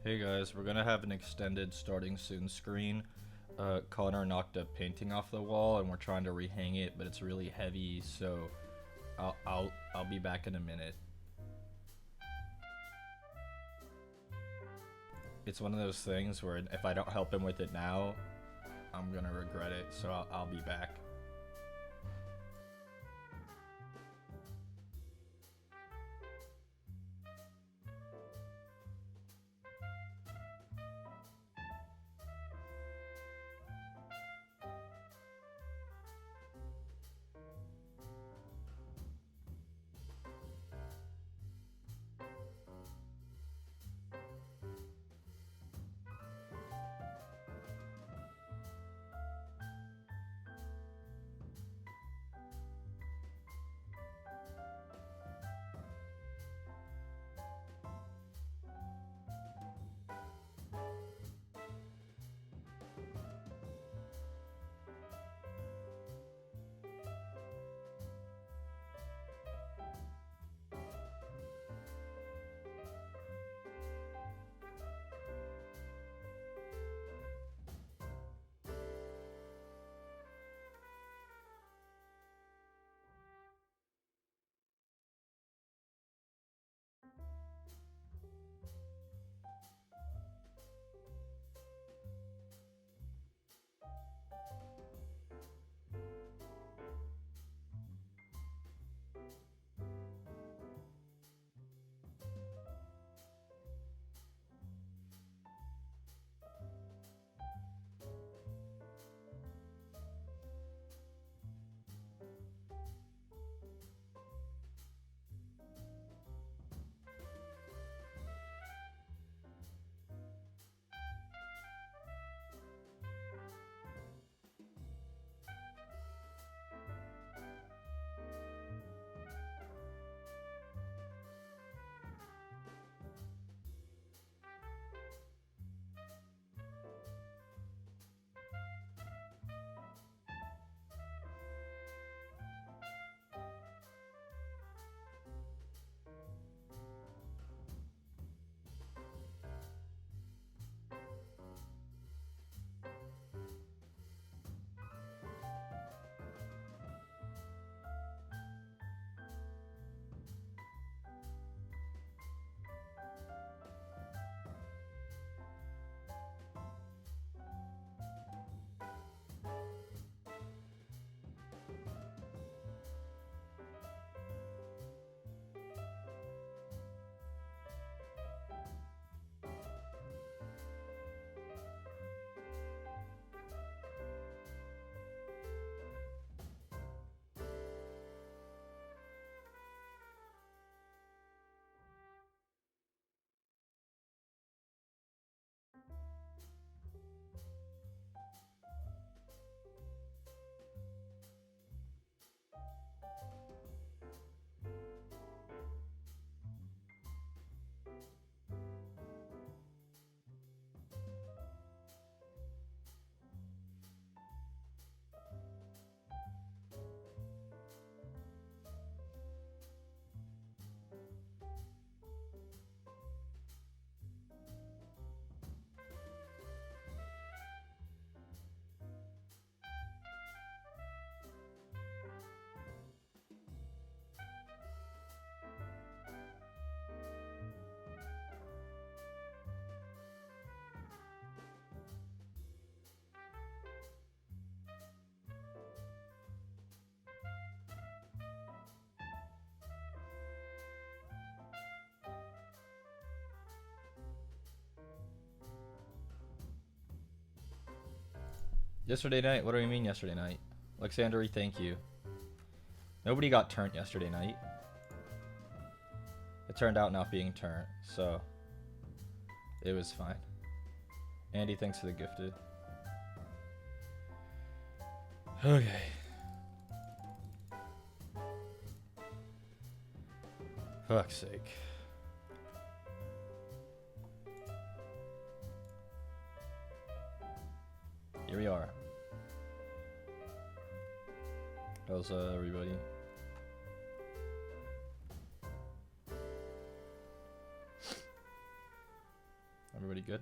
Hey guys, we're gonna have an extended starting soon screen. Connor knocked a painting off the wall and we're trying to rehang it, but it's really heavy, so I'll be back in a minute. It's one of those things where if I don't help him with it now, I'm gonna regret it, so I'll be back. Yesterday night? What do you mean yesterday night? Alexandri, thank you. Nobody got turned yesterday night. It turned out not being turned, so it was fine. Andy, thanks for the gifted. Okay. Fuck's sake. Here we are. How's everybody? Everybody good?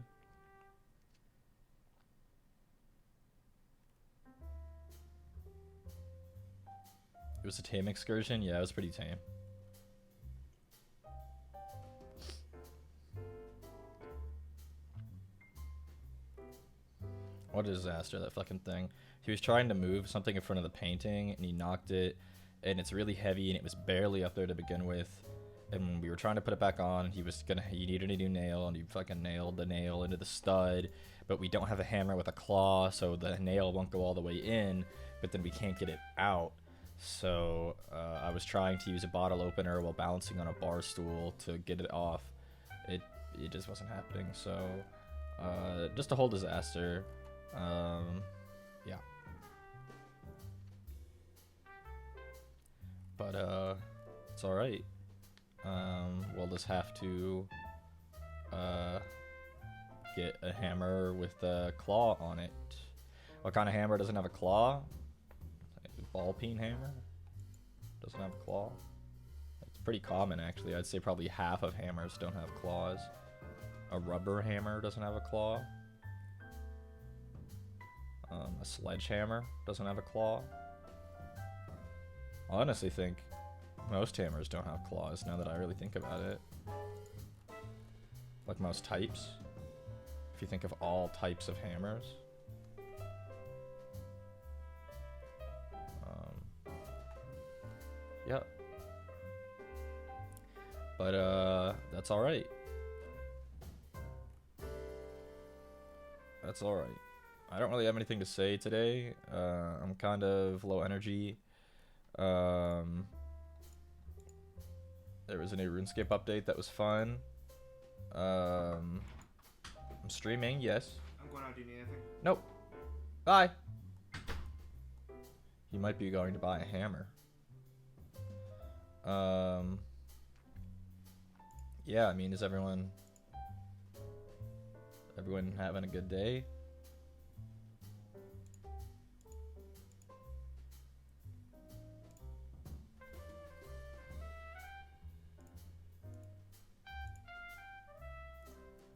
It was a tame excursion? Yeah, it was pretty tame. What a disaster, that fucking thing. He was trying to move something in front of the painting, and he knocked it, and it's really heavy, and it was barely up there to begin with. And we were trying to put it back on, he needed a new nail, and he fucking nailed the nail into the stud, but we don't have a hammer with a claw, so the nail won't go all the way in, but then we can't get it out. So I was trying to use a bottle opener while balancing on a bar stool to get it off. It just wasn't happening. So just a whole disaster. Yeah. But it's all right. We'll just have to get a hammer with a claw on it. What kind of hammer doesn't have a claw? Ball peen hammer doesn't have a claw. It's pretty common, actually. I'd say probably half of hammers don't have claws. A rubber hammer doesn't have a claw. A sledgehammer doesn't have a claw. I honestly think most hammers don't have claws, now that I really think about it. Like most types. If you think of all types of hammers. Yep. But that's all right. That's all right. I don't really have anything to say today. I'm kind of low energy. There was a new RuneScape update that was fun. I'm streaming, yes. I'm going out. Do you need anything? Nope. Bye. You might be going to buy a hammer. Yeah, I mean, is everyone having a good day?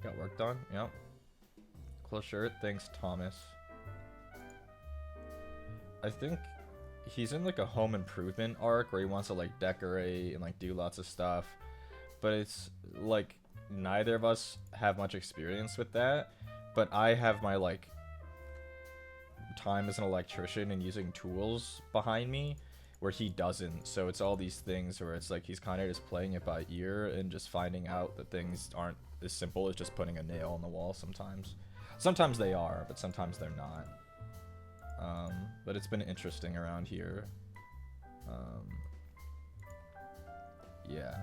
Got work done? Yep. Cool shirt. Thanks, Thomas. I think he's in like a home improvement arc where he wants to like decorate and like do lots of stuff, but it's like neither of us have much experience with that, but I have my like time as an electrician and using tools behind me where he doesn't. So it's all these things where it's like he's kind of just playing it by ear and just finding out that things aren't as simple as just putting a nail on the wall sometimes. Sometimes they are, but sometimes they're not. But it's been interesting around here. Yeah.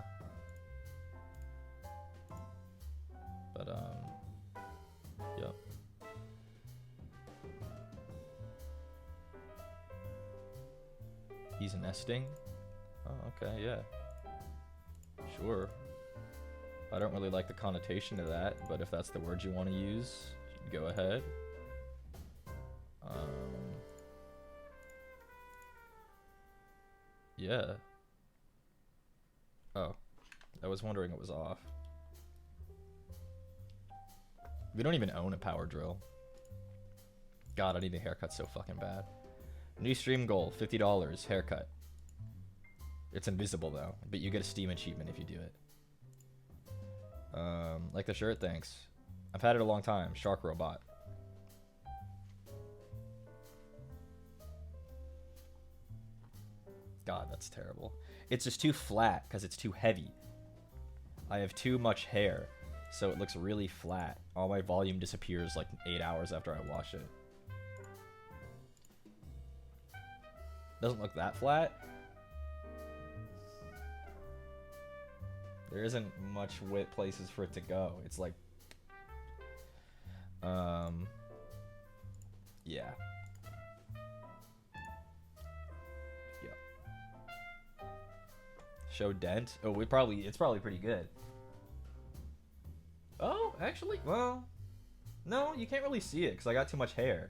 But, yep. He's nesting? Oh, okay, yeah. Sure. I don't really like the connotation of that, but if that's the word you want to use, go ahead. Yeah. Oh. I was wondering it was off. We don't even own a power drill. God, I need a haircut so fucking bad. New stream goal, $50, haircut. It's invisible though, but you get a Steam achievement if you do it. Like the shirt, thanks. I've had it a long time. Shark Robot. God, that's terrible. It's just too flat because it's too heavy. I have too much hair, so it looks really flat. All my volume disappears like 8 hours after I wash it. Doesn't look that flat. There isn't much places for it to go. It's like, yeah. Show dent. Oh, it's probably pretty good. Oh, actually, well, no, you can't really see it because I got too much hair.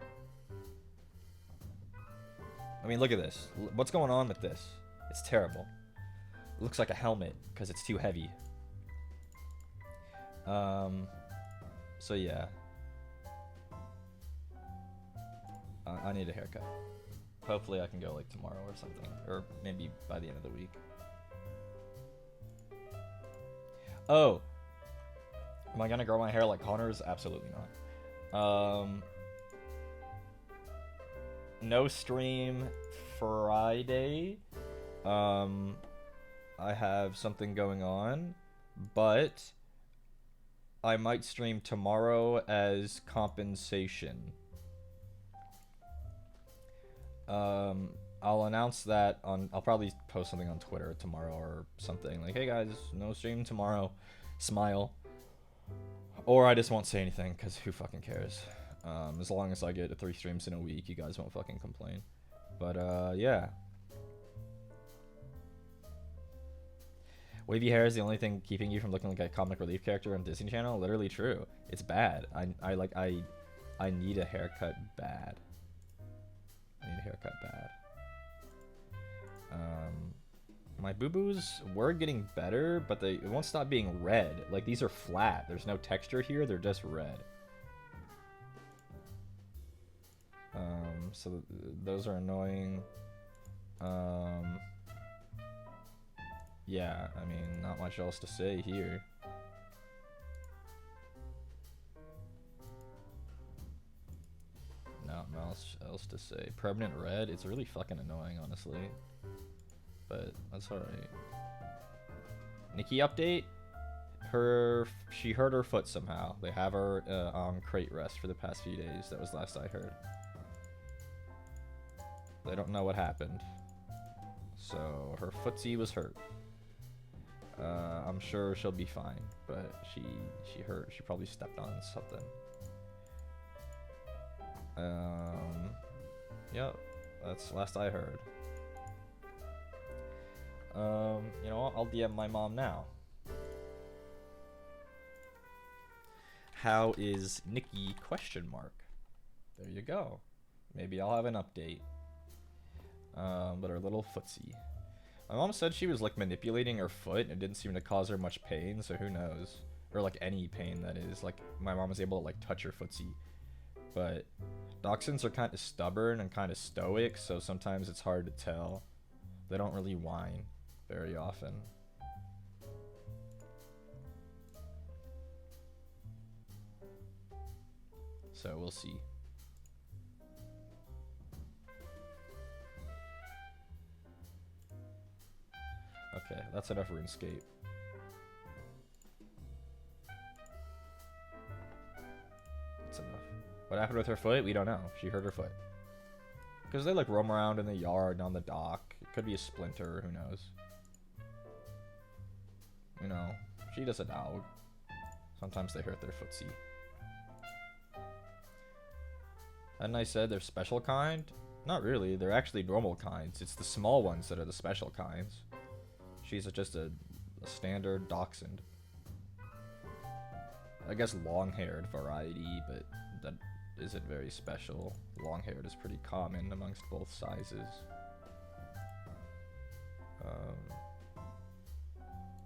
I mean, look at this. What's going on with this? It's terrible. It looks like a helmet because it's too heavy. So yeah. I need a haircut. Hopefully I can go like tomorrow or something. Or maybe by the end of the week. Oh! Am I gonna grow my hair like Connor's? Absolutely not. No stream Friday. I have something going on, but I might stream tomorrow as compensation. I'll announce that on. I'll probably post something on Twitter tomorrow or something like, "Hey guys, no stream tomorrow. Smile." Or I just won't say anything because who fucking cares? As long as I get 3 streams in a week, you guys won't fucking complain. But yeah. Wavy hair is the only thing keeping you from looking like a comic relief character on Disney Channel. Literally true. It's bad. I need a haircut bad. I need a haircut bad. My boo-boos were getting better, but it won't stop being red. Like, these are flat. There's no texture here. They're just red. So those are annoying. Yeah, I mean, not much else to say here. Not much else to say. Permanent red, it's really fucking annoying, honestly. But that's alright. Nikki update. She hurt her foot somehow. They have her on crate rest for the past few days. That was last I heard. They don't know what happened. So her footsie was hurt. I'm sure she'll be fine, but she hurt. She probably stepped on something. Yep, that's last I heard. You know what? I'll DM my mom now. How is Nikki? Question mark. There you go. Maybe I'll have an update. But her little footsie. My mom said she was like manipulating her foot and it didn't seem to cause her much pain, so who knows? Or like any pain, that is. Like my mom was able to like touch her footsie. But dachshunds are kind of stubborn and kind of stoic, so sometimes it's hard to tell. They don't really whine very often. So we'll see. Okay, that's enough RuneScape. That's enough. What happened with her foot? We don't know. She hurt her foot. Because they like roam around in the yard, on the dock. It could be a splinter, who knows. You know, she does a dog. Sometimes they hurt their footsie. And I said they're special kind? Not really, they're actually normal kinds. It's the small ones that are the special kinds. She's just a standard dachshund. I guess long-haired variety, but that isn't very special. Long-haired is pretty common amongst both sizes.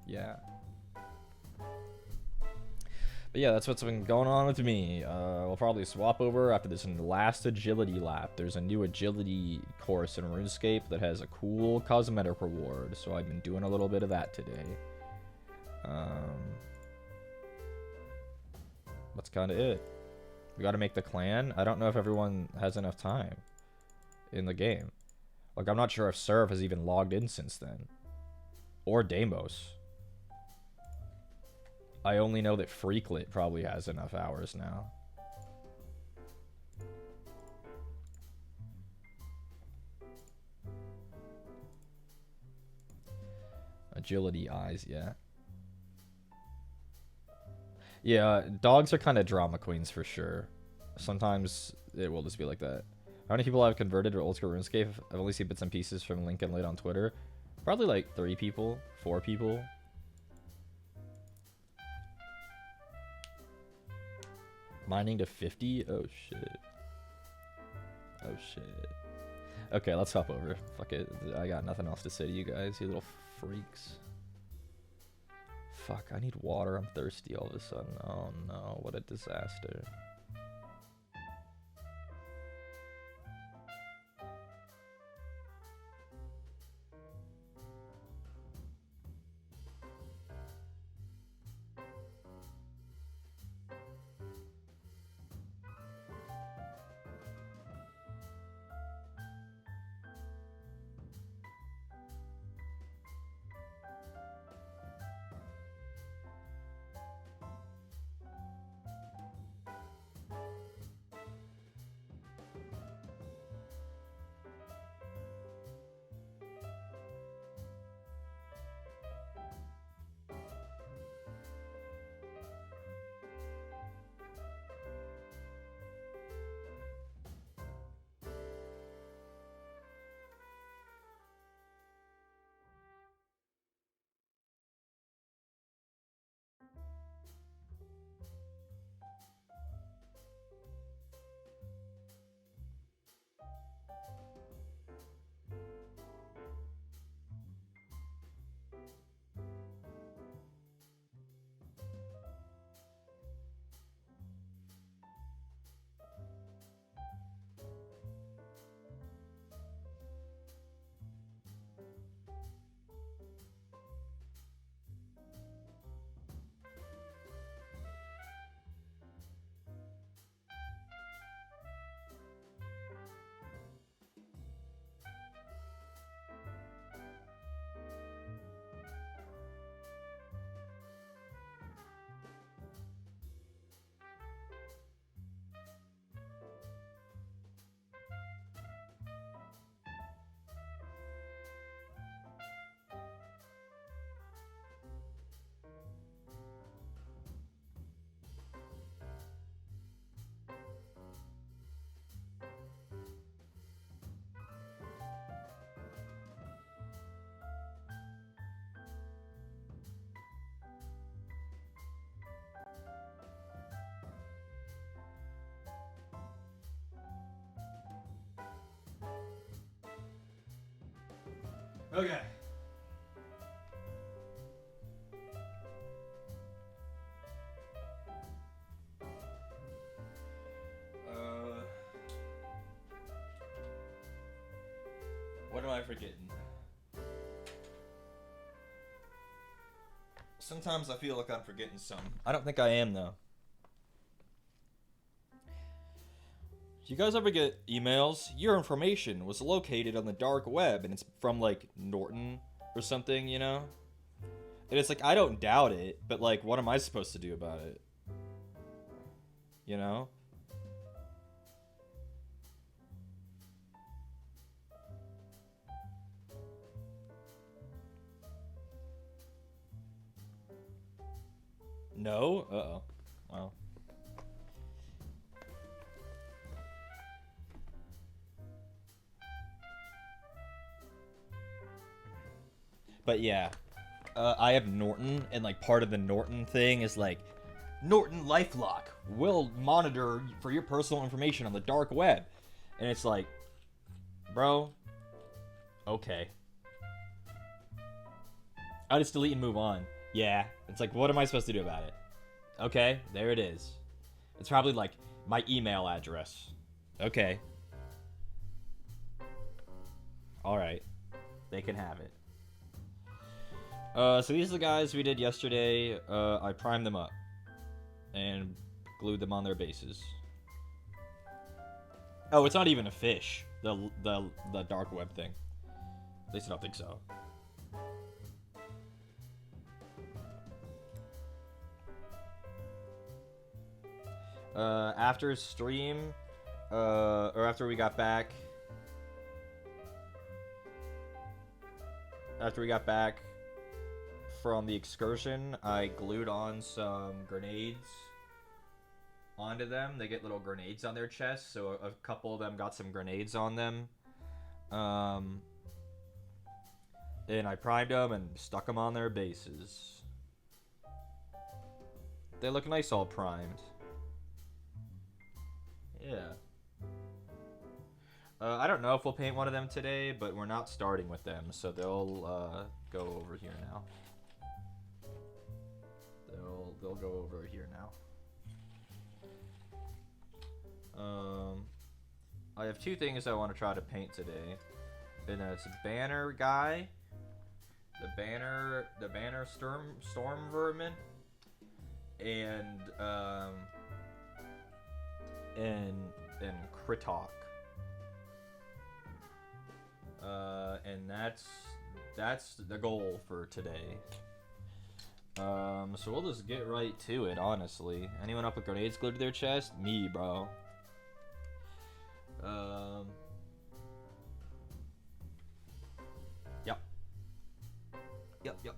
Yeah. But yeah, that's what's been going on with me. We'll probably swap over after this last agility lap. There's a new agility course in RuneScape that has a cool cosmetic reward, so I've been doing a little bit of that today. That's kind of it. We gotta make the clan. I don't know if everyone has enough time in the game. Like, I'm not sure if Serv has even logged in since then. Or Deimos. I only know that Freaklet probably has enough hours now. Agility eyes, yeah. Yeah, dogs are kind of drama queens for sure. Sometimes it will just be like that. How many people have converted to old school RuneScape? I've only seen bits and pieces from Lincoln Late on Twitter. Probably like 3 people, 4 people. Mining to 50? Oh shit. Oh shit. Okay, let's hop over. Fuck it. I got nothing else to say to you guys, you little freaks. Fuck, I need water. I'm thirsty all of a sudden. Oh no, what a disaster. Okay. What am I forgetting? Sometimes I feel like I'm forgetting something. I don't think I am, though. You guys ever get emails? Your information was located on the dark web, and it's from, like, Norton or something, you know? And it's like, I don't doubt it, but, like, what am I supposed to do about it? You know? No? Uh-oh. Wow. But yeah, I have Norton, and like part of the Norton thing is like, Norton LifeLock will monitor for your personal information on the dark web. And it's like, bro, okay. I'll just delete and move on. Yeah, it's like, what am I supposed to do about it? Okay, there it is. It's probably like my email address. Okay. Alright. They can have it. So these are the guys we did yesterday. I primed them up and glued them on their bases. Oh, it's not even a fish. The dark web thing. At least I don't think so. After stream, or after we got back. After we got back from the excursion, I glued on some grenades onto them. They get little grenades on their chest, so a couple of them got some grenades on them. And I primed them and stuck them on their bases. They look nice all primed. Yeah. I don't know if we'll paint one of them today, but we're not starting with them, so they'll go over here now. they'll go over here now. I have two things I want to try to paint today, and it's banner guy, the banner storm vermin, and Kritok. And that's the goal for today. So we'll just get right to it, honestly. Anyone up with grenades glued to their chest? Me, bro. Yep. Yep.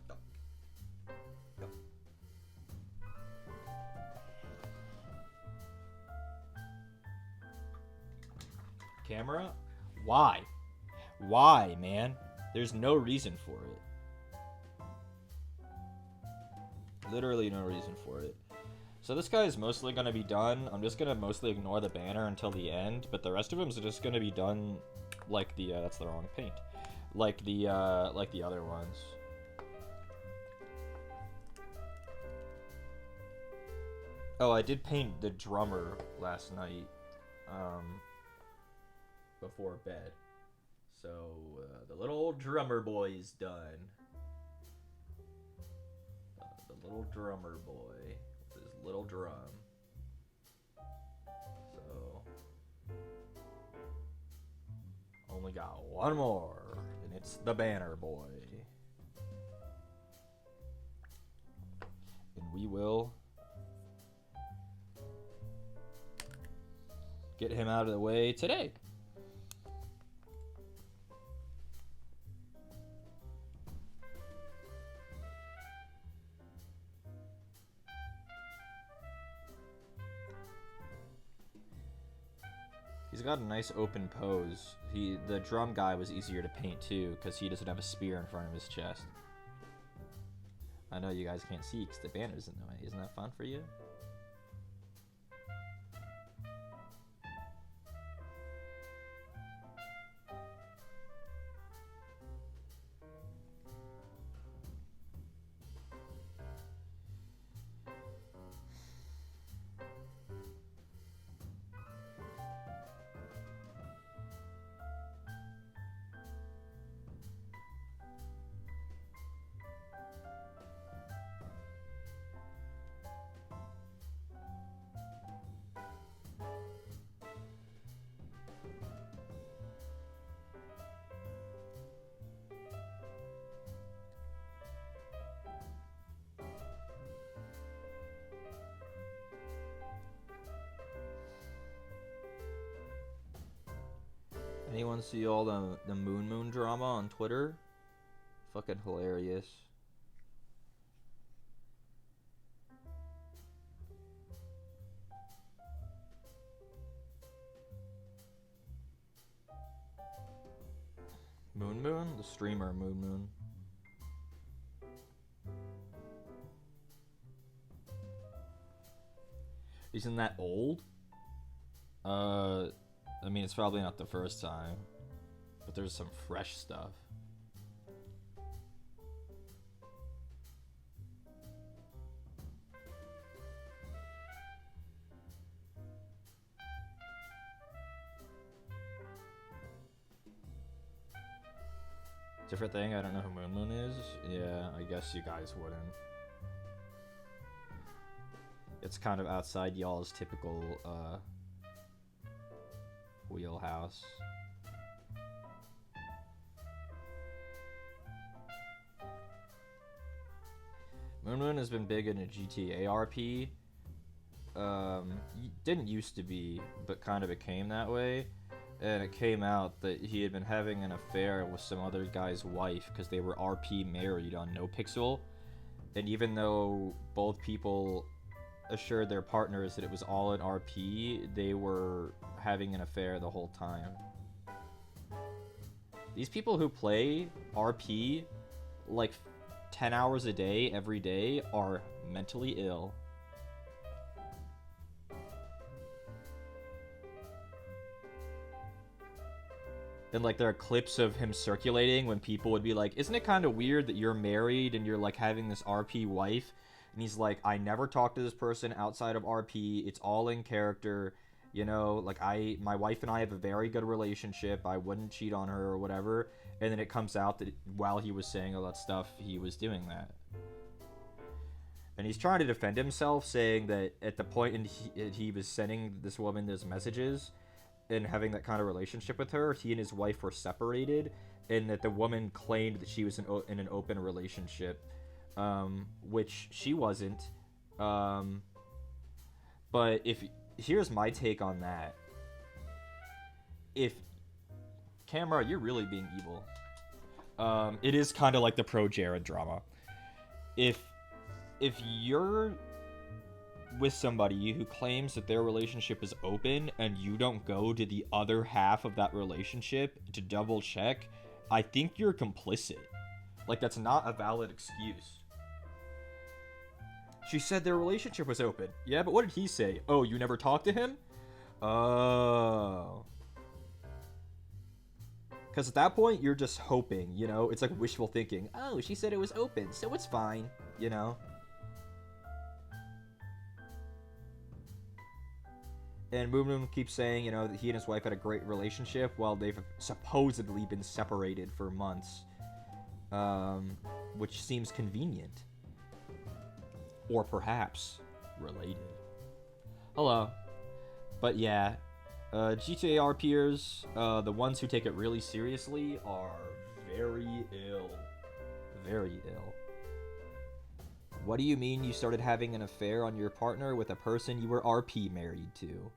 Camera? Why? Why, man? There's no reason for it. Literally no reason for it. So this guy is mostly going to be done. I'm just going to mostly ignore the banner until the end, but the rest of them is just going to be done like the, that's the wrong paint. Like the other ones. Oh, I did paint the drummer last night, before bed. So, the little drummer boy is done. The little drummer boy with his little drum. So, only got one more, and it's the banner boy. And we will get him out of the way today. He's got a nice open pose. The drum guy was easier to paint too, because he doesn't have a spear in front of his chest. I know you guys can't see because the banner's in the way. Isn't that fun for you? Anyone see all the Moon drama on Twitter? Fucking hilarious. Moon? The streamer Moon. Isn't that old? I mean, it's probably not the first time, but there's some fresh stuff. Different thing, I don't know who Moon is. Yeah, I guess you guys wouldn't. It's kind of outside y'all's typical, wheelhouse. Moon has been big in a GTA RP. Didn't used to be, but kind of became that way. And it came out that he had been having an affair with some other guy's wife because they were RP married on NoPixel. And even though both people assured their partners that it was all an RP, they were having an affair the whole time. These people who play RP like 10 hours a day every day are mentally ill. And like there are clips of him circulating when people would be like, isn't it kind of weird that you're married and you're like having this RP wife? and he's like, I never talked to this person outside of RP. It's all in character. You know, like my wife and I have a very good relationship. I wouldn't cheat on her or whatever. And then it comes out that while he was saying all that stuff, he was doing that. And he's trying to defend himself, saying that at the point he was sending this woman those messages and having that kind of relationship with her, he and his wife were separated, and that the woman claimed that she was in an open relationship, which she wasn't. But here's my take on that. If Camera, you're really being evil. It is kind of like the pro Jared drama. If you're with somebody who claims that their relationship is open and you don't go to the other half of that relationship to double check, I think you're complicit. Like, that's not a valid excuse. She said their relationship was open. Yeah, but what did he say? Oh, you never talked to him? Oh. Because at that point, you're just hoping, you know? It's like wishful thinking. Oh, she said it was open, so it's fine, you know? And Moon Moon keeps saying, you know, that he and his wife had a great relationship while they've supposedly been separated for months. Which seems convenient. Or perhaps related. Hello. But yeah, GTA RPers, the ones who take it really seriously, are very ill. Very ill. What do you mean you started having an affair on your partner with a person you were RP married to?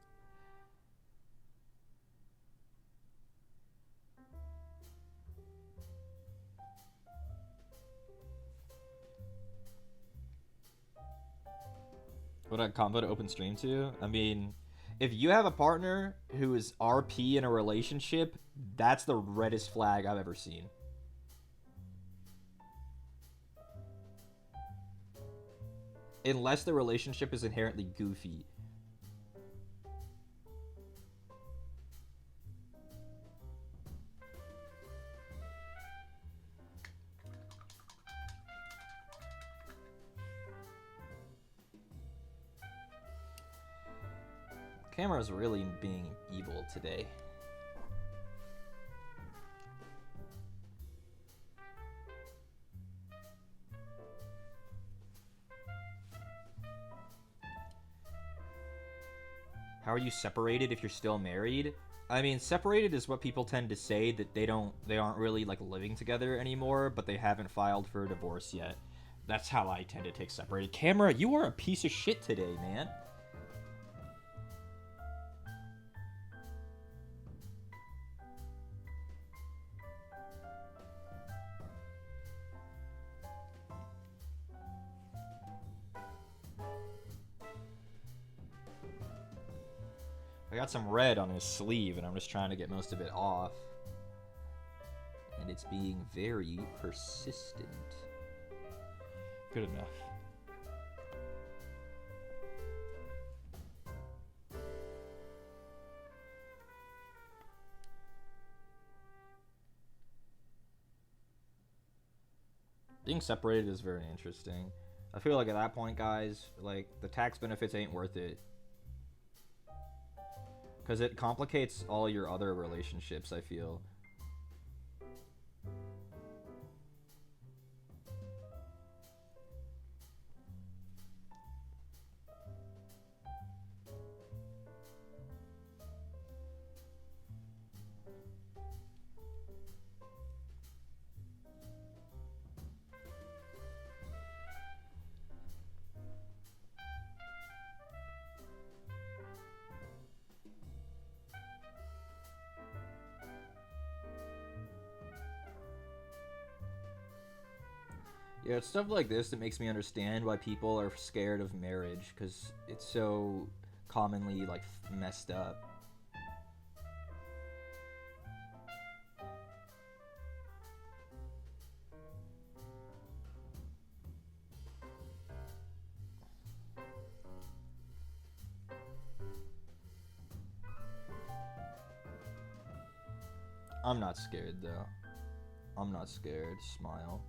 What a combo to open stream to? I mean, if you have a partner who is RP in a relationship, that's the reddest flag I've ever seen. Unless the relationship is inherently goofy. Camera's really being evil today. How are you separated if you're still married? I mean, separated is what people tend to say, that they aren't really like living together anymore, but they haven't filed for a divorce yet. That's how I tend to take separated. Camera, you are a piece of shit today, man. I got some red on his sleeve, and I'm just trying to get most of it off. And it's being very persistent. Good enough. Being separated is very interesting. I feel like at that point, guys, like, the tax benefits ain't worth it. Because it complicates all your other relationships, I feel. Yeah, it's stuff like this that makes me understand why people are scared of marriage, because it's so commonly, like, messed up. I'm not scared, though. I'm not scared. Smile.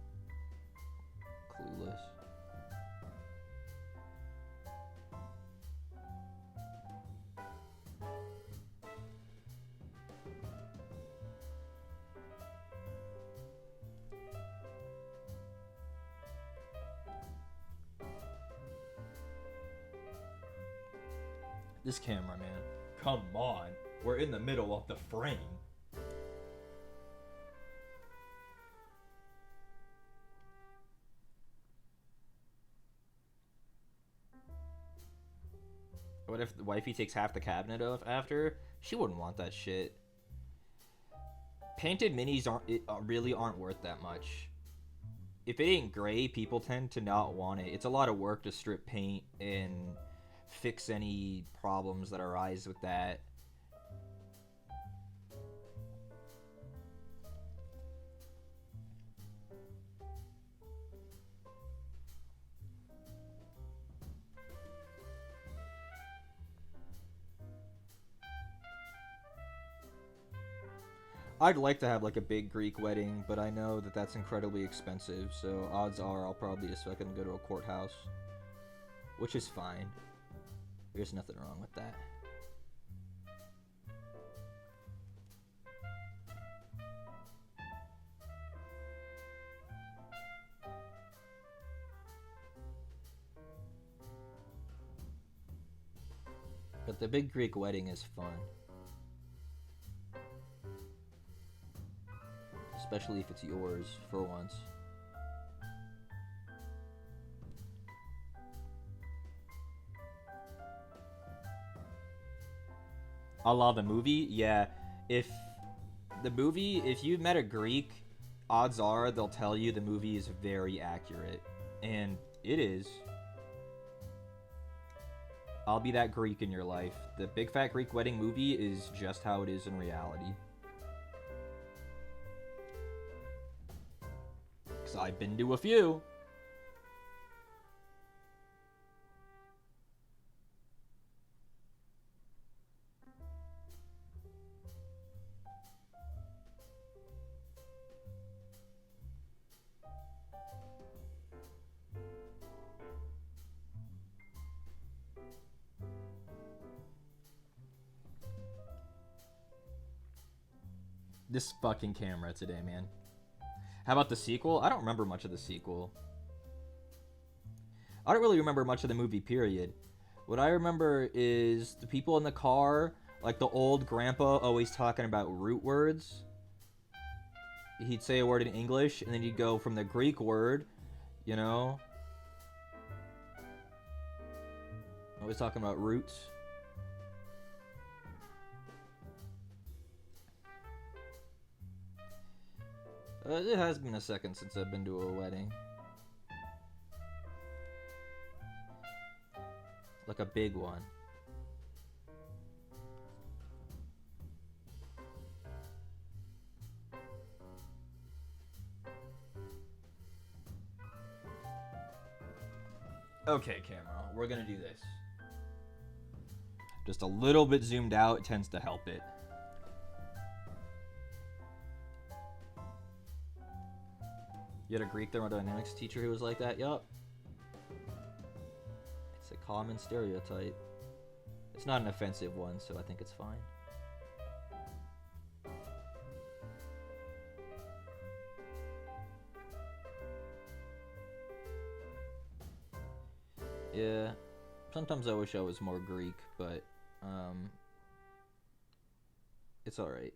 Clueless. This camera, man. Come on. We're in the middle of the frame. What if the wifey takes half the cabinet off after? She wouldn't want that shit. Painted minis really aren't worth that much. If it ain't gray, people tend to not want it. It's a lot of work to strip paint and fix any problems that arise with that. I'd like to have like a big Greek wedding, but I know that that's incredibly expensive, so odds are I'll probably just fucking go to a courthouse. Which is fine. There's nothing wrong with that. But the big Greek wedding is fun. Especially if it's yours, for once. Allah, the movie? Yeah. If you met a Greek, odds are they'll tell you the movie is very accurate. And it is. I'll be that Greek in your life. The Big Fat Greek Wedding movie is just how it is in reality. Because I've been to a few. This fucking camera today, man. How about the sequel? I don't remember much of the sequel. I don't really remember much of the movie, period. What I remember is the people in the car, like the old grandpa always talking about root words. He'd say a word in English, and then you'd go from the Greek word, you know? Always talking about roots. It has been a second since I've been to a wedding. Like a big one. Okay, camera, we're gonna do this. Just a little bit zoomed out tends to help it. You had a Greek thermodynamics teacher who was like that? Yup. It's a common stereotype. It's not an offensive one, so I think it's fine. Yeah. Sometimes I wish I was more Greek, but, it's alright.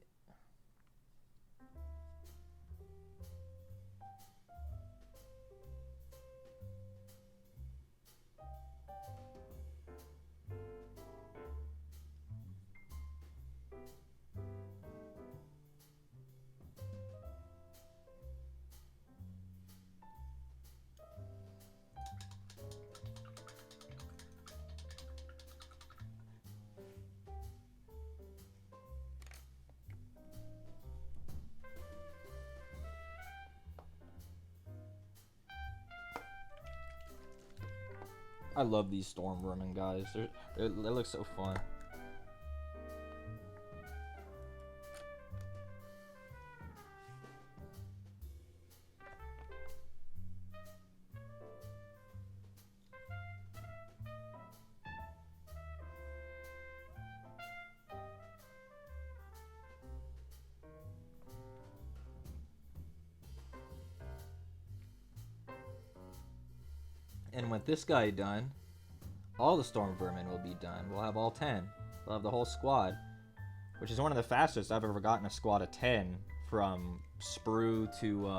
I love these storm vermin guys. They look so fun. And with this guy done, all the storm vermin will be done. We'll have all 10. We'll have the whole squad, which is one of the fastest I've ever gotten a squad of 10 from sprue to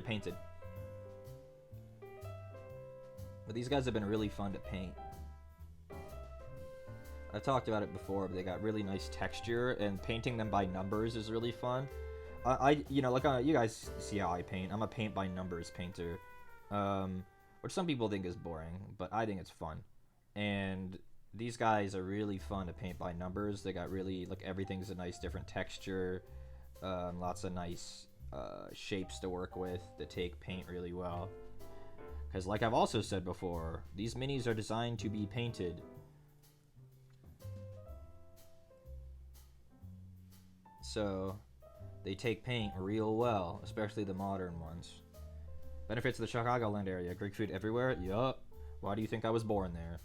painted. But these guys have been really fun to paint. I talked about it before, but they got really nice texture, and painting them by numbers is really fun. You guys see how I paint. I'm a paint by numbers painter, which some people think is boring, but I think it's fun. And these guys are really fun to paint by numbers. They got really, like, everything's a nice different texture, lots of nice shapes to work with that take paint really well. Because, like I've also said before, these minis are designed to be painted. So, they take paint real well, especially the modern ones. Benefits of the Chicagoland area. Greek food everywhere? Yup. Why do you think I was born there?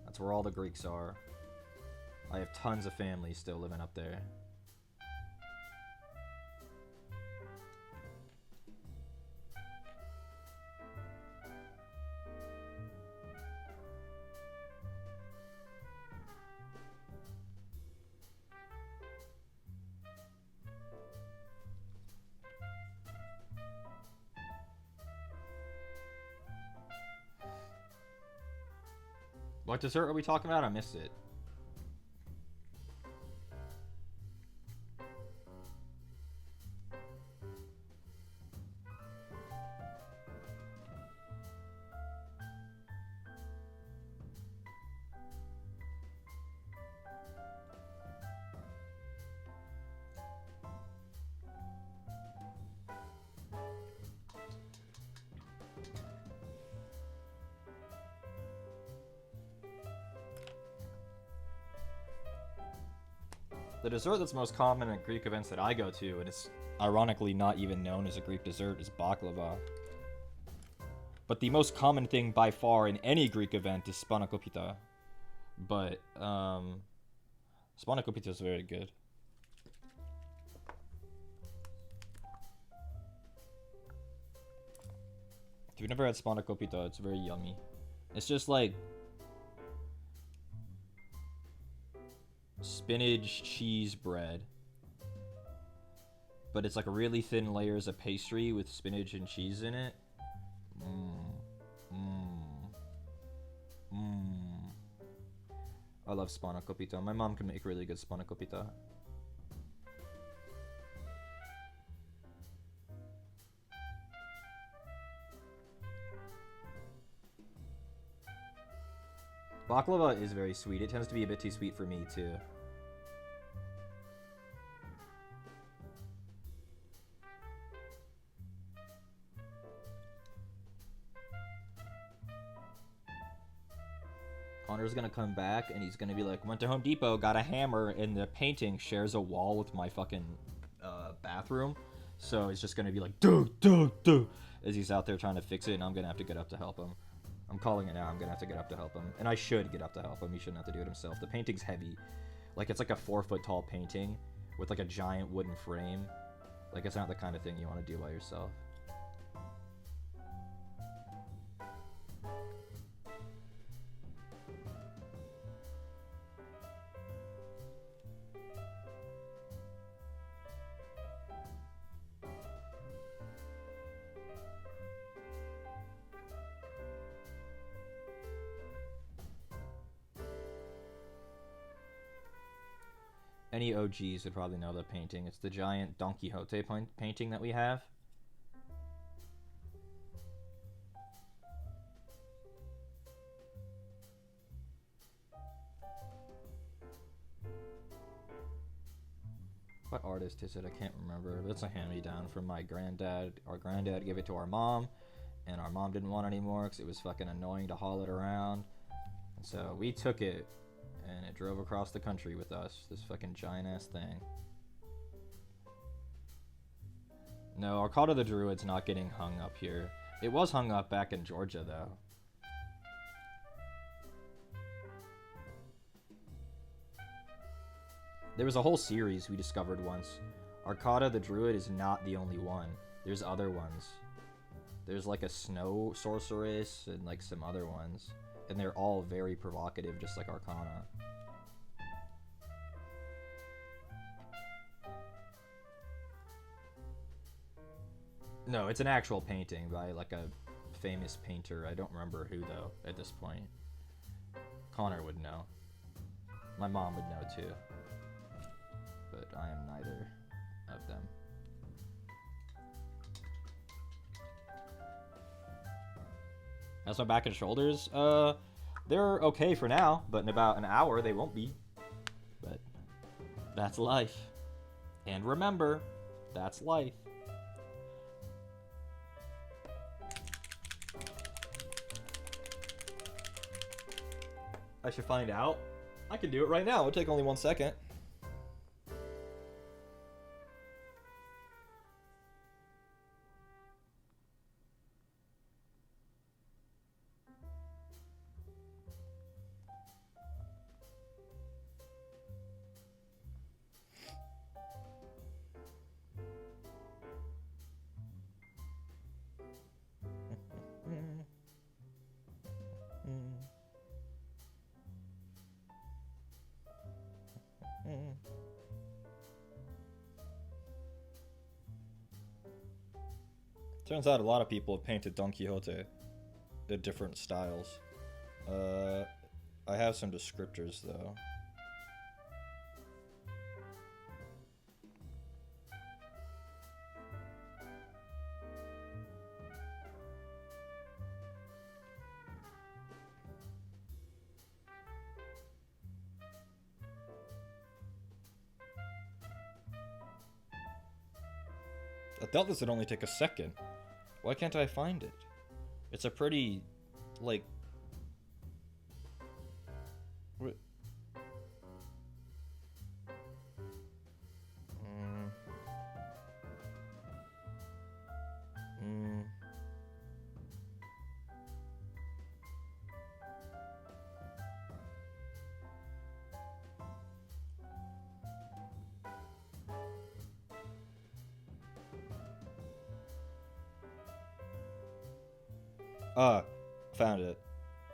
That's where all the Greeks are. I have tons of family still living up there. What dessert are we talking about? I missed it. The dessert that's most common at Greek events that I go to, and it's ironically not even known as a Greek dessert, is baklava. But the most common thing by far in any Greek event is spanakopita. But, spanakopita is very good. If you've never had spanakopita, it's very yummy. It's just like spinach cheese bread, but it's like really thin layers of pastry with spinach and cheese in it. I love spanakopita. My mom can make really good spanakopita. Baklava is very sweet. It tends to be a bit too sweet for me, too. Connor's gonna come back, and he's gonna be like, went to Home Depot, got a hammer, and the painting shares a wall with my fucking bathroom. So it's just gonna be like, duh, as he's out there trying to fix it, and I'm gonna have to get up to help him. I'm calling it now. I'm gonna have to get up to help him. And I should get up to help him. He shouldn't have to do it himself. The painting's heavy. Like, it's like a 4-foot tall painting with like a giant wooden frame. Like, it's not the kind of thing you want to do by yourself. Any OGs would probably know the painting. It's the giant Don Quixote painting that we have. What artist is it? I can't remember. It's a hand-me-down from my granddad. Our granddad gave it to our mom, and our mom didn't want it anymore because it was fucking annoying to haul it around. And so we took it, and it drove across the country with us. This fucking giant-ass thing. No, our Call to the Druid's not getting hung up here. It was hung up back in Georgia, though. There was a whole series we discovered once. Arcata the Druid is not the only one. There's other ones. There's like a snow sorceress and like some other ones. And they're all very provocative, just like Arcana. No, it's an actual painting by like a famous painter. I don't remember who though at this point. Connor would know. My mom would know too. But I am neither of them. That's my back and shoulders. They're okay for now, but in about an hour they won't be. But that's life. And remember, that's life. I should find out. I can do it right now. It'll take only 1 second. Turns out a lot of people have painted Don Quixote in different styles. I have some descriptors though. I thought this would only take a second. Why can't I find it? It's a pretty, like... What? Ah, found it.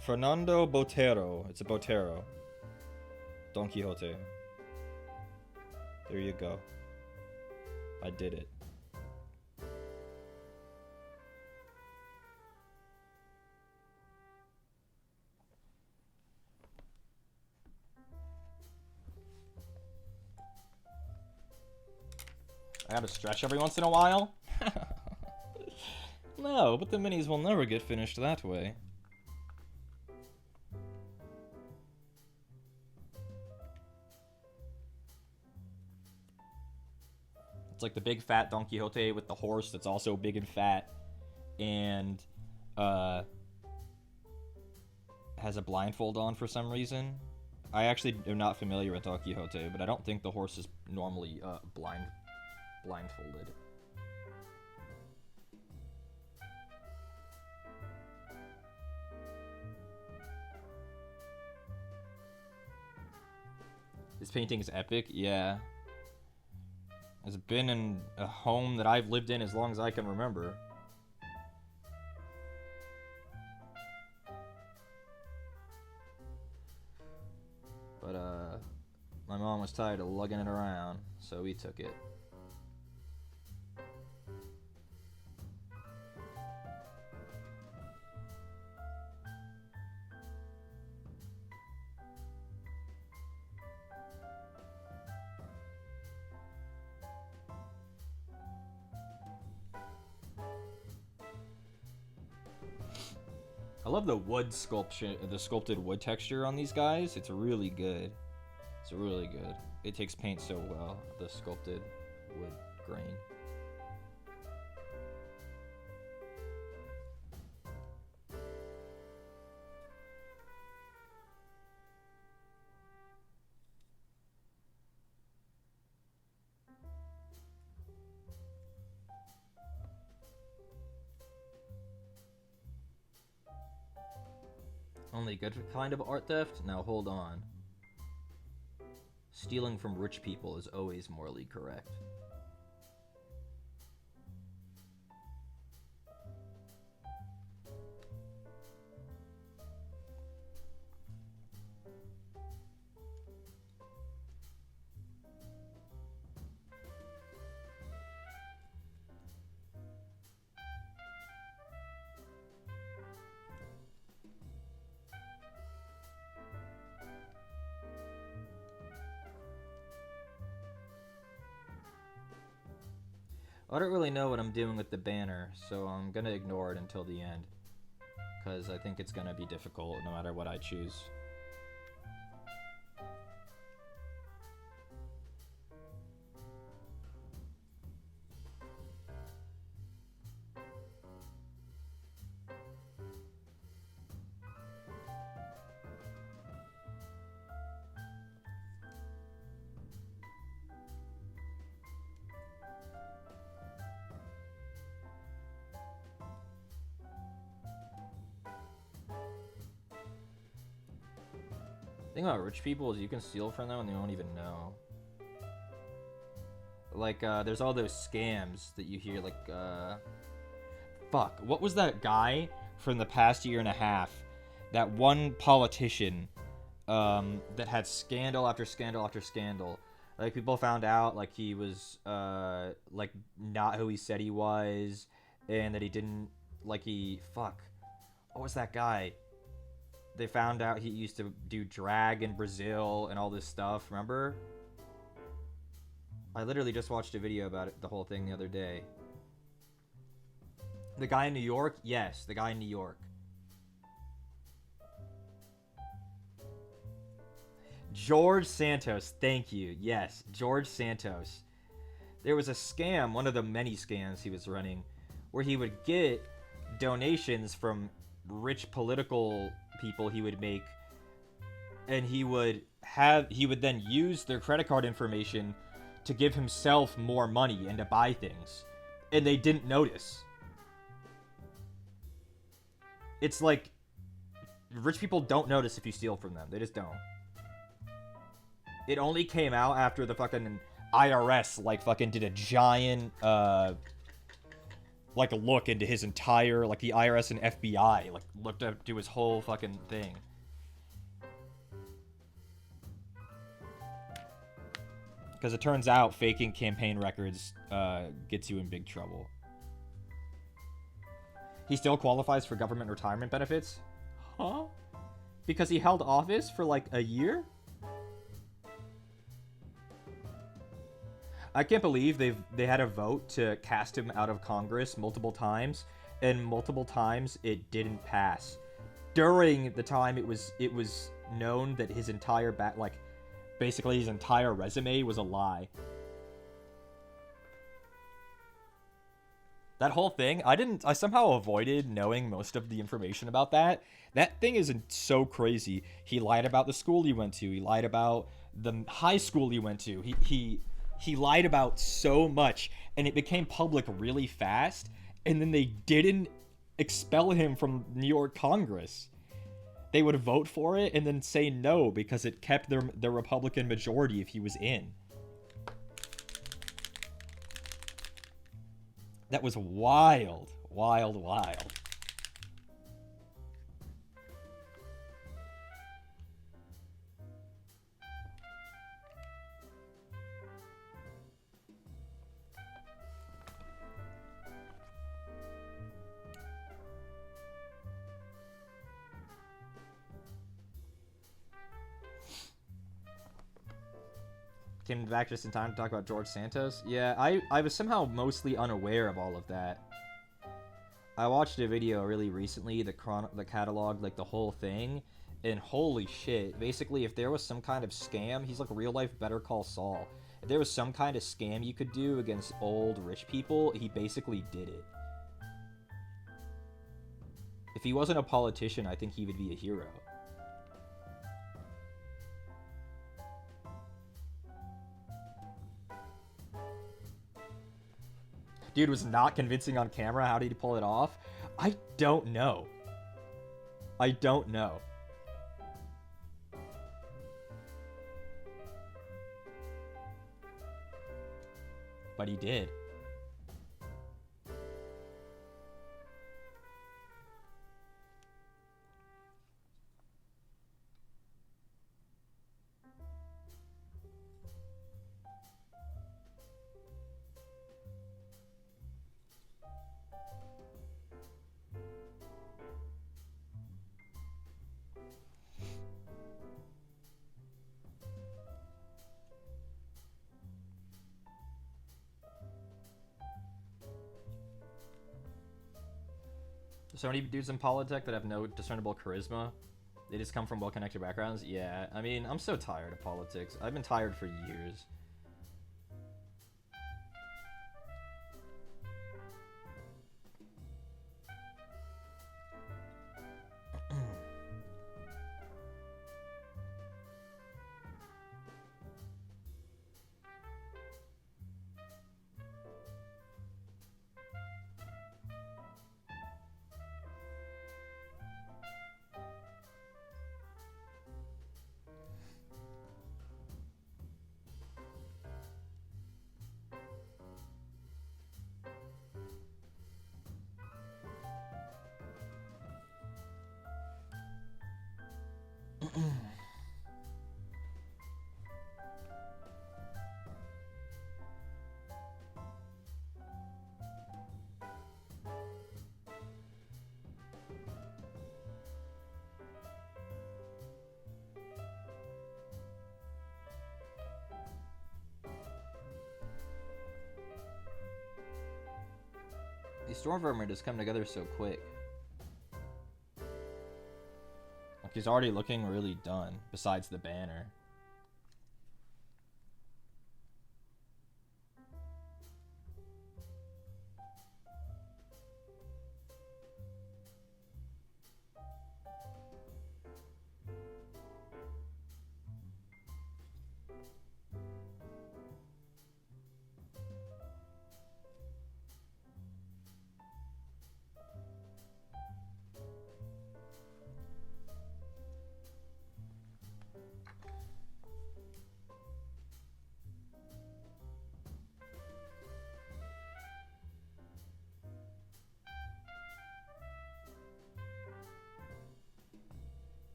Fernando Botero. It's a Botero. Don Quixote. There you go. I did it. I gotta stretch every once in a while? No, but the minis will never get finished that way. It's like the big fat Don Quixote with the horse that's also big and fat and has a blindfold on for some reason. I actually am not familiar with Don Quixote, but I don't think the horse is normally blindfolded. This painting is epic, yeah. It's been in a home that I've lived in as long as I can remember. But, my mom was tired of lugging it around, so we took it. I love the wood sculpture, the sculpted wood texture on these guys. It's really good. It's really good. It takes paint so well, the sculpted wood grain. Only good kind of art theft? Now hold on. Stealing from rich people is always morally correct. I don't really know what I'm doing with the banner, so I'm gonna ignore it until the end. Because I think it's gonna be difficult no matter what I choose. The thing about rich people is you can steal from them and they don't even know. Like, there's all those scams that you hear, like, fuck, what was that guy from the past year and a half? That one politician, that had scandal after scandal after scandal. Like, people found out, like, he was, like, not who he said he was, and that he didn't, like, fuck. What was that guy? They found out he used to do drag in Brazil and all this stuff, remember? I literally just watched a video about it, the whole thing the other day. The guy in New York? Yes, the guy in New York. George Santos, thank you. Yes, George Santos. There was a scam, one of the many scams he was running, where he would get donations from rich political people he would make, and he would then use their credit card information to give himself more money and to buy things, and they didn't notice. It's like rich people don't notice if you steal from them. They just don't. It only came out after the fucking IRS like fucking did a giant like a look into his entire, like the IRS and FBI like looked up to his whole fucking thing. Because it turns out faking campaign records gets you in big trouble. He still qualifies for government retirement benefits? Huh? Because he held office for like a year? I can't believe they had a vote to cast him out of Congress multiple times, and multiple times it didn't pass. During the time it was known that his entire basically his entire resume was a lie. That whole thing, I somehow avoided knowing most of the information about that. That thing is so crazy. He lied about the school he went to. He lied about the high school he went to. He lied about so much, and it became public really fast, and then they didn't expel him from New York Congress. They would vote for it and then say no because it kept their Republican majority if he was in. That was wild. Wild, wild. Came back just in time to talk about George Santos. Yeah, I was somehow mostly unaware of all of that. I watched a video really recently that cataloged like the whole thing, and holy shit. Basically, if there was some kind of scam, he's like real life Better Call Saul. If there was some kind of scam you could do against old rich people, he basically did it. If he wasn't a politician, I think he would be a hero. Dude was not convincing on camera. How did he pull it off? I don't know. I don't know. But he did. So many dudes in Politics that have no discernible charisma. They just come from well-connected backgrounds. Yeah, I mean, I'm so tired of politics. I've been tired for years. These Stormvermin just come together so quick. Like, he's already looking really done, besides the banner.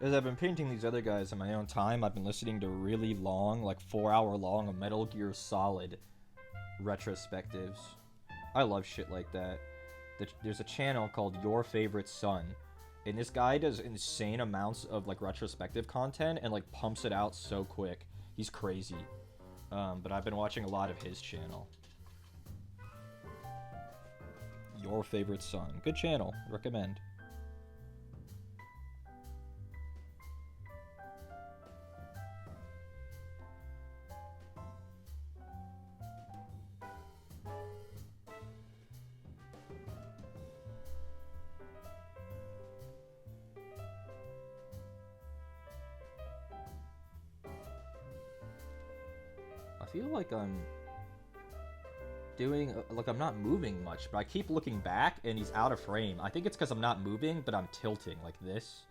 As I've been painting these other guys in my own time, I've been listening to really long, like 4-hour long Metal Gear Solid retrospectives. I love shit like that. There's a channel called Your Favorite Son, and this guy does insane amounts of like retrospective content and like pumps it out so quick. He's crazy. But I've been watching a lot of his channel. Your Favorite Son. Good channel. Recommend. I feel like I'm doing, like I'm not moving much, but I keep looking back and he's out of frame. I think it's because I'm not moving, but I'm tilting like this.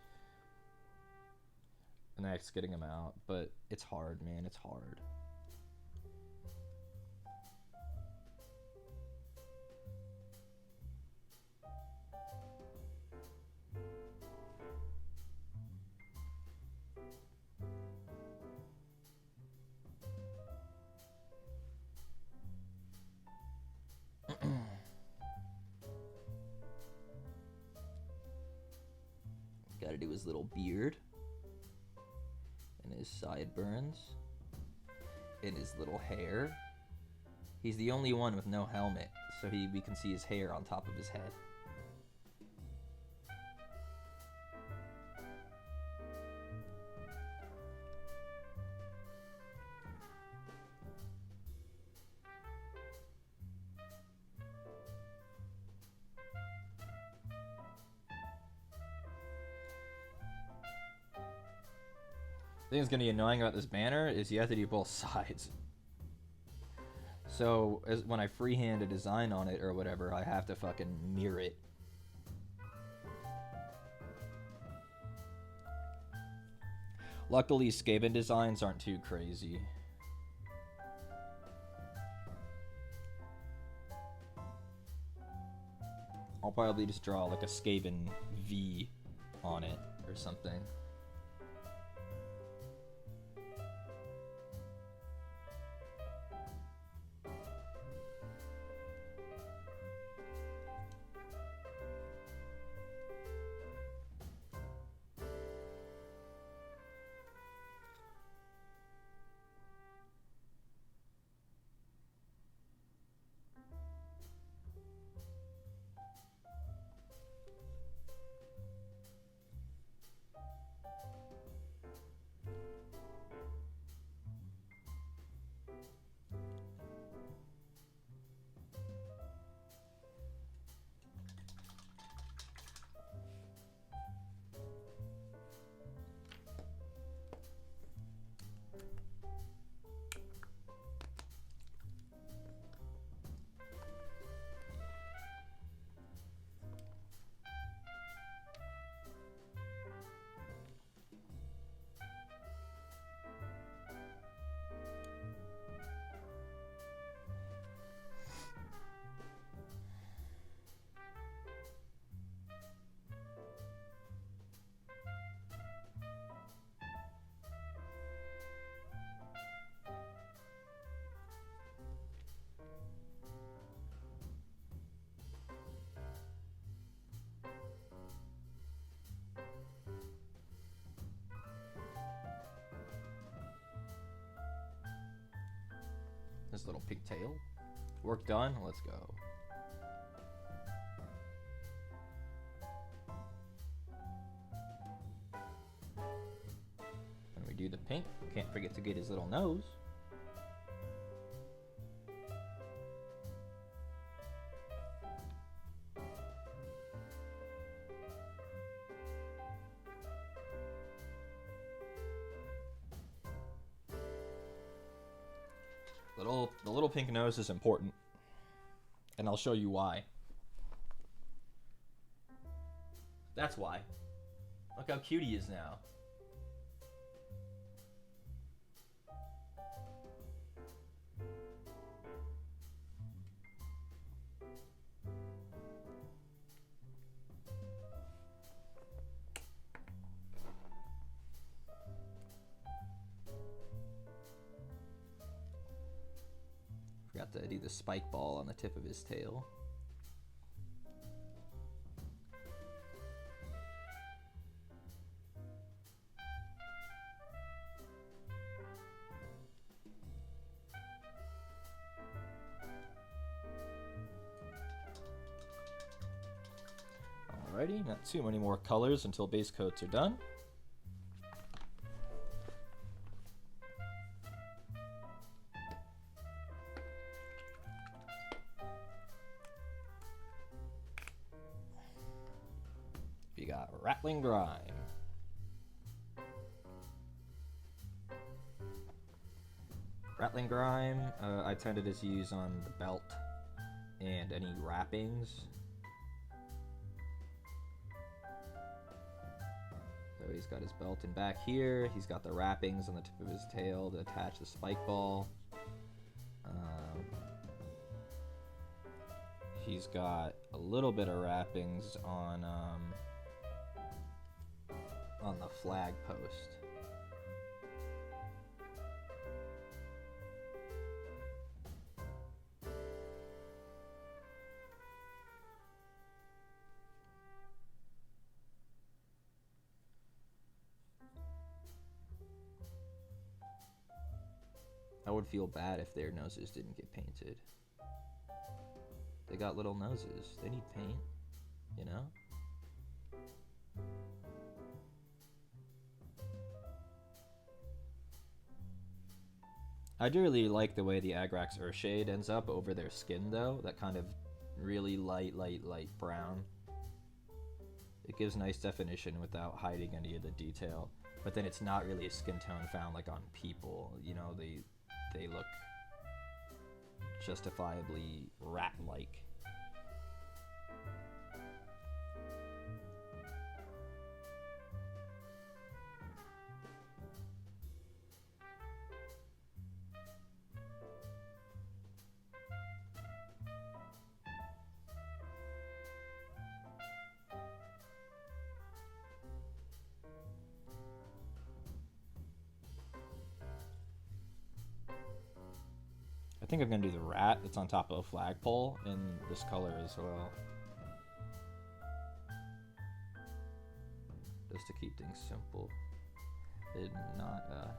And that's getting him out, but it's hard, man, it's hard. Gotta do his little beard. And his sideburns. And his little hair. He's the only one with no helmet, so we can see his hair on top of his head. The thing that's gonna be annoying about this banner is you have to do both sides. So when I freehand a design on it or whatever, I have to fucking mirror it. Luckily, Skaven designs aren't too crazy. I'll probably just draw like a Skaven V on it or something. This little pigtail. Work done. Let's go. When we do the pink, can't forget to get his little nose. The little pink nose is important, and I'll show you why. That's why. Look how cute he is now. Forgot to do the spike ball on the tip of his tail. Alrighty, not too many more colors until base coats are done. We got Rattling Grime. Rattling Grime, I tended to use on the belt and any wrappings. So he's got his belt in back here. He's got the wrappings on the tip of his tail to attach the spike ball. He's got a little bit of wrappings on the flag post. I would feel bad if their noses didn't get painted. They got little noses. They need paint, you know? I do really like the way the Agrax Earthshade ends up over their skin, though. That kind of really light brown. It gives nice definition without hiding any of the detail. But then it's not really a skin tone found like on people. You know, they look justifiably rat-like. think I'm gonna do the rat that's on top of a flagpole in this color as well. Just to keep things simple and not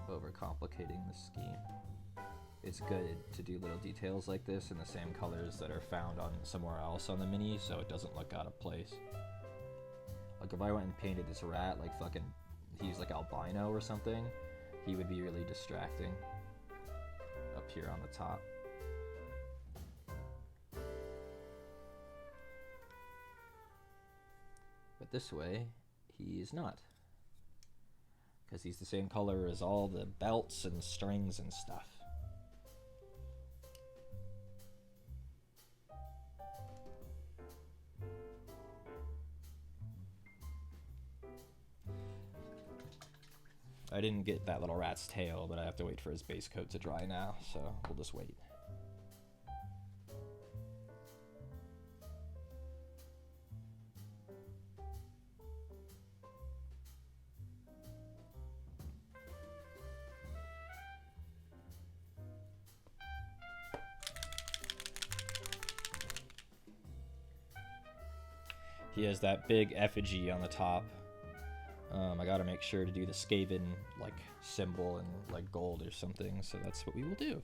overcomplicating the scheme. It's good to do little details like this in the same colors that are found on somewhere else on the mini, so it doesn't look out of place. Like if I went and painted this rat like fucking, he's like albino or something, he would be really distracting up here on the top. But this way, he's not. Because he's the same color as all the belts and strings and stuff. I didn't get that little rat's tail, but I have to wait for his base coat to dry now, so we'll just wait. He has that big effigy on the top. I gotta make sure to do the Skaven like symbol in like gold or something, so that's what we will do.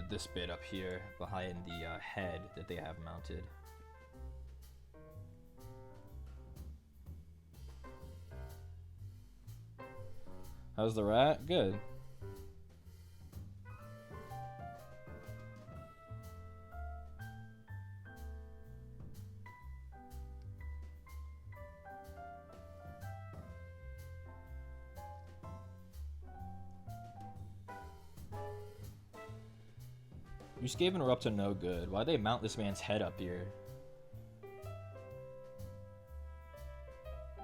This bit up here behind the head that they have mounted. How's the rat? Good. You Skaven are up to no good. Why'd they mount this man's head up here?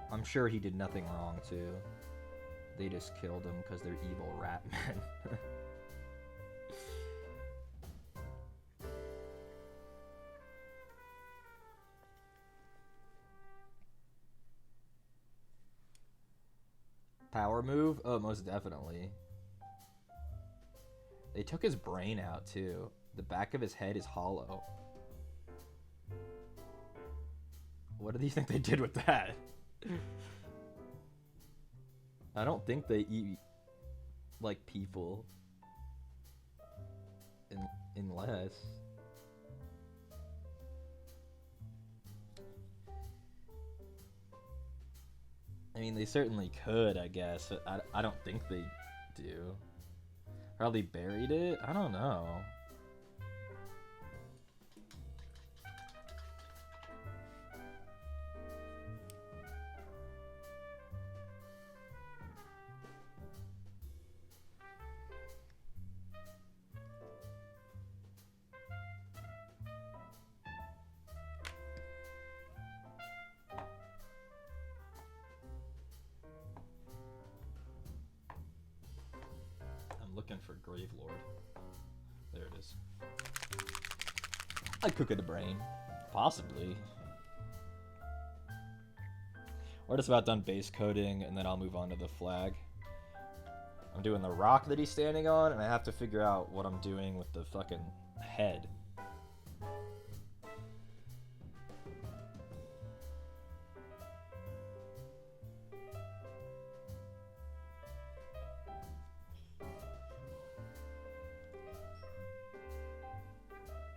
I'm sure he did nothing wrong, too. They just killed him because they're evil rat men. Power move? Oh, most definitely. They took his brain out, too. The back of his head is hollow. What do you think they did with that? I don't think they eat, like, people. Unless... I mean, they certainly could, I guess, but I don't think they do. Probably buried it? I don't know. Looking for Grave Lord. There it is. I cook it a brain. Possibly. We're just about done base coating, and then I'll move on to the flag. I'm doing the rock that he's standing on, and I have to figure out what I'm doing with the fucking head.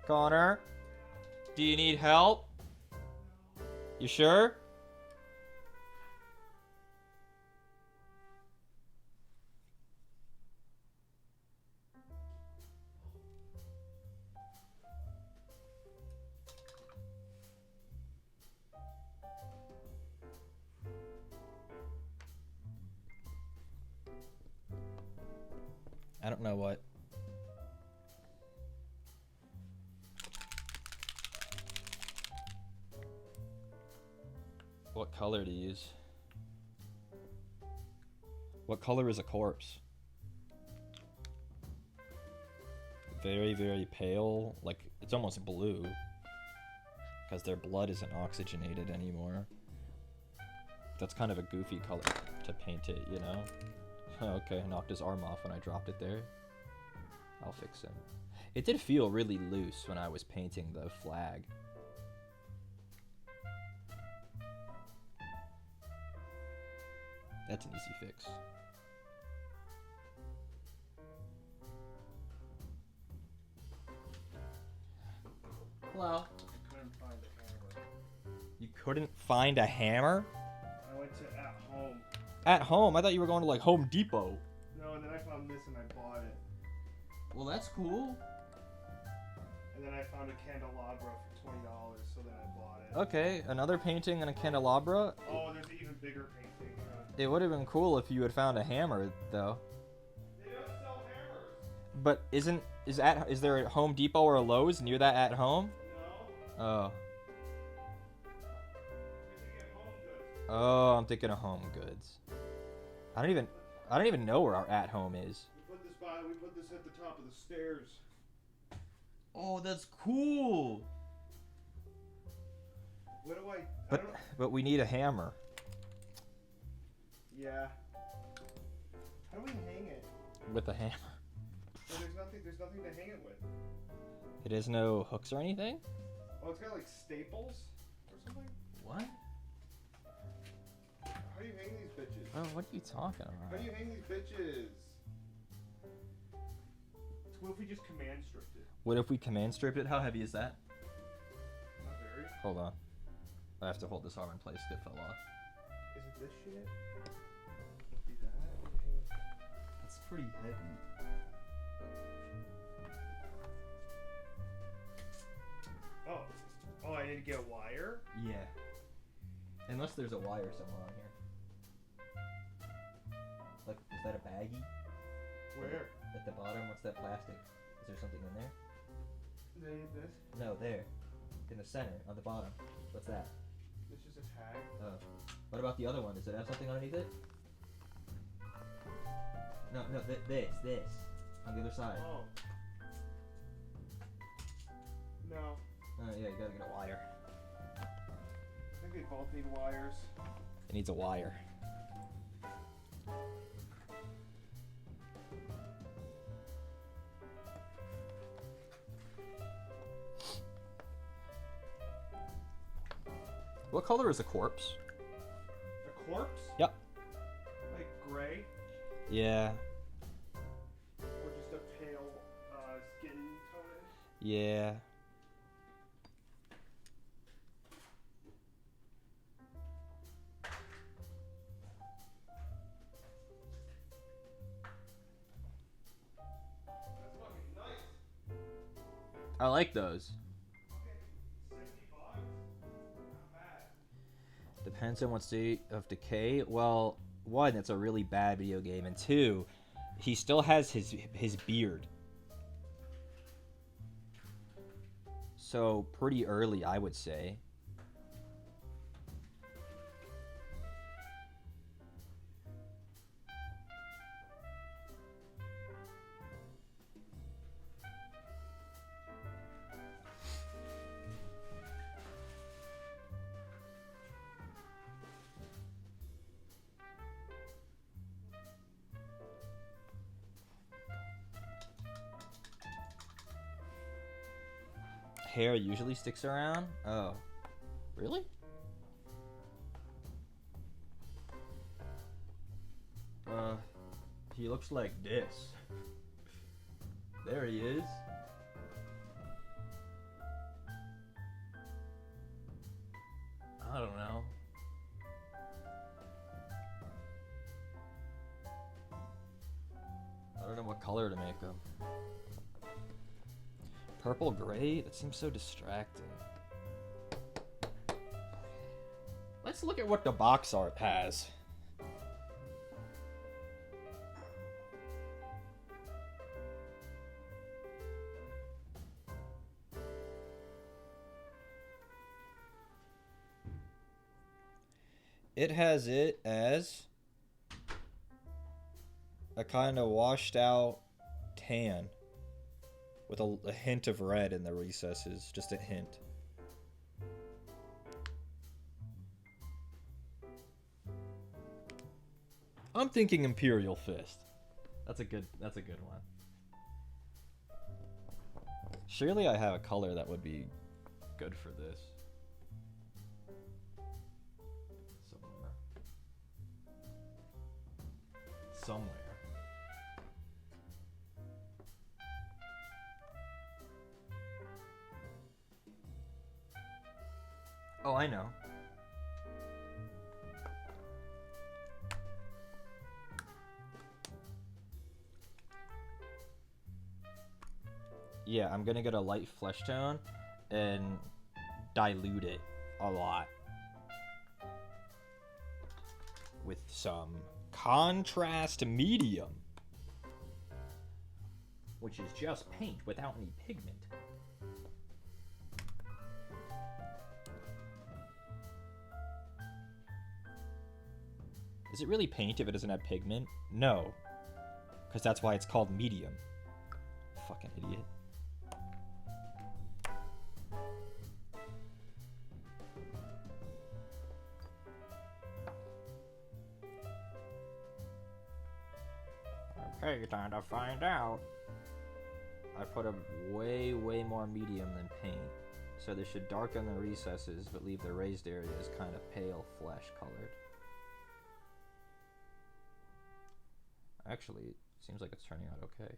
Connor, do you need help? You sure? I don't know what. What color to use? What color is a corpse? Very, very pale. Like, it's almost blue. Because their blood isn't oxygenated anymore. that's kind of a goofy color to paint it, you know? Okay, I knocked his arm off when I dropped it there. I'll fix him. It did feel really loose when I was painting the flag. That's an easy fix. Hello. I couldn't find a hammer. You couldn't find a hammer? I went to At Home. At Home? I thought you were going to like Home Depot. No, and then I found this and I bought it. Well, that's cool. And then I found a candelabra for $20, so then I bought it. Okay, another painting and a candelabra. Oh, there's an even bigger painting. It would have been cool if you had found a hammer, though. They don't sell hammers. But is there a Home Depot or a Lowe's near that At Home? No. Oh. You're thinking of Home Goods. Oh, I'm thinking of Home Goods. I don't even know where our At Home is. We put this at the top of the stairs. Oh, that's cool. What do I don't know. But we need a hammer. Yeah. How do we hang it? With a hammer. Well, there's nothing to hang it with. It has no hooks or anything? Oh, it's got like staples or something? What? How do you hang these bitches? Oh, what are you talking How about? do you hang these bitches? What if we just command stripped it? What if we command stripped it? How heavy is that? Not very. Hold on. I have to hold this arm in place. It fell off. Is it this shit? Must be that. That's pretty heavy. Oh, I need to get a wire? Yeah. Unless there's a wire somewhere on here. Like, is that a baggie? Where? At the bottom, what's that plastic? Is there something in there? This? No, there. In the center, on the bottom. What's that? It's just a tag. Oh. What about the other one? Does it have something underneath it? No, this. On the other side. Oh. No. Yeah, you gotta get a wire. I think they both need wires. It needs a wire. What color is a corpse? A corpse? Yep. Like gray? Yeah. Or just a pale skin tone? Yeah. That's fucking nice. I like those. Okay, $70. Not bad. Depends on what state of decay. Well, one, it's a really bad video game, and two, he still has his beard. So pretty early, I would say. Hair usually sticks around? Oh. Really? He looks like this. There he is. I don't know. I don't know what color to make him. Purple gray? That seems so distracting. Let's look at what the box art has. It has it as a kind of washed out tan with a hint of red in the recesses, just a hint. I'm thinking Imperial Fist. That's a good one. Surely I have a color that would be good for this. Somewhere. Oh, I know. Yeah, I'm gonna get a light flesh tone and dilute it a lot with some contrast medium, which is just paint without any pigment. Is it really paint if it doesn't have pigment? No, because that's why it's called medium. Fucking idiot. Okay, time to find out. I put a way more medium than paint, so they should darken the recesses but leave the raised areas kind of pale flesh colored. Actually, it seems like it's turning out okay.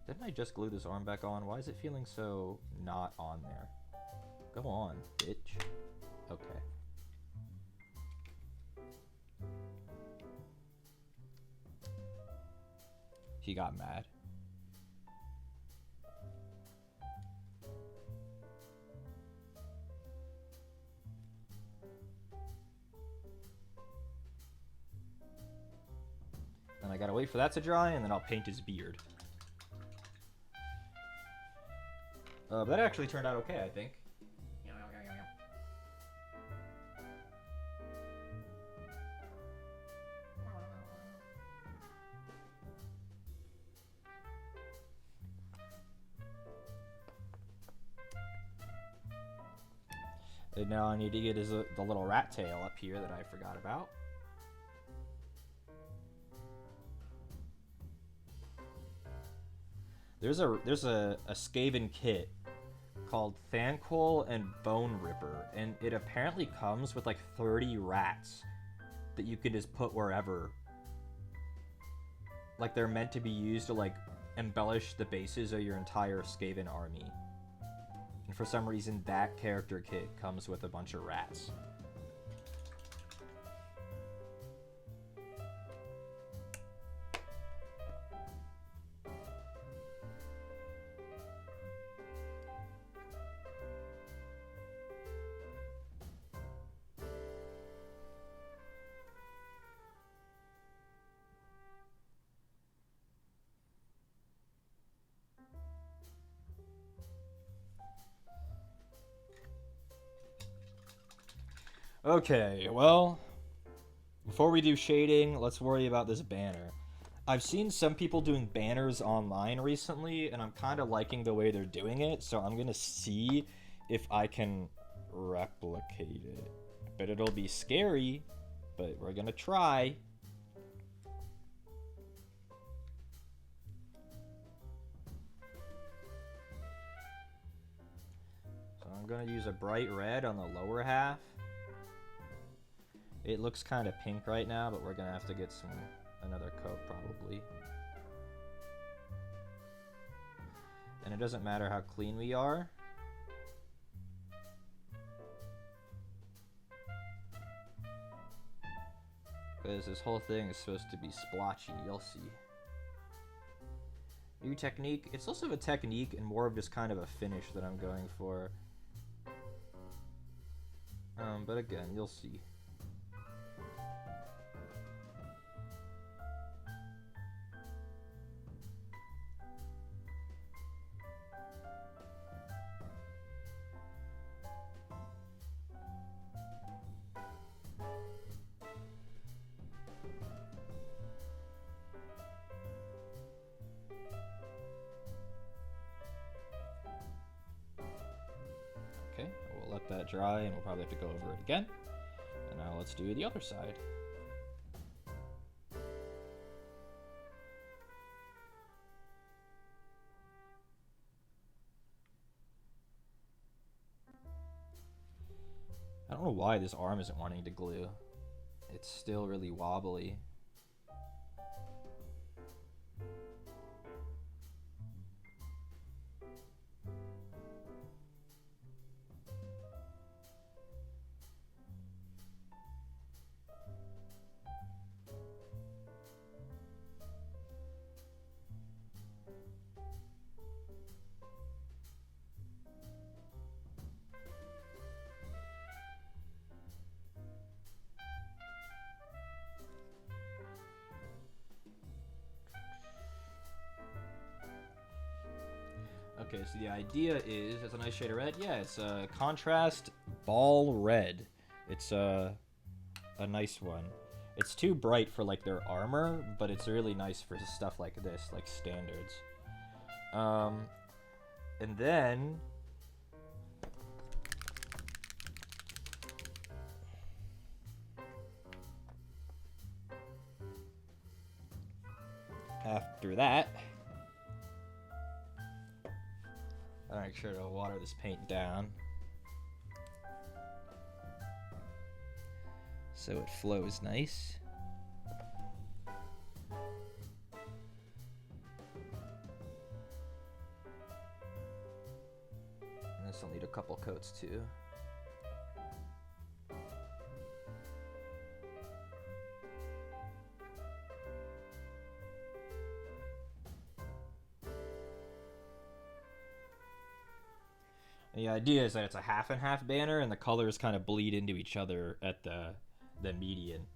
Didn't I just glue this arm back on? Why is it feeling so not on there? Go on, bitch. Okay. He got mad. Then I gotta wait for that to dry, and then I'll paint his beard. That actually turned out okay, I think. And now I need to get the little rat tail up here that I forgot about. There's a Skaven kit called Thanquol and Bone Ripper, and it apparently comes with like 30 rats that you can just put wherever. Like they're meant to be used to like embellish the bases of your entire Skaven army. And for some reason that character kit comes with a bunch of rats. Okay, well, before we do shading, let's worry about this banner. I've seen some people doing banners online recently, and I'm kind of liking the way they're doing it, so I'm going to see if I can replicate it. But it'll be scary, but we're going to try. So I'm going to use a bright red on the lower half. It looks kind of pink right now, but we're gonna have to get another coat probably. And it doesn't matter how clean we are. Because this whole thing is supposed to be splotchy, you'll see. New technique. It's less of a technique and more of just kind of a finish that I'm going for. But again, you'll see. That dry, and we'll probably have to go over it again. let's do the other side. I don't know why this arm isn't wanting to glue. It's still really wobbly. Okay, so the idea is, it's a nice shade of red. Yeah, it's a contrast ball red. It's a nice one. It's too bright for like their armor, but it's really nice for stuff like this, like standards. And then after that, I'll make sure to water this paint down so it flows nice. And this will need a couple coats too. The idea is that it's a half and half banner, and the colors kind of bleed into each other at the median.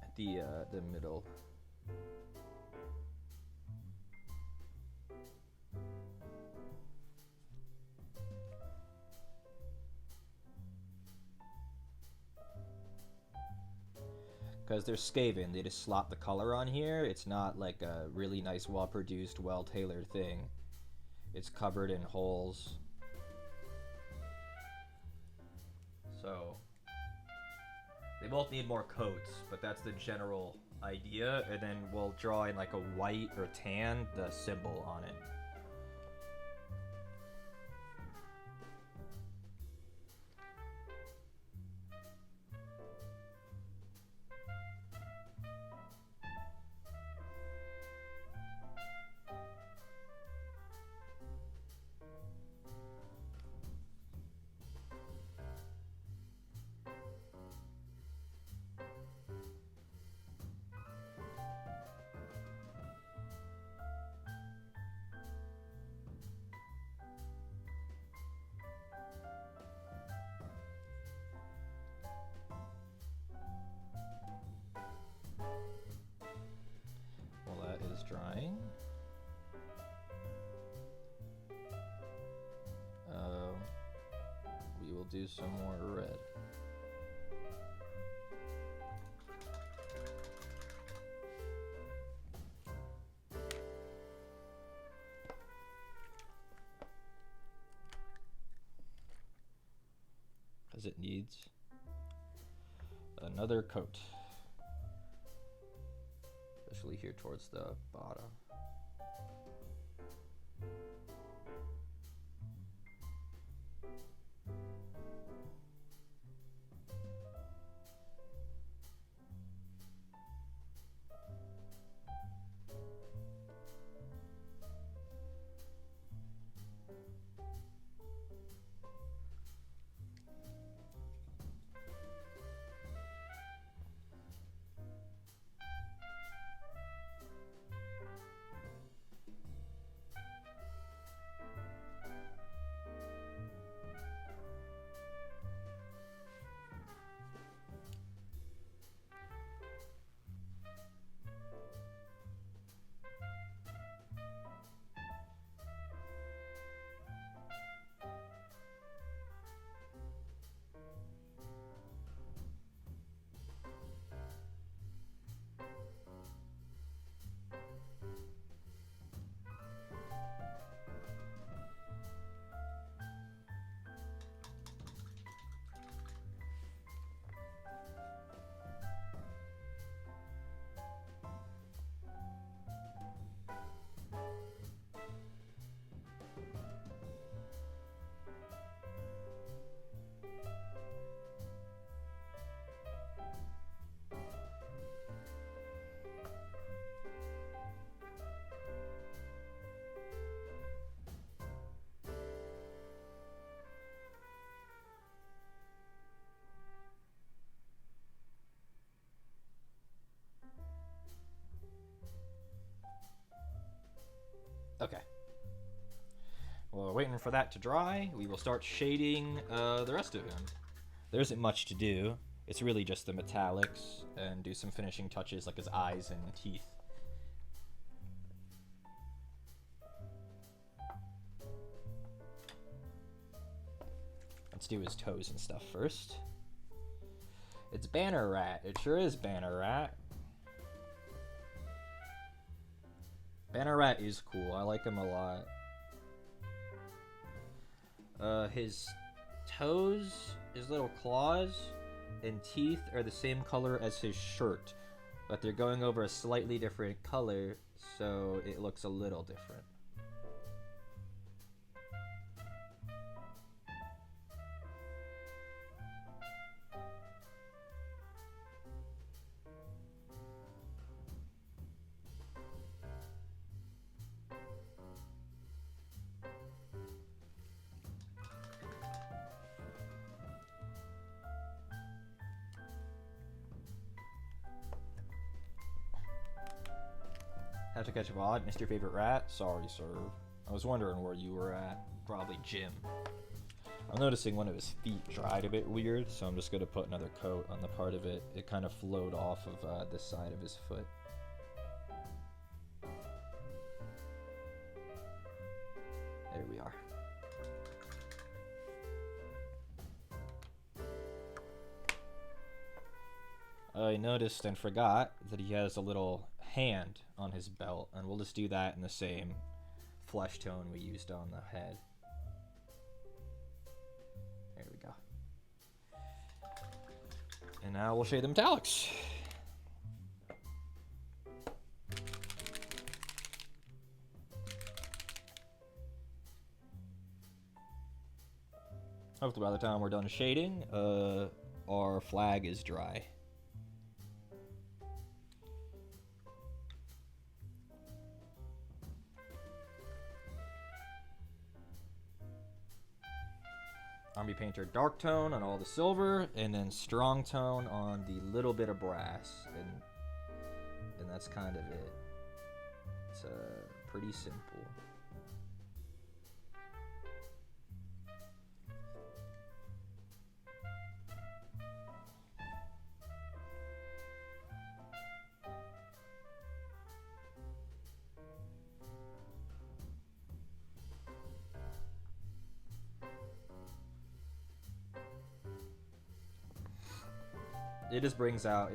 At the middle. Because they're Skaven, they just slot the color on here. It's not like a really nice, well-produced, well-tailored thing. It's covered in holes. So, they both need more coats, but that's the general idea. And then we'll draw in like a white or tan, the symbol on it. Drying. We will do some more red. Because it needs another coat. Especially here towards the bottom. for that to dry, we will start shading the rest of him. There isn't much to do. It's really just the metallics and do some finishing touches like his eyes and teeth. Let's do his toes and stuff first. It's Banner Rat. It sure is Banner Rat. Banner Rat is cool. I like him a lot. His toes, his little claws, and teeth are the same color as his shirt, but they're going over a slightly different color, so it looks a little different. Have to catch a VOD. Missed your favorite rat? Sorry, sir. I was wondering where you were at. Probably Jim. I'm noticing one of his feet dried a bit weird, so I'm just going to put another coat on the part of it. It kind of flowed off of this side of his foot. There we are. I noticed and forgot that he has a little hand on his belt, and we'll just do that in the same flesh tone we used on the head. There we go. And now we'll shade the metallics. Hopefully by the time we're done shading, our flag is dry. Army Painter dark tone on all the silver, and then strong tone on the little bit of brass, and that's kind of it. It's pretty simple. It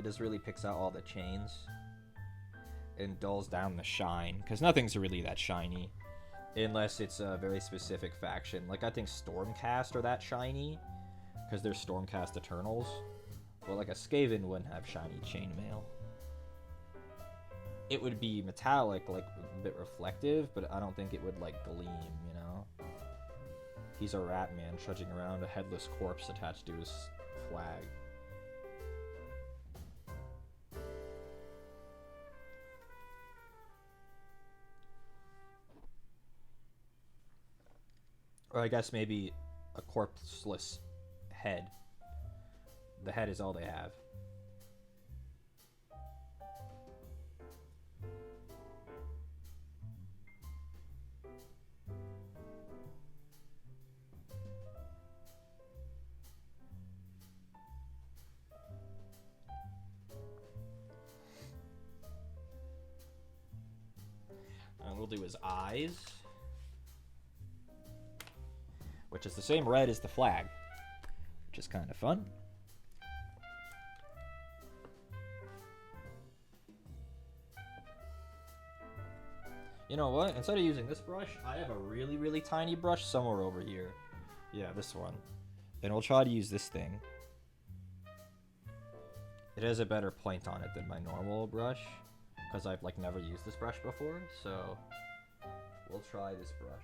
just really picks out all the chains and dulls down the shine, because nothing's really that shiny unless it's a very specific faction. Like, I think Stormcast are that shiny because they're Stormcast Eternals, but like a Skaven wouldn't have shiny chainmail. It would be metallic, like a bit reflective, but I don't think it would like gleam, you know? He's a rat man trudging around a headless corpse attached to his flag. Or I guess maybe a corpseless head. The head is all they have. And we'll do his eyes, which is the same red as the flag, which is kind of fun. You know what? Instead of using this brush, I have a really, really tiny brush somewhere over here. Yeah, this one. And we'll try to use this thing. It has a better point on it than my normal brush, because I've like never used this brush before, so we'll try this brush.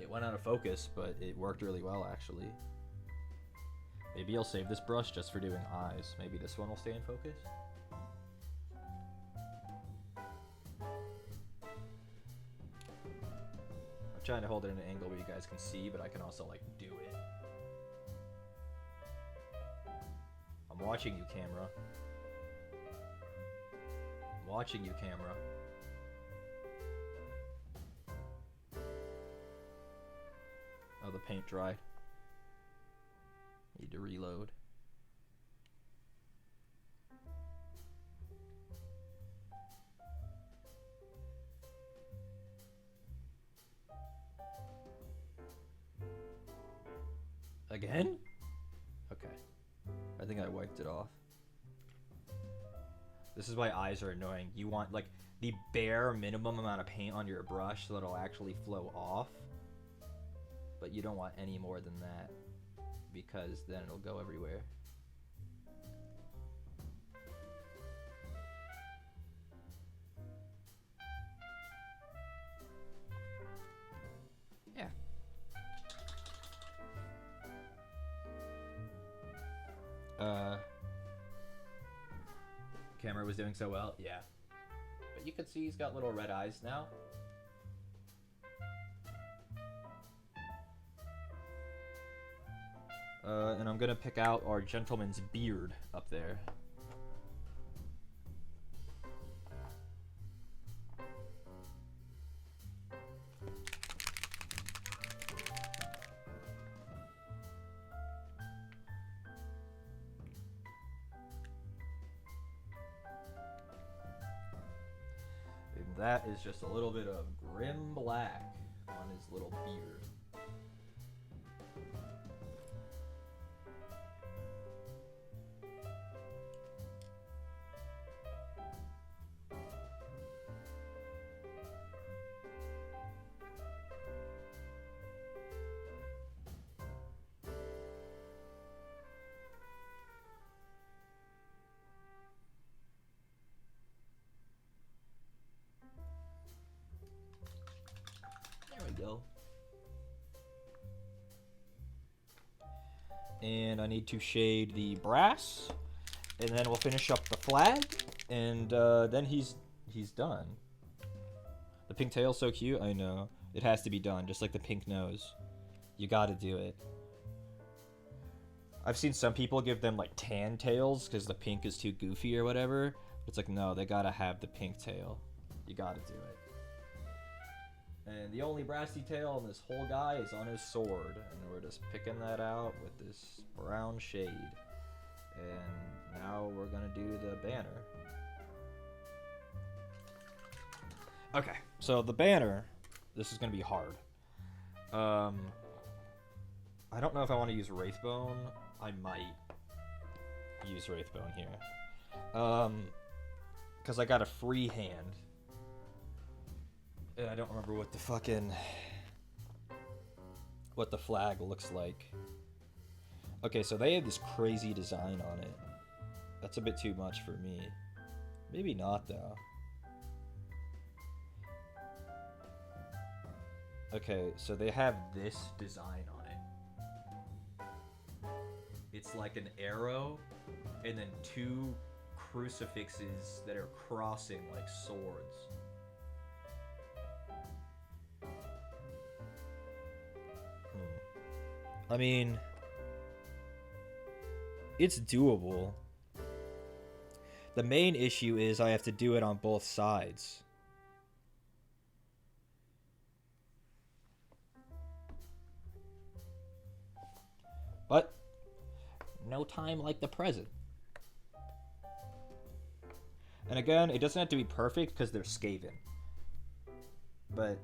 It went out of focus, but it worked really well, actually. Maybe I'll save this brush just for doing eyes. Maybe this one will stay in focus. I'm trying to hold it at an angle where you guys can see, but I can also, like, do it. watching you, camera. I'm watching you, camera. Oh, the paint dried. Need to reload. Again? Okay. I think I wiped it off. This is why eyes are annoying. You want, like, the bare minimum amount of paint on your brush so it'll actually flow off. But you don't want any more than that, because then it'll go everywhere. Yeah. Camera was doing so well, yeah. But you can see he's got little red eyes now. And I'm gonna pick out our gentleman's beard up there. And that is just a little bit of grim black on his little beard. There we go. And I need to shade the brass, and then we'll finish up the flag, and then he's done. The pink tail's so cute. I know. It has to be done, just like the pink nose. You gotta do it. I've seen some people give them like tan tails because the pink is too goofy or whatever. It's like, no, they gotta have the pink tail. You gotta do it. And the only brass detail on this whole guy is on his sword. And we're just picking that out with this brown shade. And now we're gonna do the banner. Okay, so the banner, this is gonna be hard. I don't know if I want to use Wraithbone. I might use Wraithbone here. Because I got a free hand. And I don't remember what the flag looks like. Okay, so they have this crazy design on it. That's a bit too much for me. Maybe not, though. Okay, so they have this design on it. It's like an arrow, and then two crucifixes that are crossing like swords. I mean, it's doable. The main issue is I have to do it on both sides. But no time like the present. And again, it doesn't have to be perfect because they're Skaven. But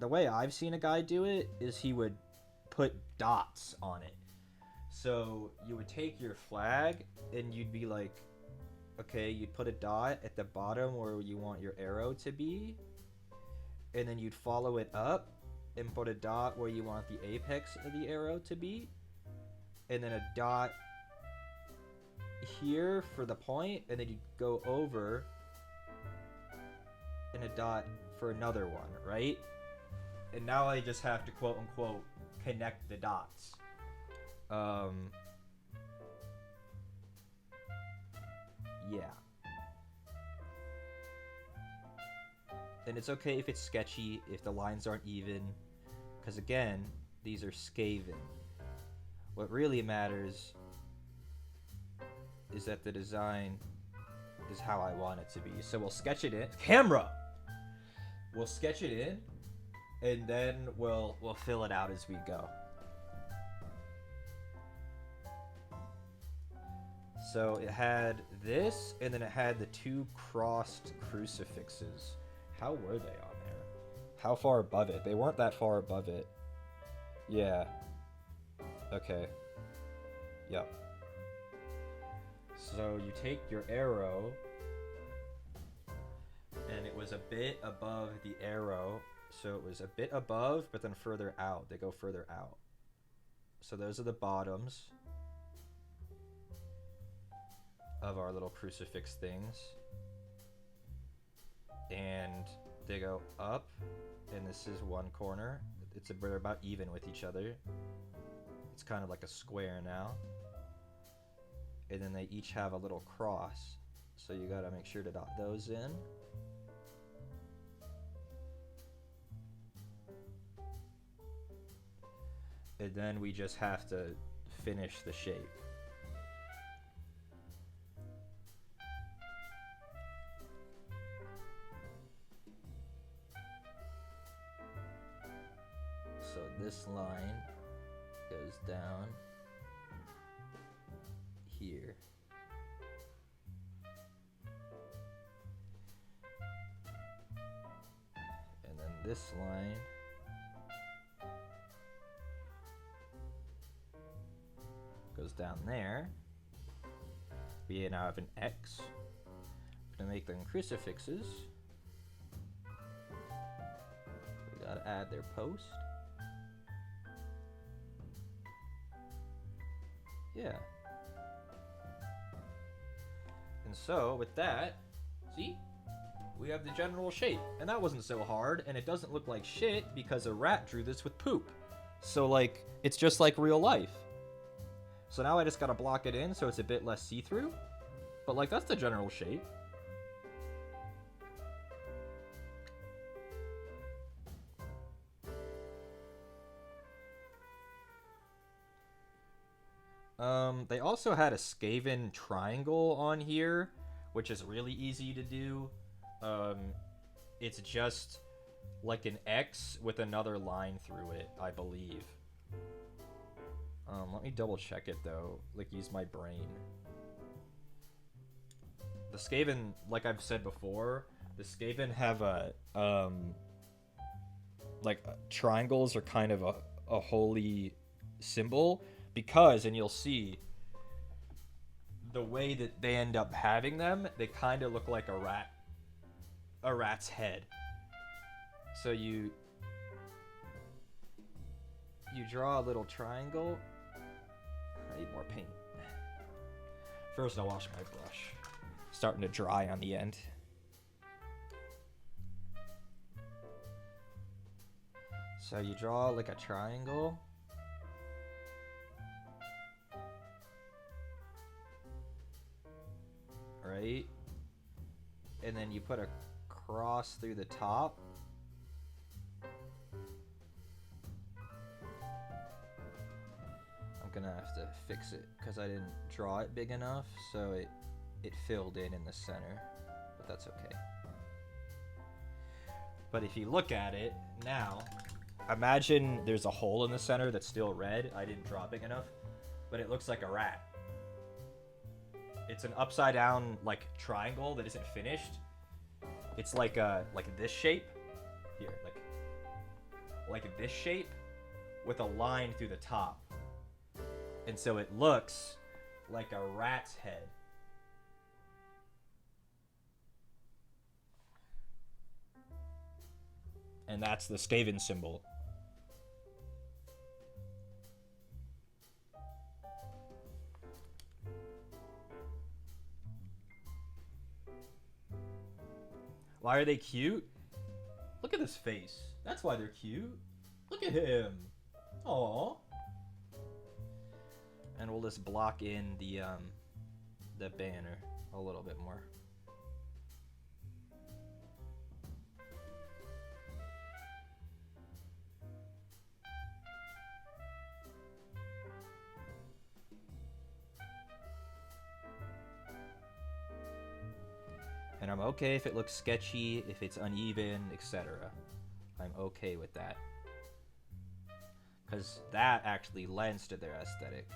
the way I've seen a guy do it is he would put dots on it. So you would take your flag and you'd be like, okay, you'd put a dot at the bottom where you want your arrow to be, and then you'd follow it up and put a dot where you want the apex of the arrow to be, and then a dot here for the point, and then you'd go over and a dot for another one, right? And now I just have to quote unquote connect the dots. Yeah. And it's okay if it's sketchy, if the lines aren't even, because again, these are Skaven. What really matters is that the design is how I want it to be. So we'll sketch it in. Camera! We'll sketch it in, and then we'll fill it out as we go. So it had this, and then it had the 2 crossed crucifixes. How were they on there? How far above it? They weren't that far above it. Yeah. Okay. Yep. So you take your arrow, and it was a bit above the arrow. So it was a bit above, but then further out. They go further out. So those are the bottoms of our little crucifix things. And they go up, and this is one corner. They're about even with each other. It's kind of like a square now. And then they each have a little cross. So you gotta make sure to dot those in. And then we just have to finish the shape. So this line goes down here. And then this line goes down there. We now have an X. We're gonna make them crucifixes. We gotta add their post. Yeah. And so with that, see? We have the general shape. And that wasn't so hard, and it doesn't look like shit because a rat drew this with poop. So like, it's just like real life. So now I just gotta block it in so it's a bit less see-through. But like, that's the general shape. They also had a Skaven triangle on here, which is really easy to do. It's just like an X with another line through it, I believe. Let me double check it though, like use my brain. The Skaven, like I've said before, the Skaven have a, triangles are kind of a holy symbol because, and you'll see, the way that they end up having them, they kind of look like a rat's head. So you draw a little triangle. I need more paint. First I'll wash my brush. Starting to dry on the end. So you draw like a triangle. Right? And then you put a cross through the top. I'm gonna have to fix it because I didn't draw it big enough, so it filled in the center, but that's okay. But if you look at it now, imagine there's a hole in the center that's still red. I didn't draw big enough, but it looks like a rat. It's an upside down like triangle that isn't finished. It's like this shape here, like this shape with a line through the top, and so it looks like a rat's head. And that's the Skaven symbol. Why are they cute? Look at this face. That's why they're cute. Look at him. Aww. And we'll just block in the banner a little bit more. And I'm okay if it looks sketchy, if it's uneven, etc. I'm okay with that. Because that actually lends to their aesthetic.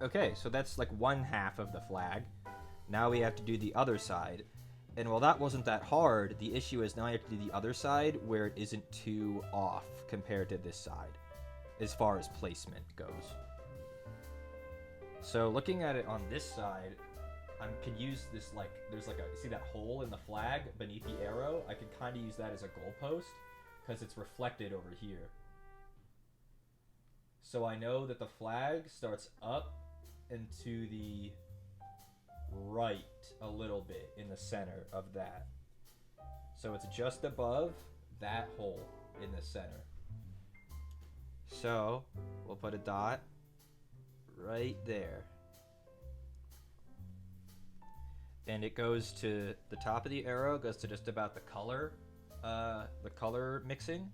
Okay, so that's like one half of the flag. Now we have to do the other side. And while that wasn't that hard, the issue is now I have to do the other side where it isn't too off compared to this side, as far as placement goes. So looking at it on this side, I could use this, like, there's like a, see that hole in the flag beneath the arrow? I could kind of use that as a goalpost, because it's reflected over here. So I know that the flag starts up and to the right a little bit in the center of that. So it's just above that hole in the center. So we'll put a dot right there. And it goes to the top of the arrow, goes to just about the color mixing.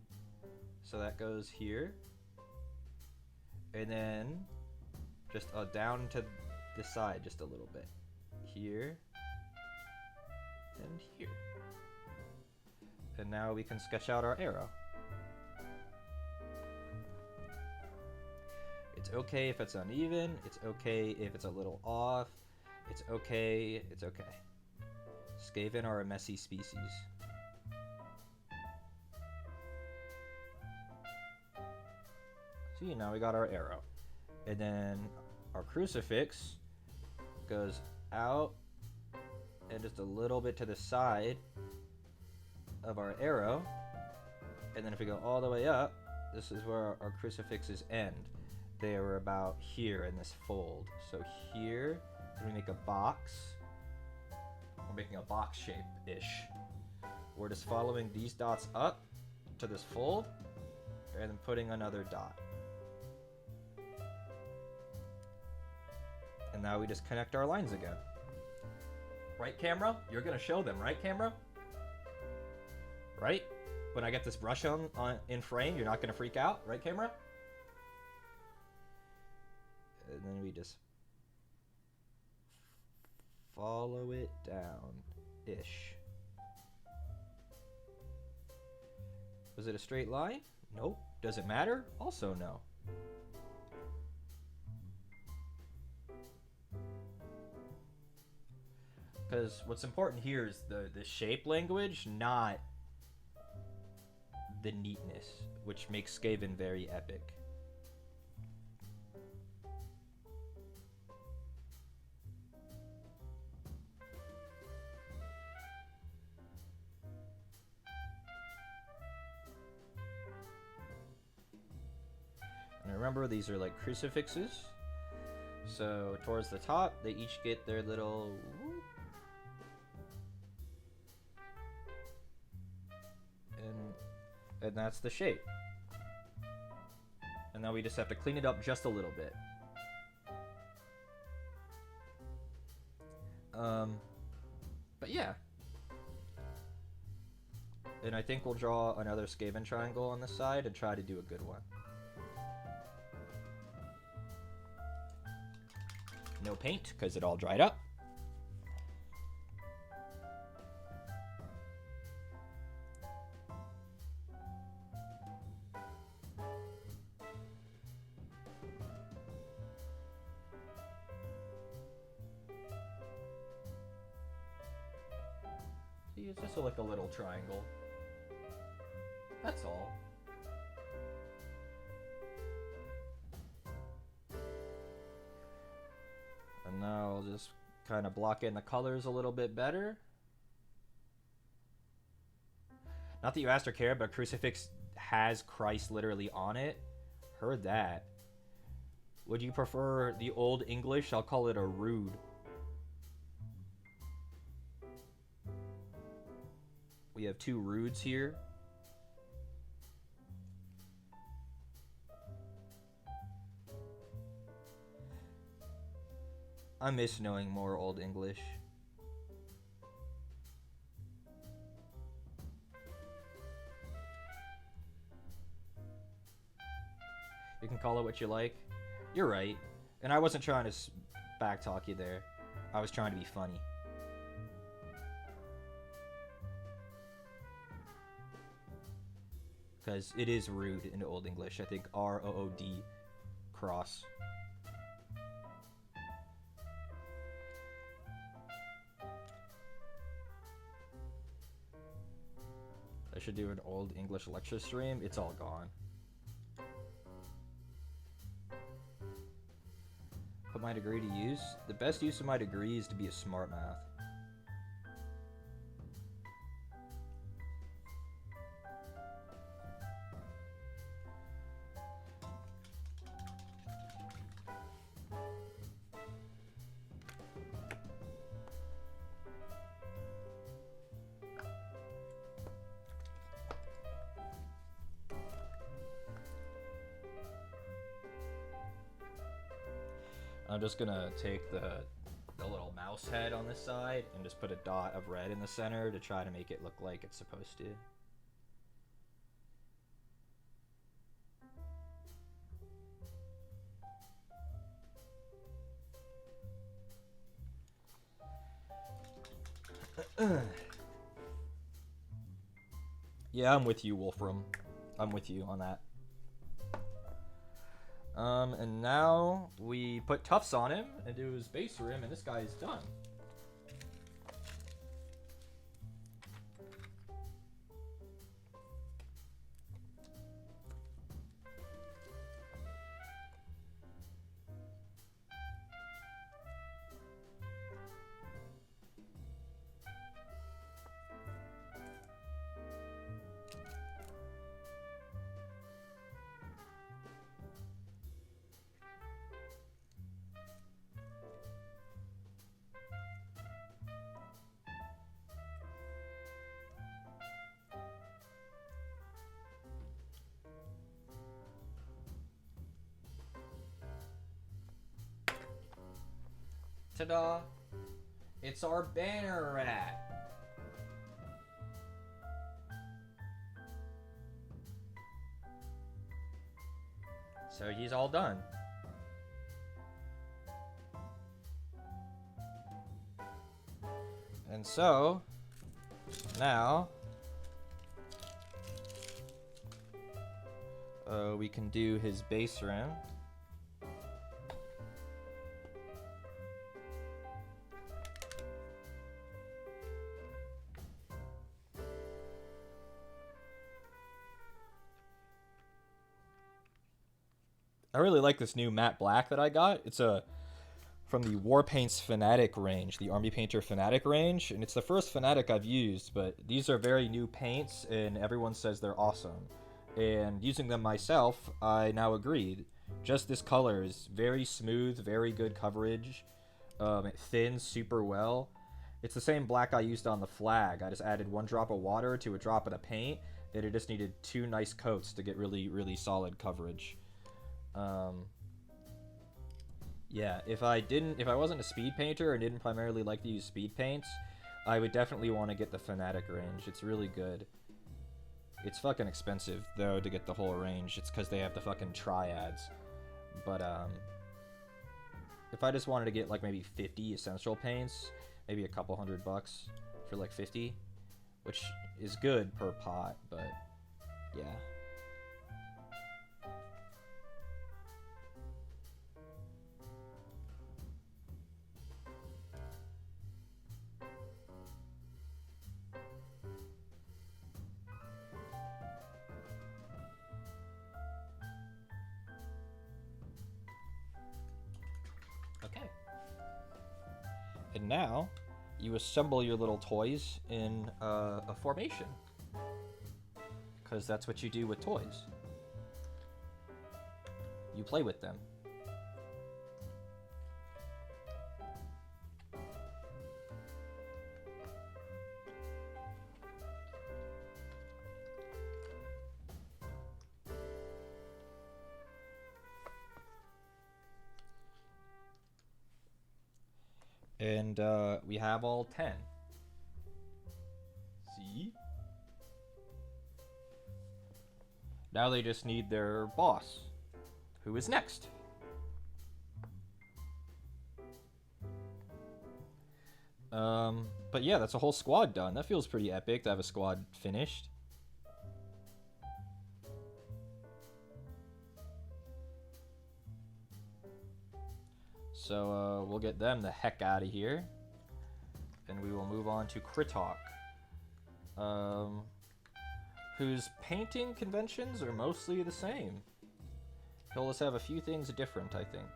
So that goes here. And then just down to the side just a little bit. Here and here. And now we can sketch out our arrow. It's okay if it's uneven. It's okay if it's a little off. It's okay. It's okay. Skaven are a messy species. See, now we got our arrow. And then our crucifix goes out and just a little bit to the side of our arrow. And then if we go all the way up, this is where our crucifixes end. They are about here in this fold. So here, we make a box. We're making a box shape-ish. We're just following these dots up to this fold and then putting another dot. And now we just connect our lines again. Right, camera? You're gonna show them, right, camera? Right? When I get this brush on in frame, you're not gonna freak out, right, camera? And then we just follow it down-ish. Was it a straight line? Nope. Does it matter? Also no. Because what's important here is the shape language, not the neatness, which makes Skaven very epic. And remember, these are like crucifixes. So towards the top, they each get their little whoop. And that's the shape. And now we just have to clean it up just a little bit. But yeah. And I think we'll draw another Skaven triangle on the side and try to do a good one. No paint, because it all dried up. See, it's just like a little triangle. That's all. And now I'll just kind of block in the colors a little bit better. Not that you asked or cared, but a crucifix has Christ literally on it. Heard that. Would you prefer the Old English? I'll call it a rood. We have two roods here. I miss knowing more Old English. You can call it what you like. You're right. And I wasn't trying to backtalk you there. I was trying to be funny. Because it is rude in Old English. I think R-O-O-D cross. I should do an Old English lecture stream. It's all gone. Put my degree to use? The best use of my degree is to be a smart math. I'm just gonna take the little mouse head on this side and just put a dot of red in the center to try to make it look like it's supposed to. Yeah, I'm with you, Wolfram. I'm with you on that. And now we put tufts on him and do his base rim, and this guy is done. Ta-da! It's our banner rat! So he's all done. And so, now, we can do his base rim. I really like this new matte black that I got. It's from the Warpaints Fanatic range, the Army Painter Fanatic range, and it's the first Fanatic I've used, but these are very new paints, and everyone says they're awesome. And using them myself, I now agreed. Just this color is very smooth, very good coverage. It thins super well. It's the same black I used on the flag. I just added 1 drop of water to a drop of the paint, and it just needed 2 nice coats to get really, really solid coverage. Yeah, if I wasn't a speed painter and didn't primarily like to use speed paints, I would definitely want to get the Fanatic range. It's really good. It's fucking expensive, though, to get the whole range. It's because they have the fucking triads. But, if I just wanted to get, like, maybe 50 essential paints, maybe a couple $100 for, like, 50, which is good per pot, but, yeah. Okay. And now, you assemble your little toys in a formation. Because that's what you do with toys. You play with them. And we have all 10. See? Now they just need their boss. Who is next? But yeah, that's a whole squad done. That feels pretty epic to have a squad finished. So we'll get them the heck out of here. And we will move on to Kritok. Whose painting conventions are mostly the same. He'll just have a few things different, I think.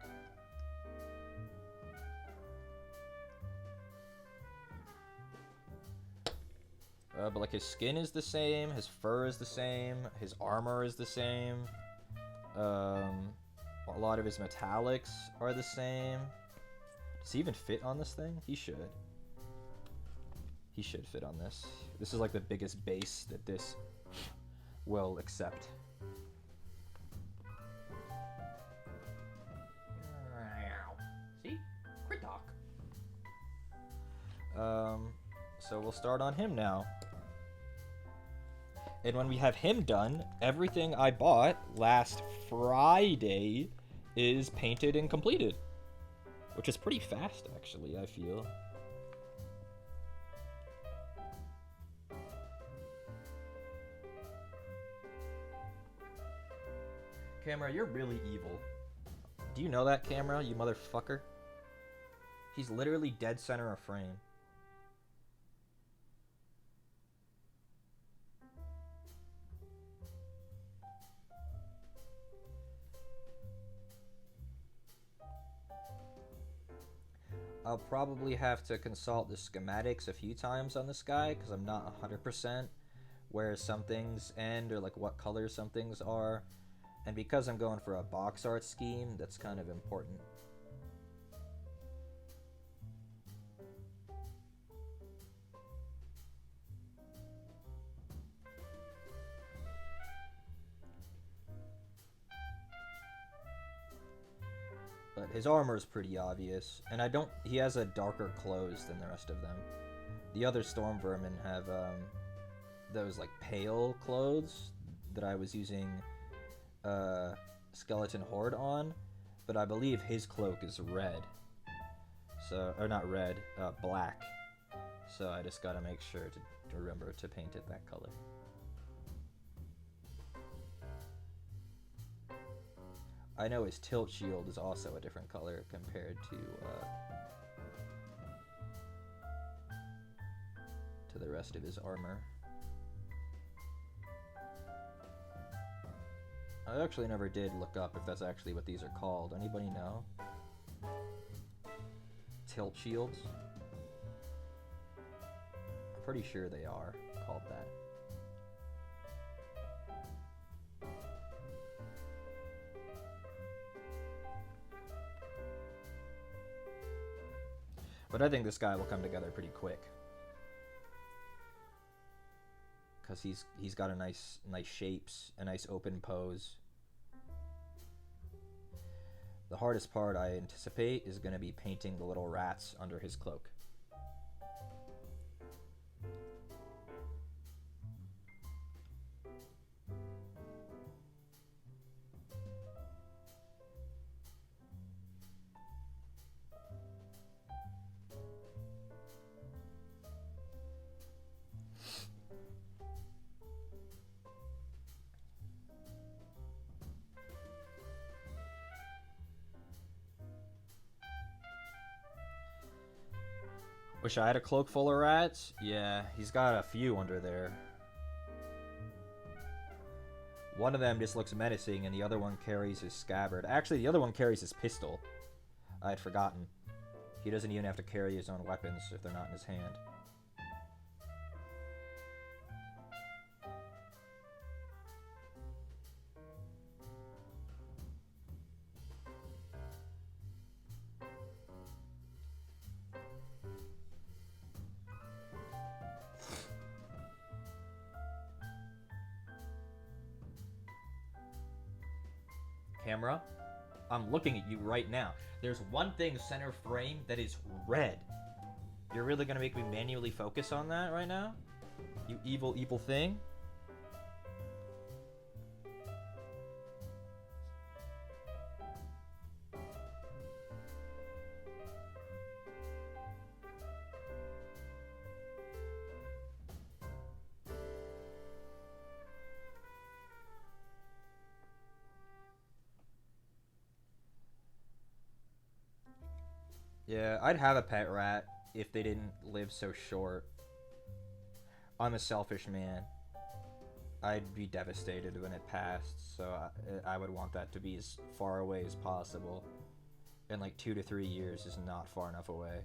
But like his skin is the same, his fur is the same, his armor is the same. A lot of his metallics are the same. Does he even fit on this thing? He should. He should fit on this. This is like the biggest base that this will accept. See? Kritok. So we'll start on him now. And when we have him done, everything I bought last Friday is painted and completed. Which is pretty fast, actually, I feel. Camera, you're really evil. Do you know that, Camera, you motherfucker? He's literally dead center of frame. I'll probably have to consult the schematics a few times on this guy because I'm not 100% where some things end or like what color some things are. And because I'm going for a box art scheme, that's kind of important. But his armor is pretty obvious, and he has a darker clothes than the rest of them. The other Storm Vermin have those like pale clothes that I was using Skeleton Horde on, but I believe his cloak is red. So, or not red, black. So I just gotta make sure to remember to paint it that color. I know his tilt shield is also a different color compared to the rest of his armor. I actually never did look up if that's actually what these are called. Anybody know? Tilt shields? I'm pretty sure they are called that. But I think this guy will come together pretty quick. Because he's got a nice shapes, a nice open pose. The hardest part I anticipate is going to be painting the little rats under his cloak. Wish I had a cloak full of rats? Yeah, he's got a few under there. One of them just looks menacing and the other one carries his scabbard. Actually, the other one carries his pistol. I had forgotten. He doesn't even have to carry his own weapons if they're not in his hand. Camera, I'm looking at you right now. There's one thing center frame that is red. You're really gonna make me manually focus on that right now? You evil, evil thing? Yeah, I'd have a pet rat if they didn't live so short. I'm a selfish man. I'd be devastated when it passed, so I would want that to be as far away as possible. And like 2 to 3 years is not far enough away.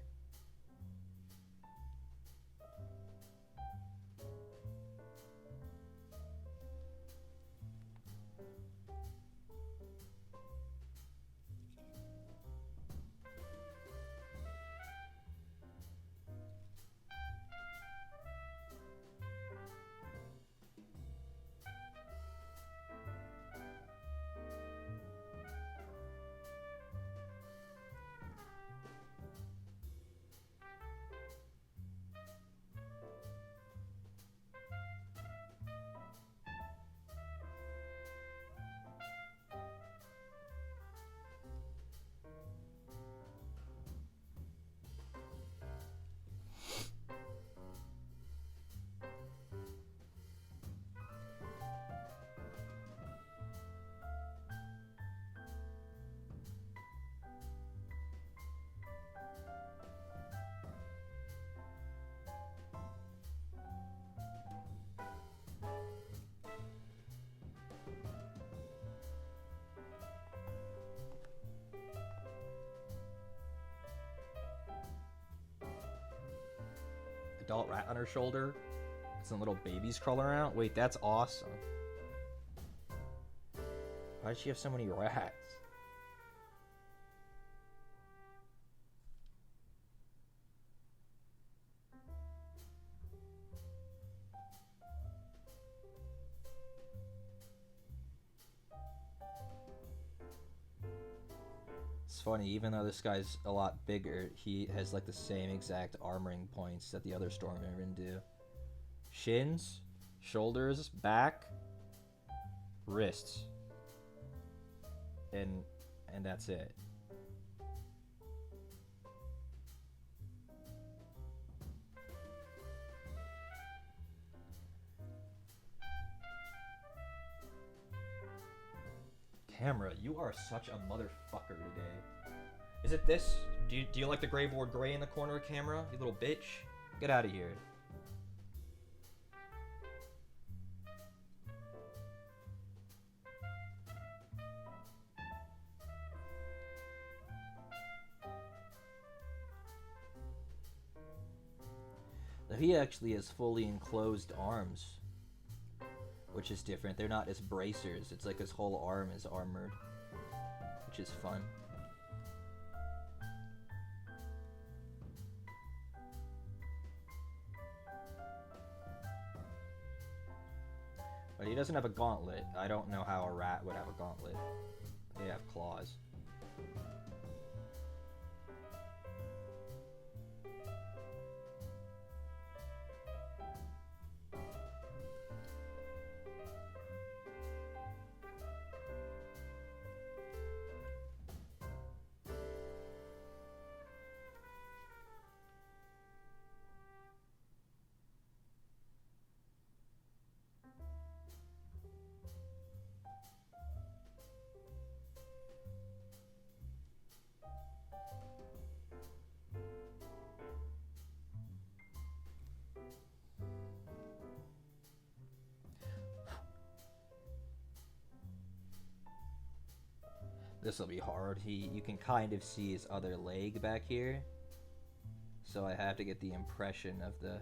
Adult rat on her shoulder. Some little babies crawling around. Wait, that's awesome. Why does she have so many rats? It's funny, even though this guy's a lot bigger, he has like the same exact armoring points that the other Stormhaven do. Shins, shoulders, back, wrists. And that's it. Camera, you are such a motherfucker today. Is it this? Do you like the Grave Lord Grey in the corner, camera? You little bitch. Get out of here. Now he actually has fully enclosed arms, which is different. They're not as bracers. It's like his whole arm is armored, which is fun. But he doesn't have a gauntlet. I don't know how a rat would have a gauntlet. They have claws. This will be hard. You can kind of see his other leg back here. So I have to get the impression of the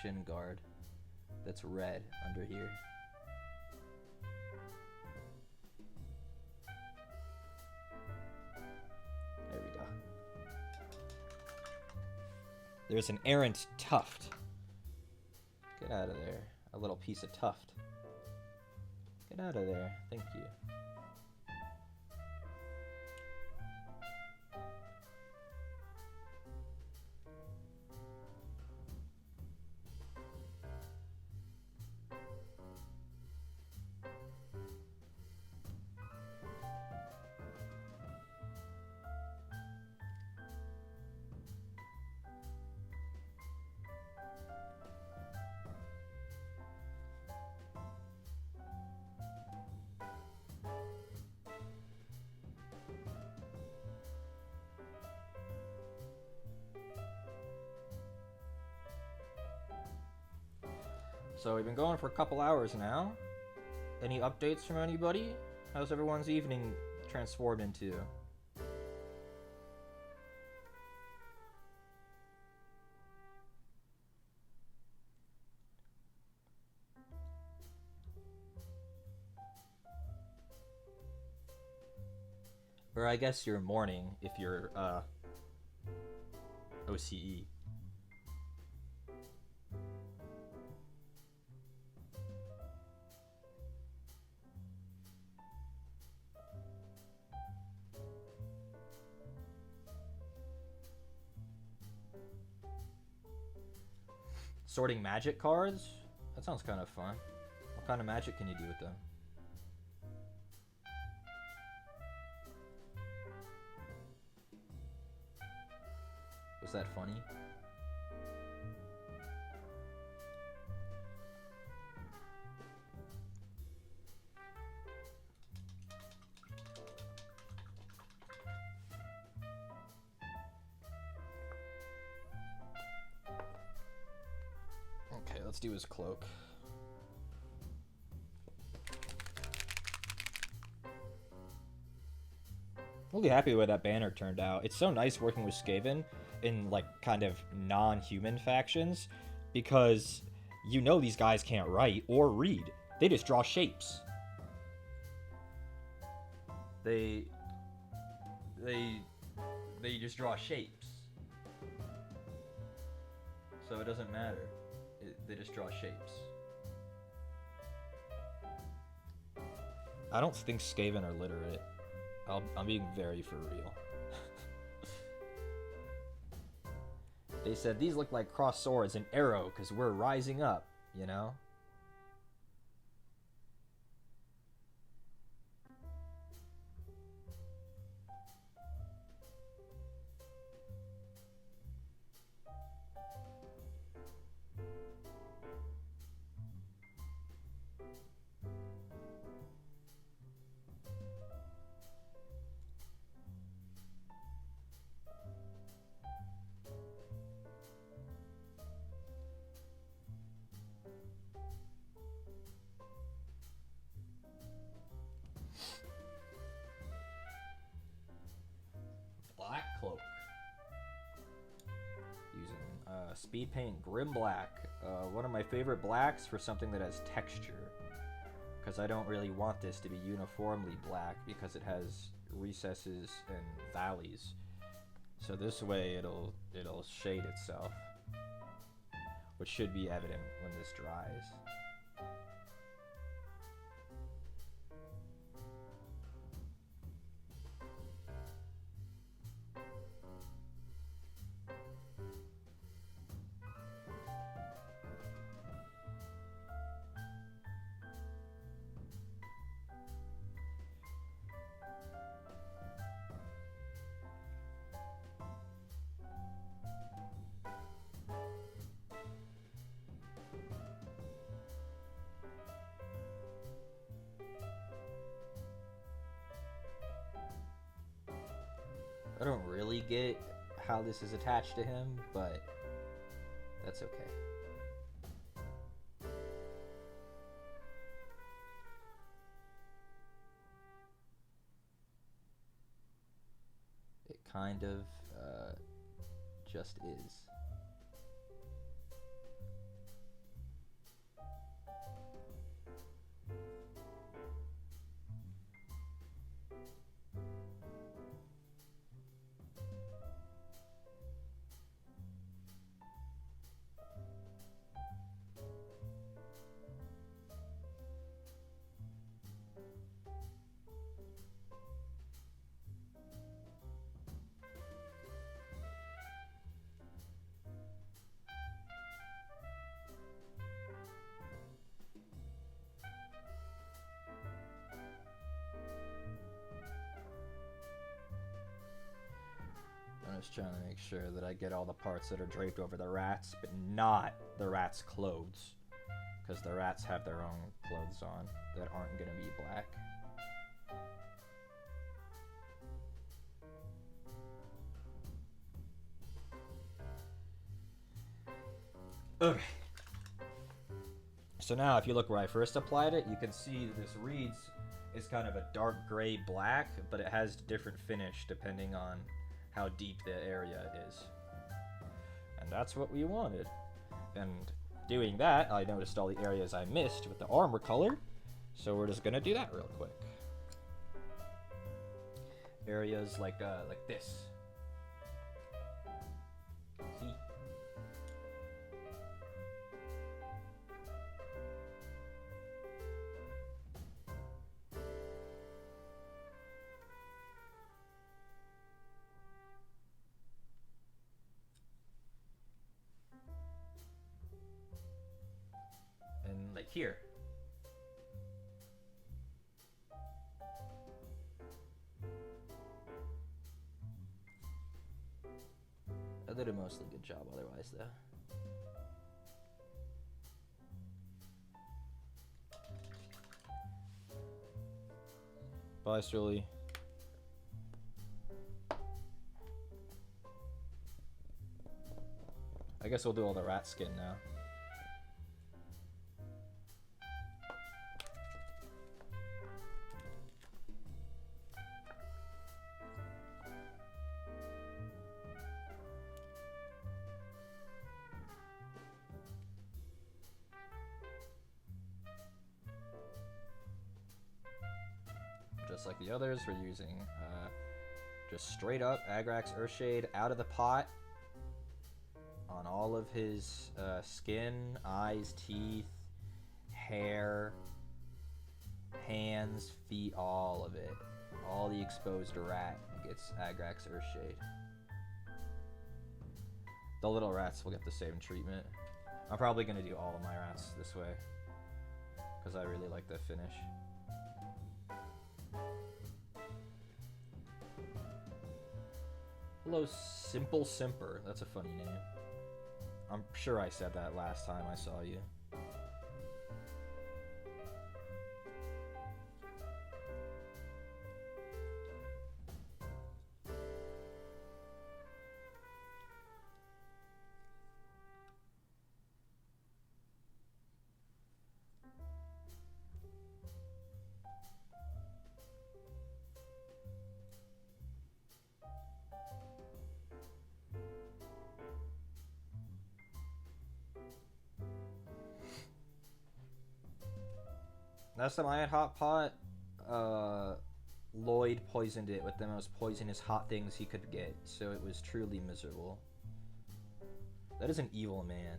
shin guard that's red under here. There we go. There's an errant tuft. Get out of there. A little piece of tuft. Get out of there. Thank you. So we've been going for a couple hours now. Any updates from anybody? How's everyone's evening transformed into? Or I guess your morning if you're OCE. Sorting magic cards? That sounds kind of fun. What kind of magic can you do with them? Was that funny? Okay, let's do his cloak. Really happy with that banner turned out. It's so nice working with Skaven in like kind of non-human factions because you know these guys can't write or read. They just draw shapes. They just draw shapes. So it doesn't matter. They just draw shapes. I don't think Skaven are literate. I'm being very for real. They said these look like crossed swords and arrow because we're rising up, you know? Black cloak. Using speed paint Grim Black. One of my favorite blacks for something that has texture. Because I don't really want this to be uniformly black because it has recesses and valleys. So this way it'll shade itself. Which should be evident when this dries. I don't really get how this is attached to him, but that's okay. It kind of just is. I'm just trying to make sure that I get all the parts that are draped over the rats, but not the rats' clothes. Because the rats have their own clothes on that aren't going to be black. Okay. So now if you look where I first applied it, you can see this reeds is kind of a dark gray black, but it has different finish depending on how deep the area is. And that's what we wanted. And doing that, I noticed all the areas I missed with the armor color, so we're just gonna do that real quick. Areas like this. See? And like here. I did a mostly good job otherwise, though. Bye, Sterling. I guess we'll do all the rat skin now. Just like the others, we're using just straight up Agrax Earthshade out of the pot on all of his skin, eyes, teeth, hair, hands, feet, all of it. All the exposed rat gets Agrax Earthshade. The little rats will get the same treatment. I'm probably going to do all of my rats this way because I really like the finish. Hello, Simple Simper. That's a funny name. I'm sure I said that last time I saw you. Last time I had hot pot, Lloyd poisoned it with the most poisonous hot things he could get, so it was truly miserable. That is an evil man.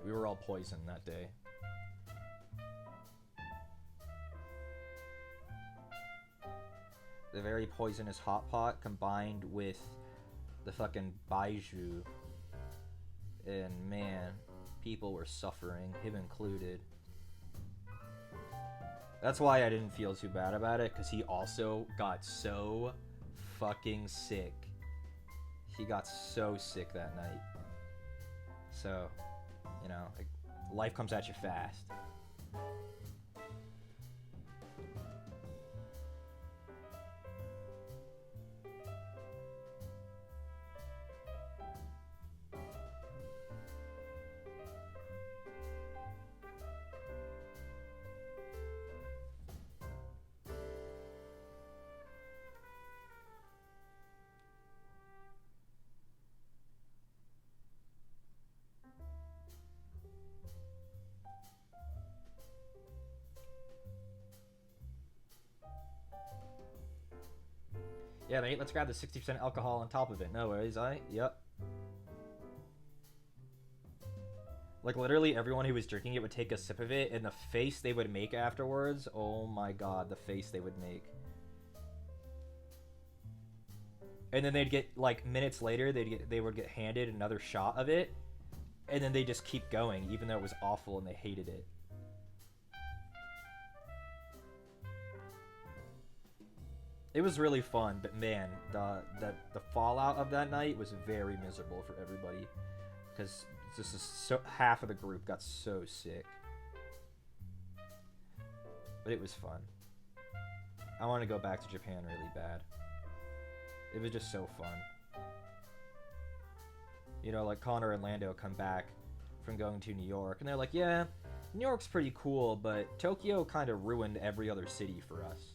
We were all poisoned that day. The very poisonous hot pot combined with the fucking Baiju. And man, people were suffering, him included. That's why I didn't feel too bad about it, because he also got so fucking sick. He got so sick that night. So, you know, like, life comes at you fast. Yeah, mate, let's grab the 60% alcohol on top of it. No worries, yep. Like, literally everyone who was drinking it would take a sip of it, and the face they would make afterwards, oh my god, the face they would make. And then they'd get, like, minutes later, they would get handed another shot of it, and then they just keep going, even though it was awful and they hated it. It was really fun, but man, the fallout of that night was very miserable for everybody, because this is so half of the group got so sick. But it was fun. I want to go back to Japan really bad. It was just so fun. You know, like Connor and Lando come back from going to New York, and they're like, yeah, New York's pretty cool, but Tokyo kind of ruined every other city for us.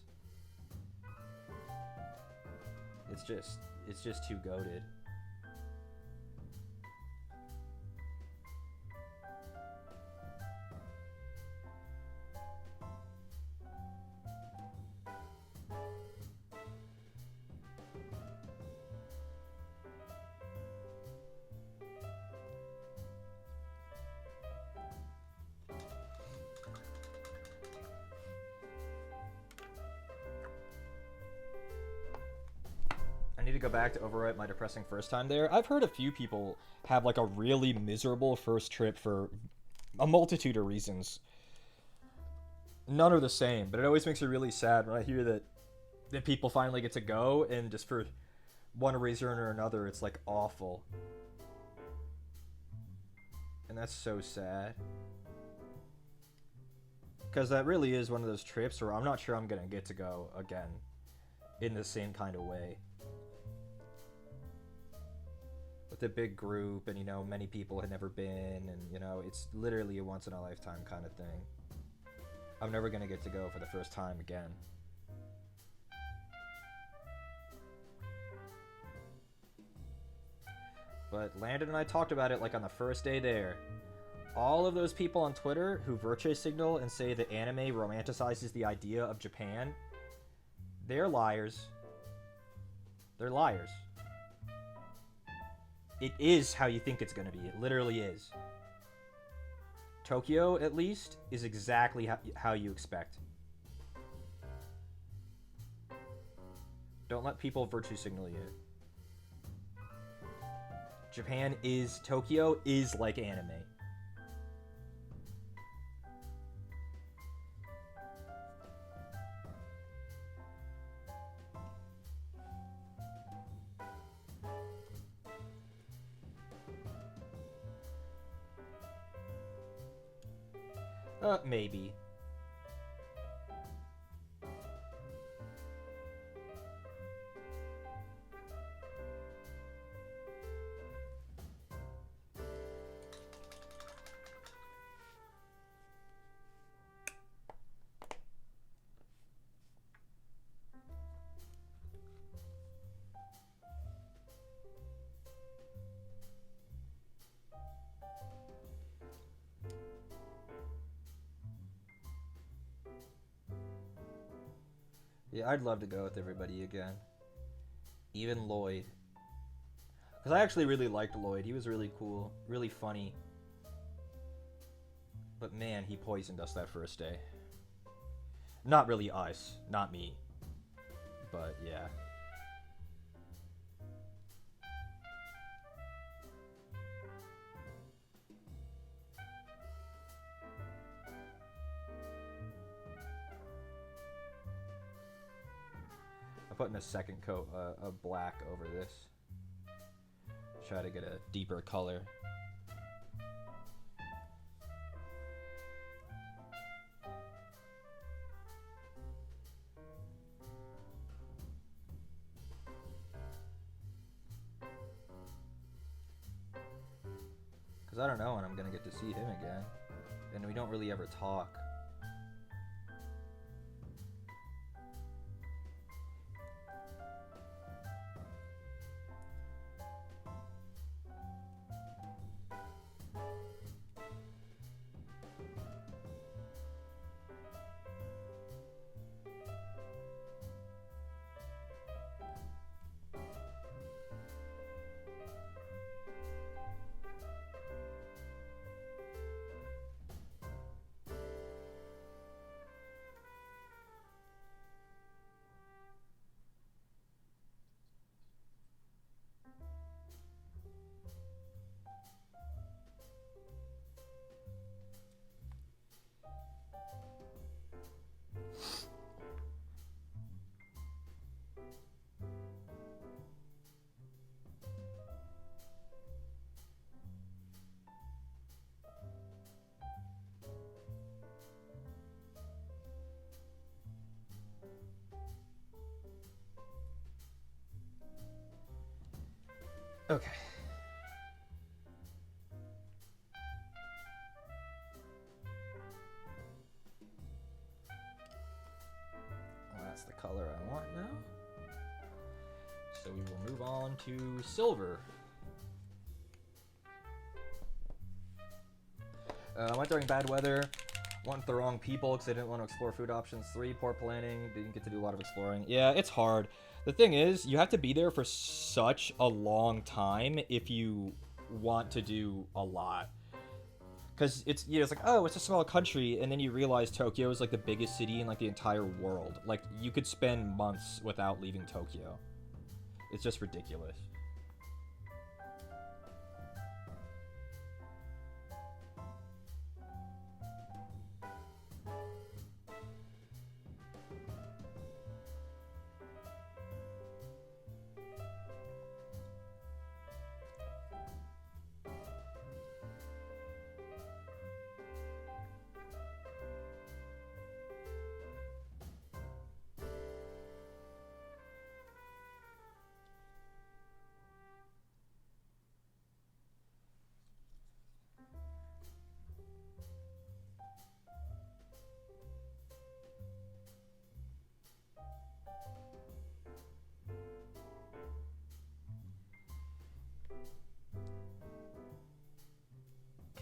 It's just too goated. I need to go back to overwrite my depressing first time there. I've heard a few people have like a really miserable first trip for a multitude of reasons. None are the same, but it always makes me really sad when I hear that people finally get to go, and just for one reason or another, it's like awful. And that's so sad. Because that really is one of those trips where I'm not sure I'm going to get to go again in the same kind of way. With a big group, and, you know, many people had never been, and, you know, it's literally a once-in-a-lifetime kind of thing. I'm never going to get to go for the first time again. But Landon and I talked about it like on the first day there. All of those people on Twitter who virtue signal and say that anime romanticizes the idea of Japan, they're liars. They're liars. It is how you think it's going to be. It literally is. Tokyo, at least, is exactly how you expect. Don't let people virtue signal you. Japan is... Tokyo is like anime. Maybe. Yeah, I'd love to go with everybody again. Even Lloyd. Because I actually really liked Lloyd. He was really cool. Really funny. But man, he poisoned us that first day. Not really us. Not me. But yeah. Putting a second coat of black over this. Try to get a deeper color. Because I don't know when I'm going to get to see him again. And we don't really ever talk. Okay. Well, that's the color I want now. So we will move on to silver. I went during bad weather. Went with the wrong people because I didn't want to explore food options. 3, poor planning. Didn't get to do a lot of exploring. Yeah, it's hard. The thing is, you have to be there for such a long time if you want to do a lot. Because it's, you know, it's like, oh, it's a small country, and then you realize Tokyo is like the biggest city in like the entire world. Like, you could spend months without leaving Tokyo. It's just ridiculous.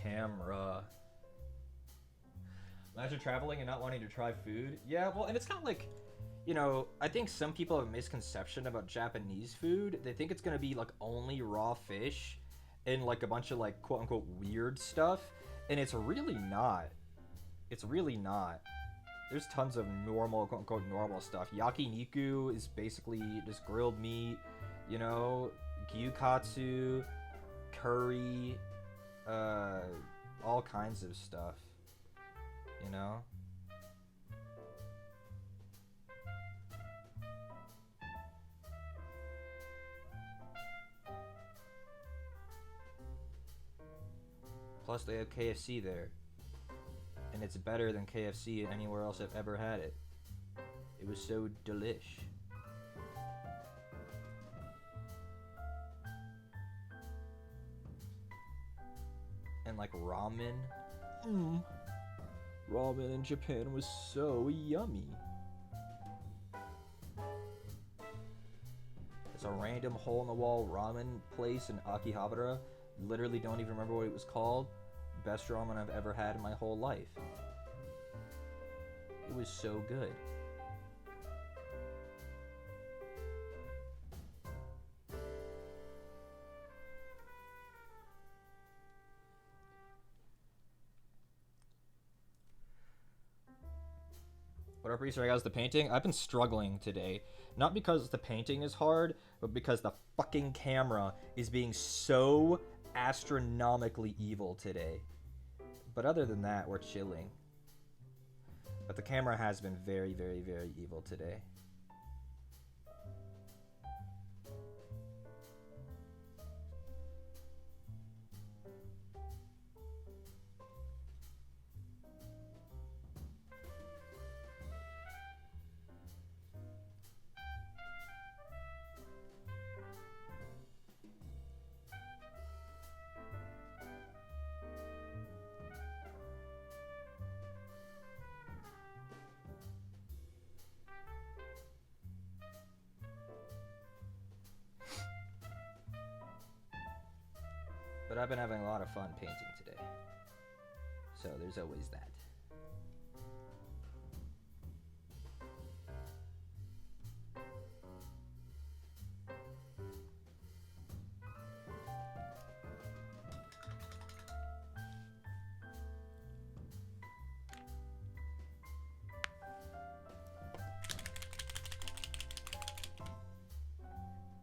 Camera. Imagine traveling and not wanting to try food. Yeah, well, and it's not like, you know, I think some people have a misconception about Japanese food. They think it's gonna be like only raw fish and like a bunch of like quote unquote weird stuff, and it's really not. It's really not. There's tons of normal, quote unquote normal stuff. Yakiniku is basically just grilled meat, you know, gyukatsu, curry, all kinds of stuff, you know? Plus they have KFC there, and it's better than KFC anywhere else I've ever had it. It was so delish. And like ramen. Ramen in Japan was so yummy. It's a random hole-in-the-wall ramen place in Akihabara. Literally don't even remember what it was called. Best ramen I've ever had in my whole life. It was so good. What up, Research? How's the painting? I've been struggling today. Not because the painting is hard, but because the fucking camera is being so astronomically evil today. But other than that, we're chilling. But the camera has been very, very, very evil today. But I've been having a lot of fun painting today. So there's always that.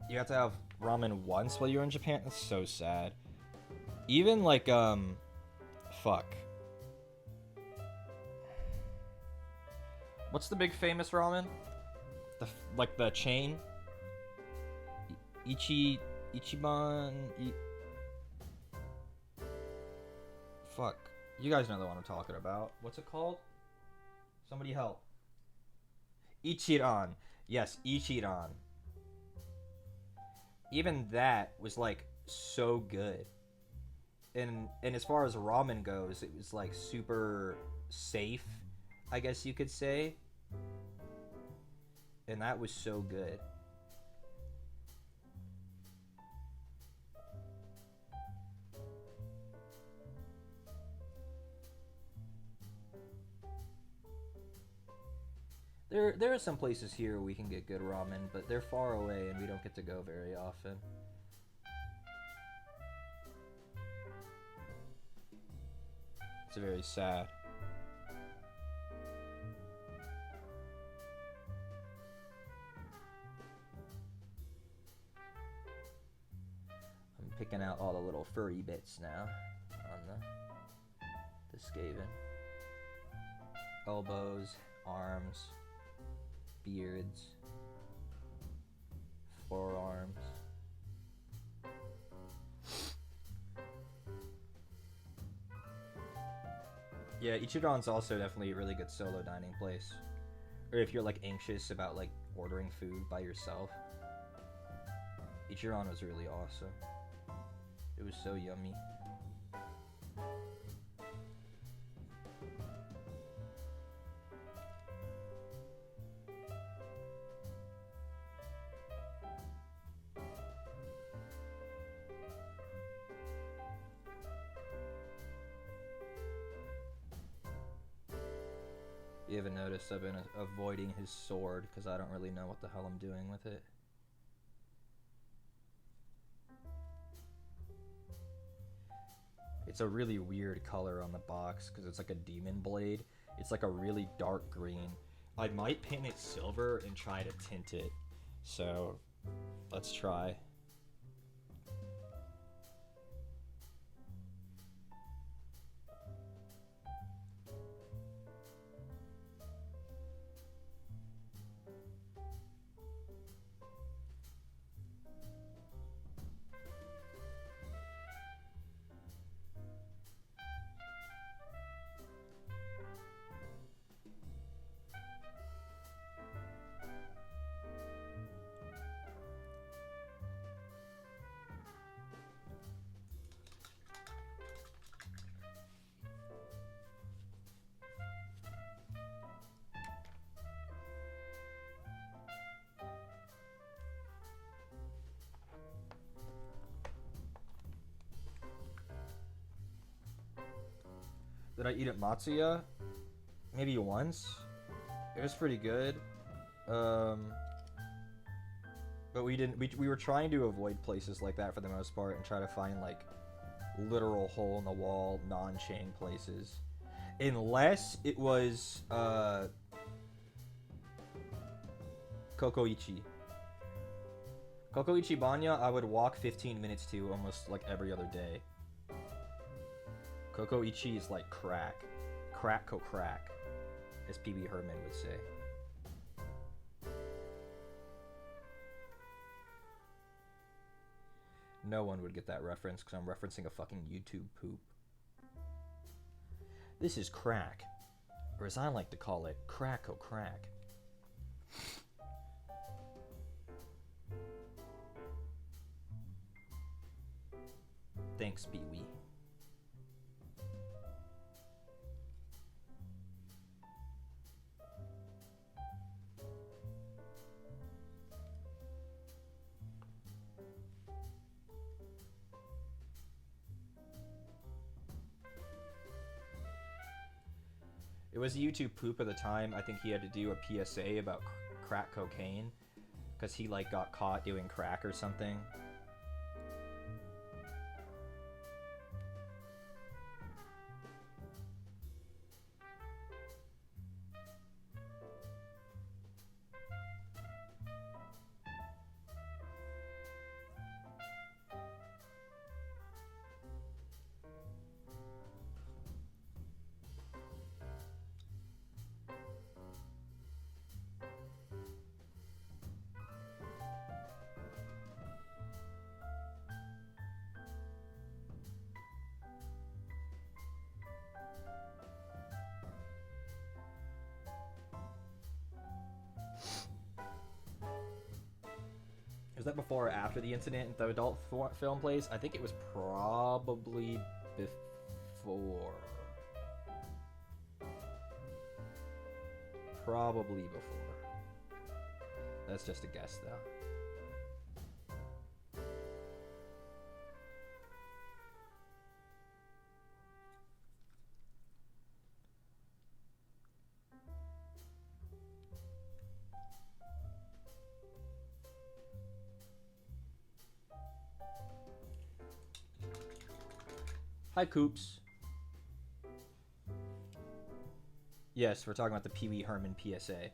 You have to have ramen once while you're in Japan? That's so sad. Even like, fuck. What's the big famous ramen? Like the chain? Ichiban? Fuck. You guys know the one I'm talking about. What's it called? Somebody help. Ichiran. Yes, Ichiran. Even that was like so good. And as far as ramen goes, it was like super safe, I guess you could say. And that was so good. There are some places here we can get good ramen, but they're far away and we don't get to go very often. It's very sad. I'm picking out all the little furry bits now on the Skaven. Elbows, arms, beards, forearms. Yeah, Ichiran's also definitely a really good solo dining place. Or if you're like anxious about like ordering food by yourself. Ichiran was really awesome. It was so yummy. You haven't noticed I've been avoiding his sword because I don't really know what the hell I'm doing with it. It's a really weird color on the box because it's like a demon blade. It's like a really dark green. I might paint it silver and try to tint it. So, let's try. Did I eat at Matsuya? Maybe once. It was pretty good. But we didn't. We were trying to avoid places like that for the most part and try to find like literal hole in the wall, non-chain places, unless it was Kokoichi. Kokoichi Banya, I would walk 15 minutes to almost like every other day. Kokoichi is like crack. Crack crack, as PB Herman would say. No one would get that reference because I'm referencing a fucking YouTube poop. This is crack. Or as I like to call it, crack crack. Thanks, Pee-wee. It was a YouTube poop at the time. I think he had to do a PSA about crack cocaine because he like got caught doing crack or something. Was that before or after the incident at the adult film place? I think it was probably before. Probably before. That's just a guess, though. Hi, Coops. Yes, we're talking about the Pee Wee Herman PSA.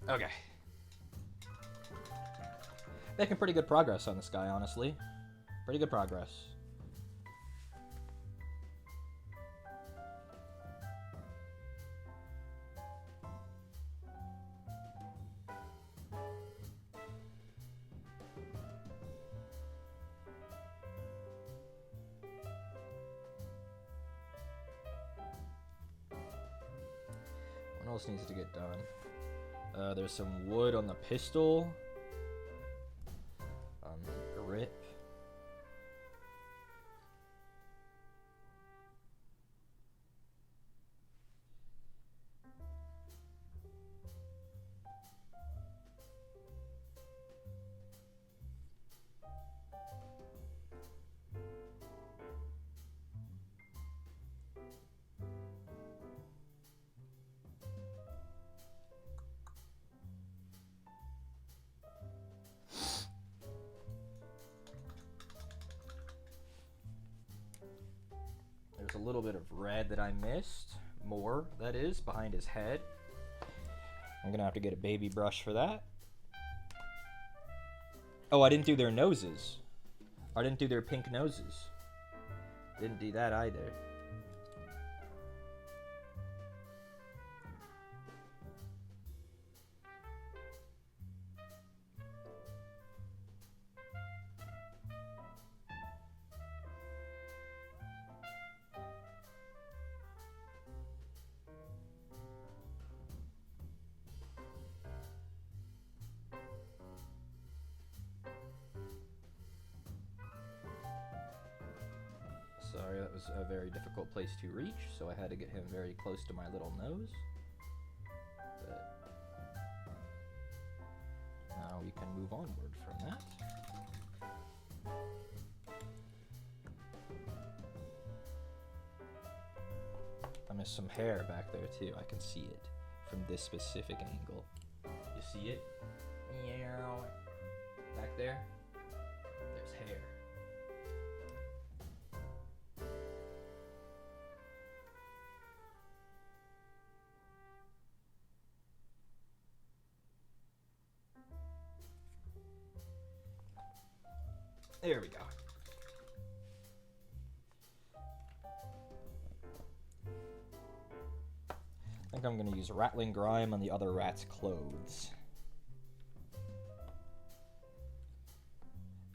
Okay. Making pretty good progress on this guy, honestly. Pretty good progress. What else needs to get done? There's some wood on the pistol. Grip. There's a little bit of red that I missed. More, that is, behind his head. I'm gonna have to get a baby brush for that. Oh, I didn't do their noses. I didn't do their pink noses. Didn't do that either. Sorry, that was a very difficult place to reach, so I had to get him very close to my little nose. But now we can move onward from that. I missed some hair back there too. I can see it from this specific angle. You see it? Back there? There's hair. There we go. I think I'm going to use Rattling Grime on the other rat's clothes.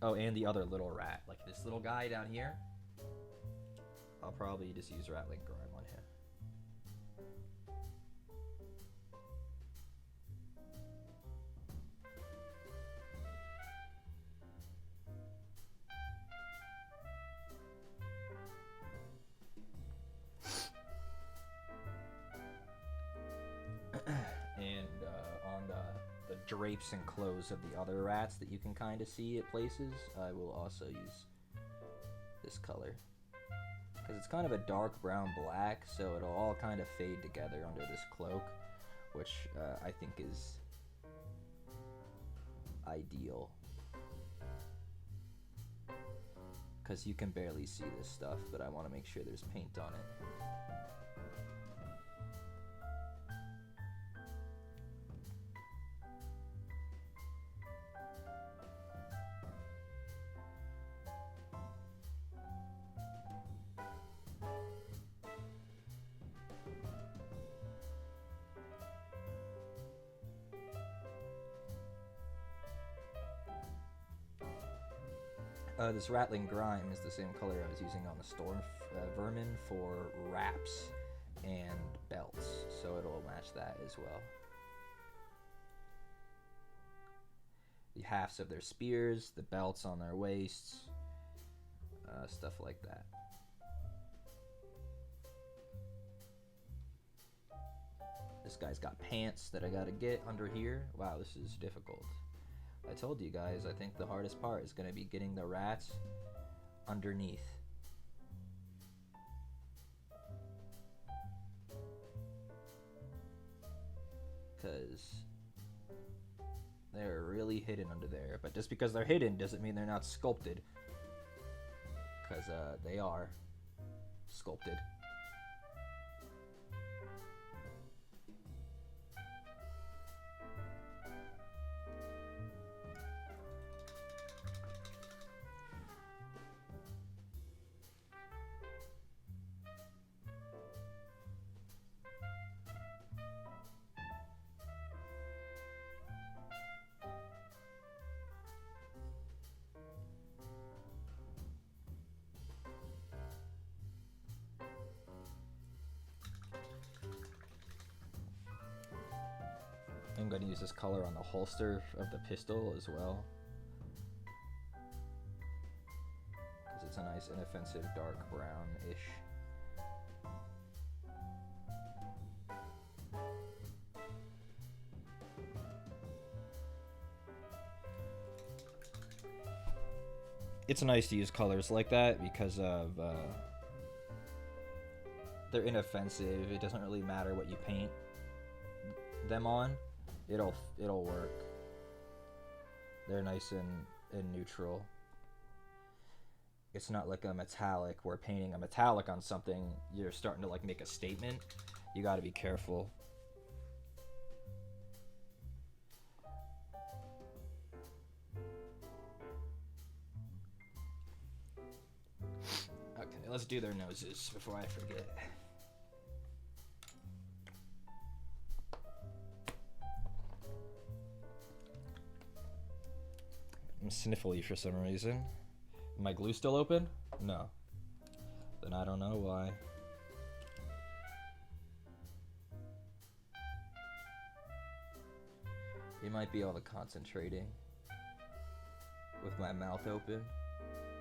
Oh, and the other little rat. Like this little guy down here. I'll probably just use Rattling Grime on him. And on the drapes and clothes of the other rats that you can kind of see at places, I will also use this color. Because it's kind of a dark brown black, so it'll all kind of fade together under this cloak. which I think is ideal. Because you can barely see this stuff, but I want to make sure there's paint on it. This rattling grime is the same color I was using on the storm vermin for wraps and belts, so it'll match that as well. The halves of their spears, the belts on their waists, stuff like that. This guy's got pants that I gotta get under here. Wow, this is difficult. I told you guys, I think the hardest part is going to be getting the rats underneath. Because they're really hidden under there. But just because they're hidden doesn't mean they're not sculpted. Because they are sculpted. I'm going to use this color on the holster of the pistol as well, because it's a nice inoffensive dark brown-ish. It's nice to use colors like that because of they're inoffensive. It doesn't really matter what you paint them on. It'll work. They're nice and neutral. It's not like a metallic where painting a metallic on something, you're starting to like make a statement. You got to be careful. Okay, let's do their noses before I forget. I'm sniffly for some reason. My glue still open? No. Then I don't know why. It might be all the concentrating with my mouth open.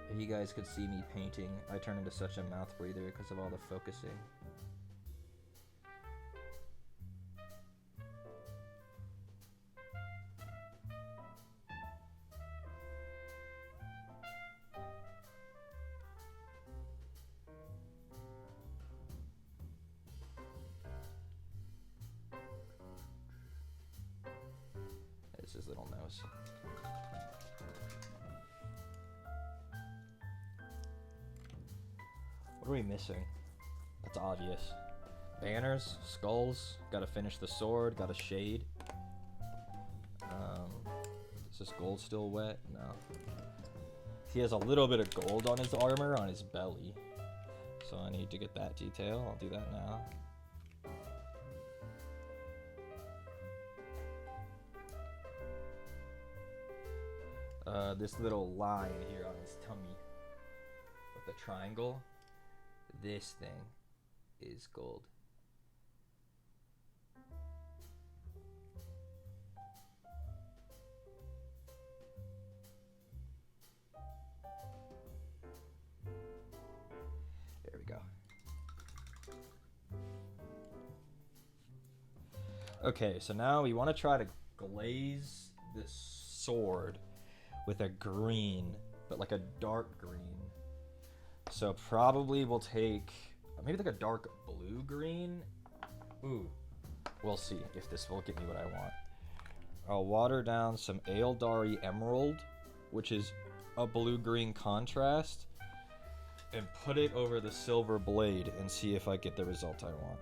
If you guys could see me painting, I turn into such a mouth breather because of all the focusing. There's his little nose. What are we missing? That's obvious. Banners, skulls, gotta finish the sword, gotta shade. Is this gold still wet? No. He has a little bit of gold on his armor, on his belly. So I need to get that detail. I'll do that now. This little line here on his tummy with the triangle, this thing is gold. There we go. Okay, so now we want to try to glaze this sword with a green, but like a dark green. So probably we'll take maybe like a dark blue green. Ooh, We'll see if this will get me what I want. I'll water down some Aeldari Emerald, which is a blue-green contrast, and put it over the silver blade and see if I get the result I want.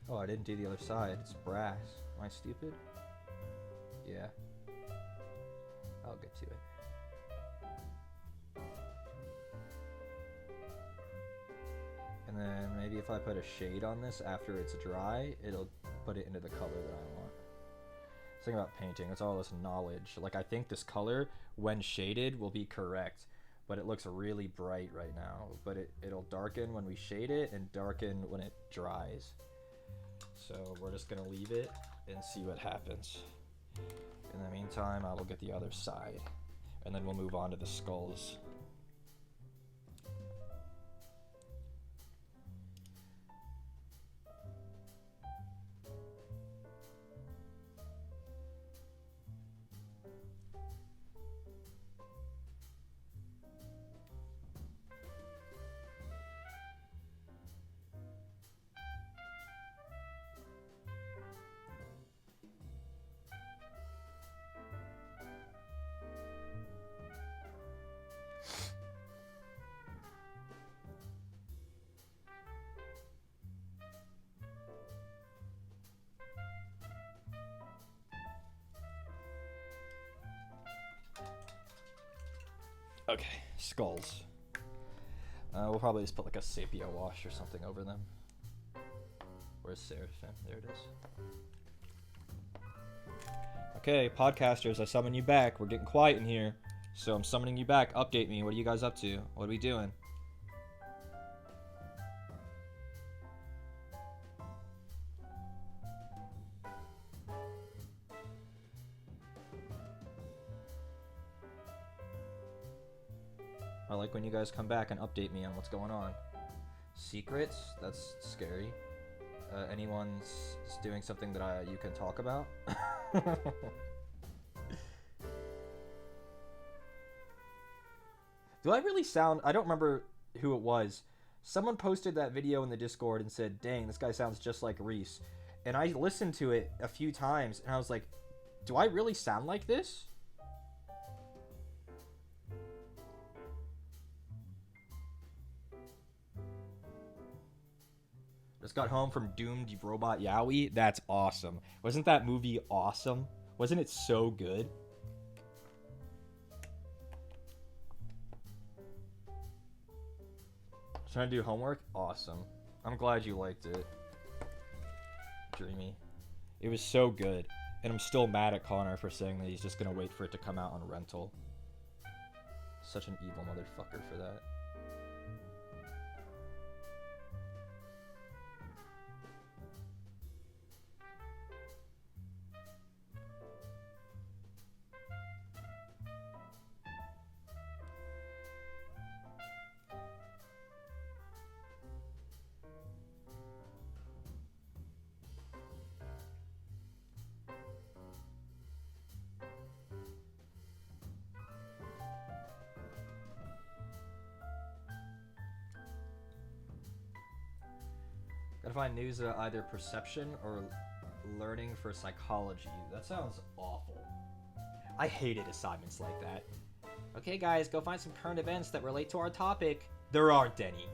Oh, I didn't do the other side. It's brass. Am I stupid? Yeah. I'll get to it. And then maybe if I put a shade on this after it's dry, it'll put it into the color that I want. Thing about painting, it's all this knowledge. Like, I think this color, when shaded, will be correct, but it looks really bright right now. But it'll darken when we shade it and darken when it dries. So we're just gonna leave it and see what happens. In the meantime, I will get the other side, and then we'll move on to the skulls. Okay, skulls. We'll probably just put like a sepia wash or something over them. Where's Seraphim? There it is. Okay, podcasters, I summon you back. We're getting quiet in here. So I'm summoning you back. Update me. What are you guys up to? What are we doing? I like when you guys come back and update me on what's going on. Secrets? That's scary. Anyone's doing something that you can talk about? Do I really sound... I don't remember who it was. Someone posted that video in the Discord and said, dang, this guy sounds just like Reese. And I listened to it a few times, and I was like, do I really sound like this? Just got home from Doomed Robot Yowie. That's awesome. Wasn't that movie awesome? Wasn't it so good? Trying to do homework? Awesome. I'm glad you liked it. Dreamy. It was so good. And I'm still mad at Connor for saying that he's just gonna wait for it to come out on rental. Such an evil motherfucker for that. Gotta find news of either perception or learning for psychology. That sounds awful. I hated assignments like that. Okay, guys, go find some current events that relate to our topic. There aren't any.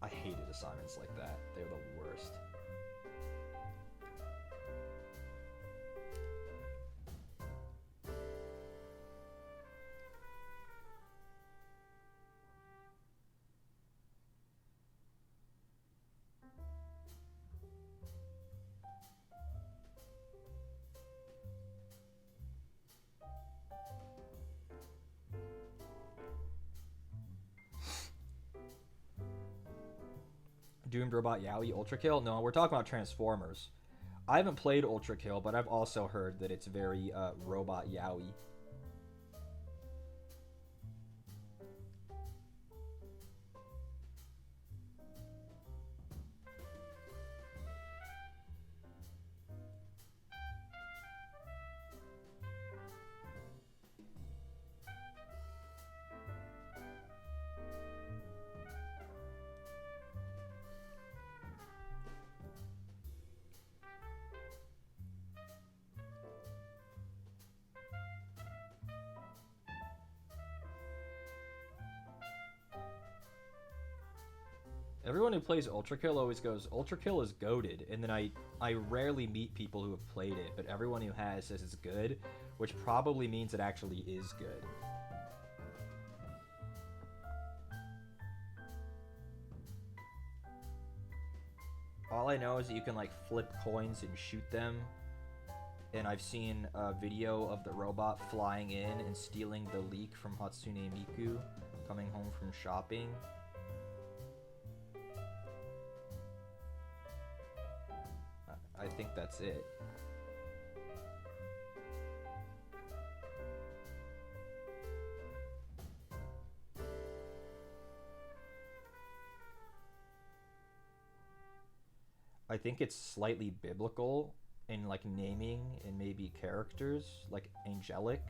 I hated assignments like that. They're the worst. Doomed Robot Yowie Ultra Kill? No, we're talking about Transformers. I haven't played Ultra Kill, but I've also heard that it's very Robot Yowie. Everyone who plays Ultra Kill always goes, Ultra Kill is goated, and then I rarely meet people who have played it, but everyone who has says it's good, which probably means it actually is good. All I know is that you can like flip coins and shoot them, and I've seen a video of the robot flying in and stealing the leek from Hatsune Miku coming home from shopping. I think that's it. I think it's slightly biblical in like naming and maybe characters, like angelic,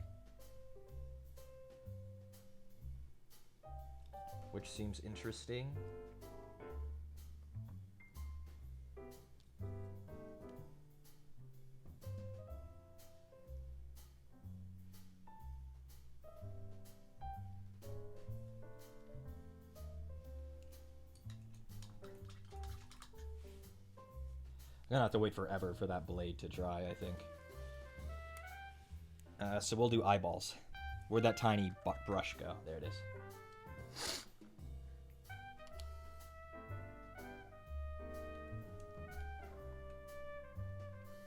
which seems interesting. I'm gonna have to wait forever for that blade to dry, I think. So we'll do eyeballs. Where'd that tiny brush go? There it is.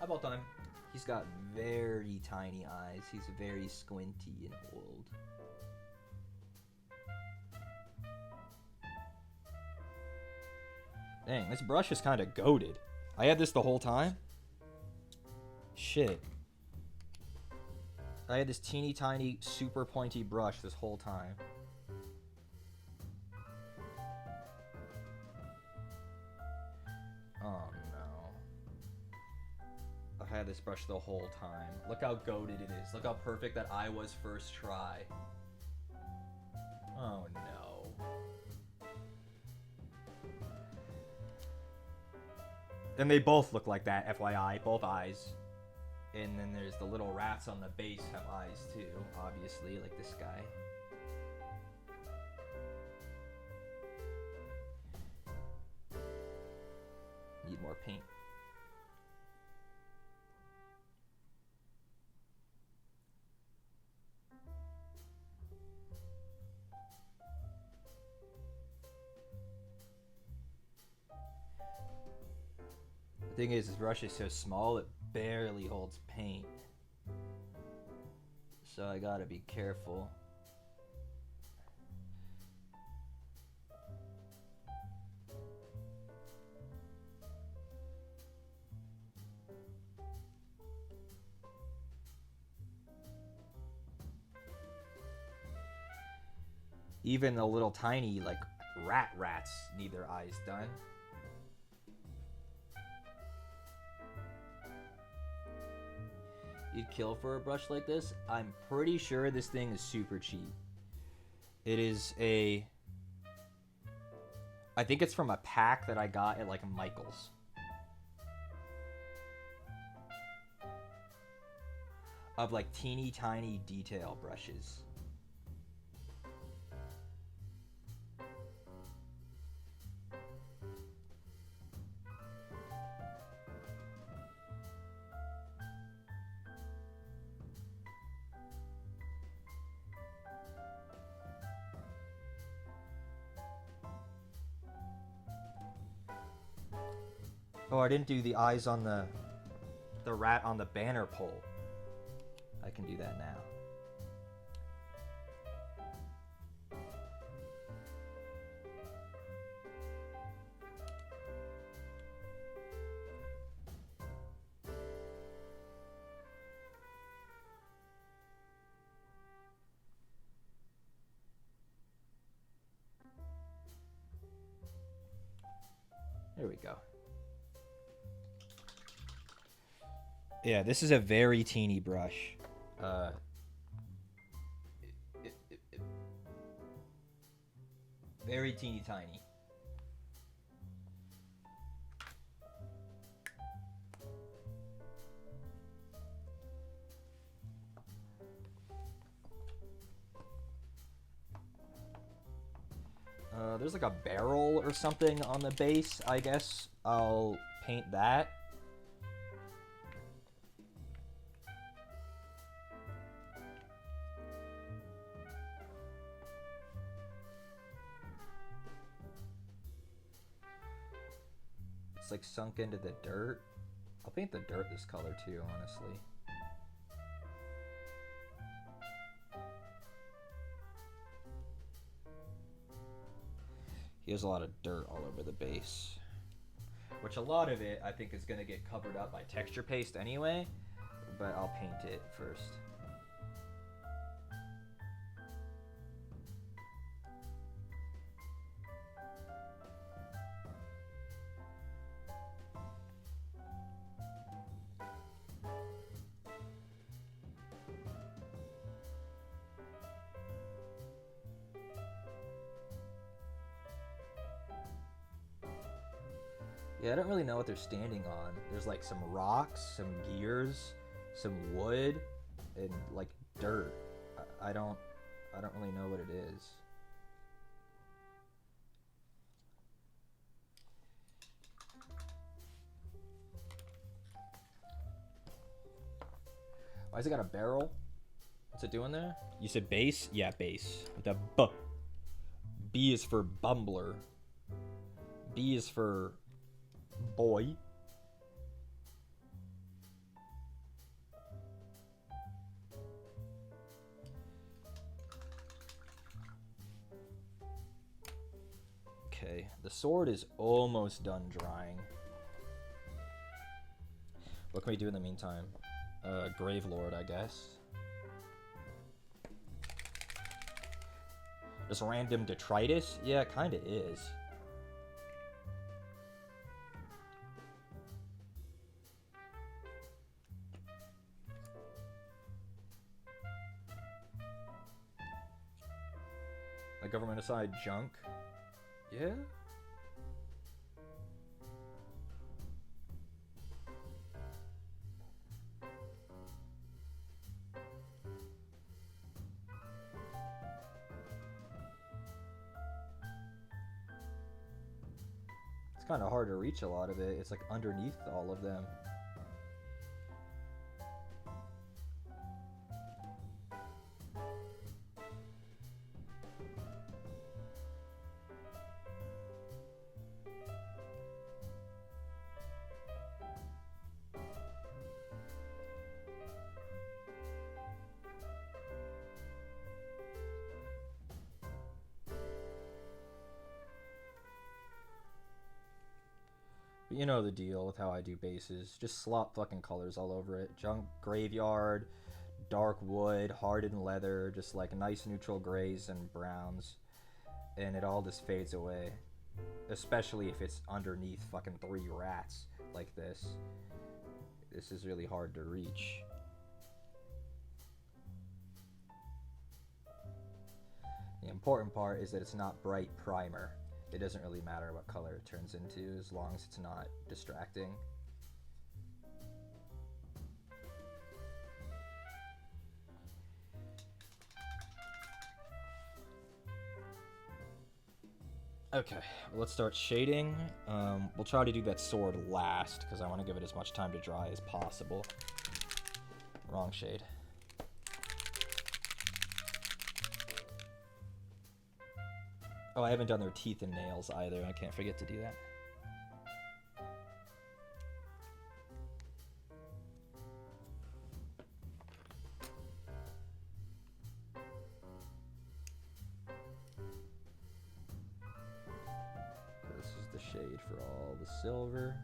Eyeball time. He's got very tiny eyes. He's very squinty and old. Dang, this brush is kind of goated. I had this the whole time? Shit. I had this teeny tiny, super pointy brush this whole time. Oh no. I've had this brush the whole time. Look how goated it is. Look how perfect that eye was first try. Oh no. And they both look like that, FYI, both eyes. And then there's the little rats on the base have eyes too, obviously, like this guy. Need more paint. The thing is, this brush is so small, it barely holds paint. So I gotta be careful. Even the little tiny, like, rats need their eyes done. You'd kill for a brush like this? I'm pretty sure this thing is super cheap. It is a... I think it's from a pack that I got at, like, Michael's. Of, like, teeny tiny detail brushes. Oh, I didn't do the eyes on the rat on the banner pole. I can do that now. There we go. Yeah, this is a very teeny brush. Very teeny tiny. There's like a barrel or something on the base, I guess. I'll paint that. It's like sunk into the dirt. I'll paint the dirt this color too, honestly. He has a lot of dirt all over the base, which a lot of it I think is going to get covered up by texture paste anyway, but I'll paint it first. Yeah, I don't really know what they're standing on. There's like some rocks, some gears, some wood, and like dirt. I don't really know what it is. Why has it got a barrel? What's it doing there? You said base? Yeah, base. With a B. B is for bumbler. B is for boy. Okay, the sword is almost done drying. What can we do in the meantime? Grave Lord, I guess. Just random detritus? Yeah, it kinda is. Like government aside junk? Yeah? It's kind of hard to reach a lot of it. It's like underneath all of them. But you know the deal with how I do bases. Just slop fucking colors all over it. Junk graveyard, dark wood, hardened leather, just like nice neutral grays and browns. And it all just fades away. Especially if it's underneath fucking 3 rats like this. This is really hard to reach. The important part is that it's not bright primer. It doesn't really matter what color it turns into as long as it's not distracting. Okay, let's start shading. We'll try to do that sword last because I want to give it as much time to dry as possible. Wrong shade. Oh, I haven't done their teeth and nails either. I can't forget to do that. This is the shade for all the silver.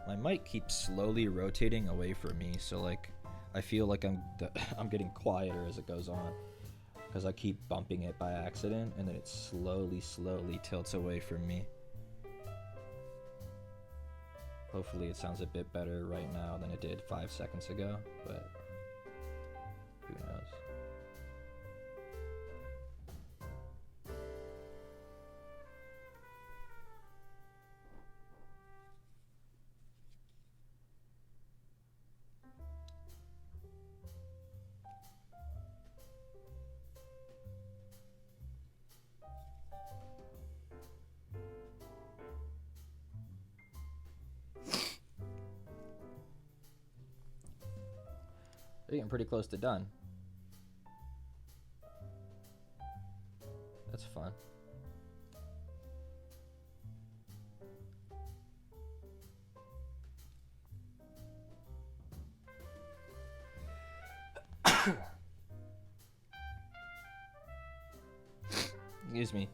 My mic keeps slowly rotating away from me, so like I feel like I'm getting quieter as it goes on, because I keep bumping it by accident, and then it slowly tilts away from me. Hopefully it sounds a bit better right now than it did 5 seconds ago, but who knows. They're getting pretty close to done. That's fun. Excuse me.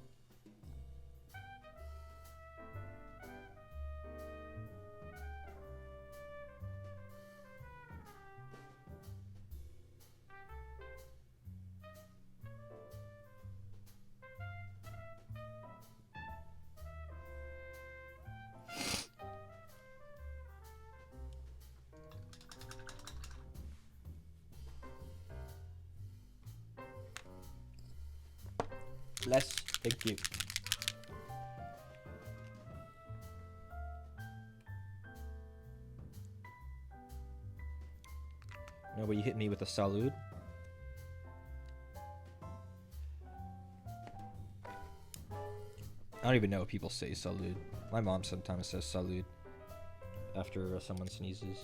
Bless. Thank you. Nobody hit me with a salute. I don't even know if people say salute. My mom sometimes says salute after someone sneezes.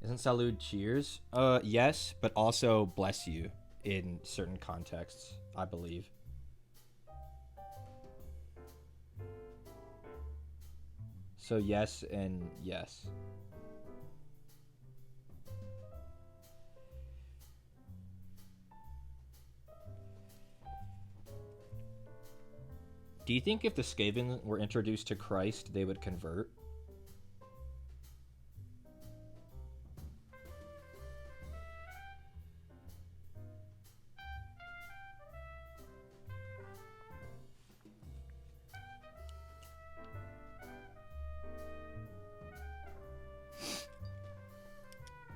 Isn't salute cheers? Yes, but also bless you in certain contexts, I believe. So yes and yes. Do you think if the Skaven were introduced to Christ, they would convert?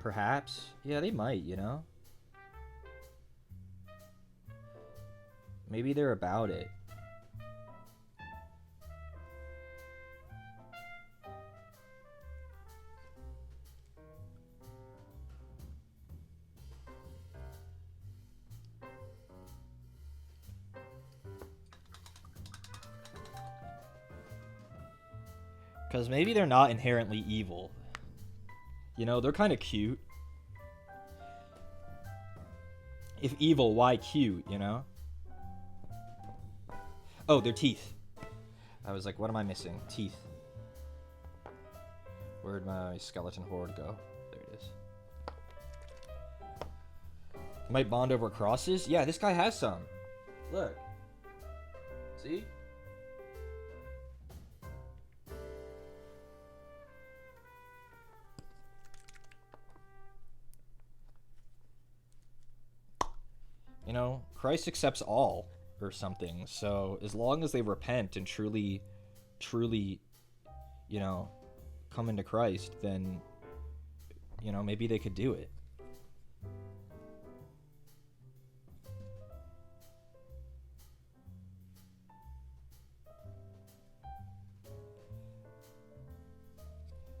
Perhaps. Yeah, they might, you know? Maybe they're about it. Because maybe they're not inherently evil. You know, they're kind of cute. If evil, why cute, you know? Oh, their teeth. I was like, what am I missing? Teeth. Where'd my skeleton horde go? There it is. Might bond over crosses? Yeah, this guy has some. Look. See? You know, Christ accepts all or something. So as long as they repent and truly, you know, come into Christ, then, you know, maybe they could do it.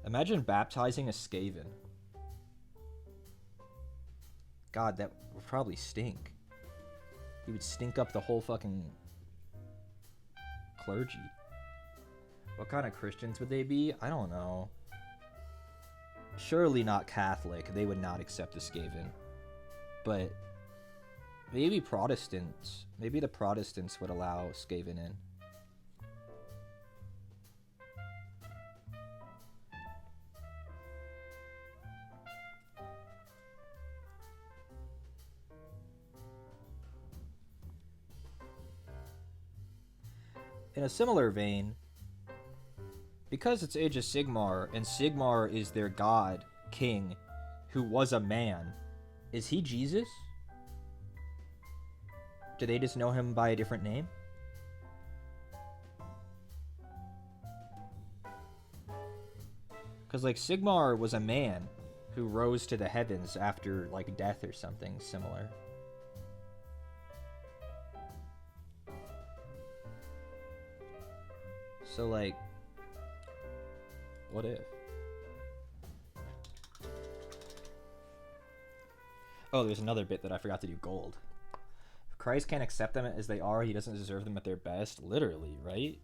Imagine baptizing a Skaven. God, that would probably stink. He would stink up the whole fucking clergy. What kind of Christians would they be? I don't know. Surely not Catholic. They would not accept the Skaven. But maybe Protestants. Maybe the Protestants would allow Skaven in. in a similar vein, because it's Age of Sigmar, and Sigmar is their god, king, who was a man, is he Jesus? Do they just know him by a different name? Because, like, Sigmar was a man who rose to the heavens after, like, death or something similar. So, like, what if? Oh, there's another bit that I forgot to do gold. If Christ can't accept them as they are, he doesn't deserve them at their best. Literally, right?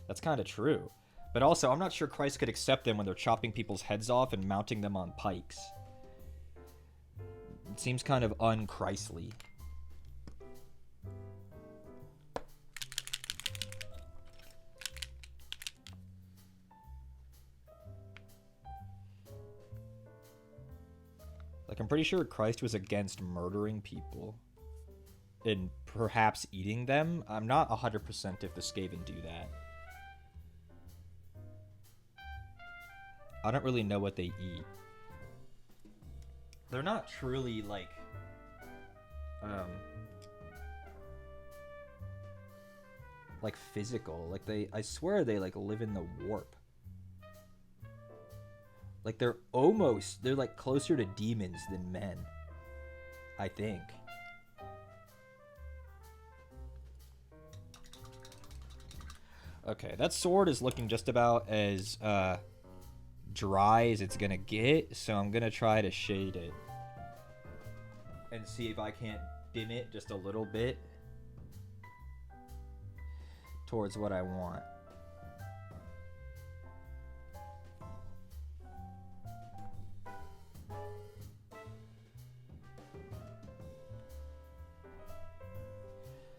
That's kind of true. But also, I'm not sure Christ could accept them when they're chopping people's heads off and mounting them on pikes. It seems kind of un-Christly. Like, I'm pretty sure Christ was against murdering people and perhaps eating them. I'm not 100% if the Skaven do that. I don't really know what they eat. They're not truly, like, physical. Like, I swear they, like, live in the warp. Like, they're like, closer to demons than men. I think. Okay, that sword is looking just about as, dry as it's gonna get, so I'm gonna try to shade it and see if I can't dim it just a little bit towards what I want.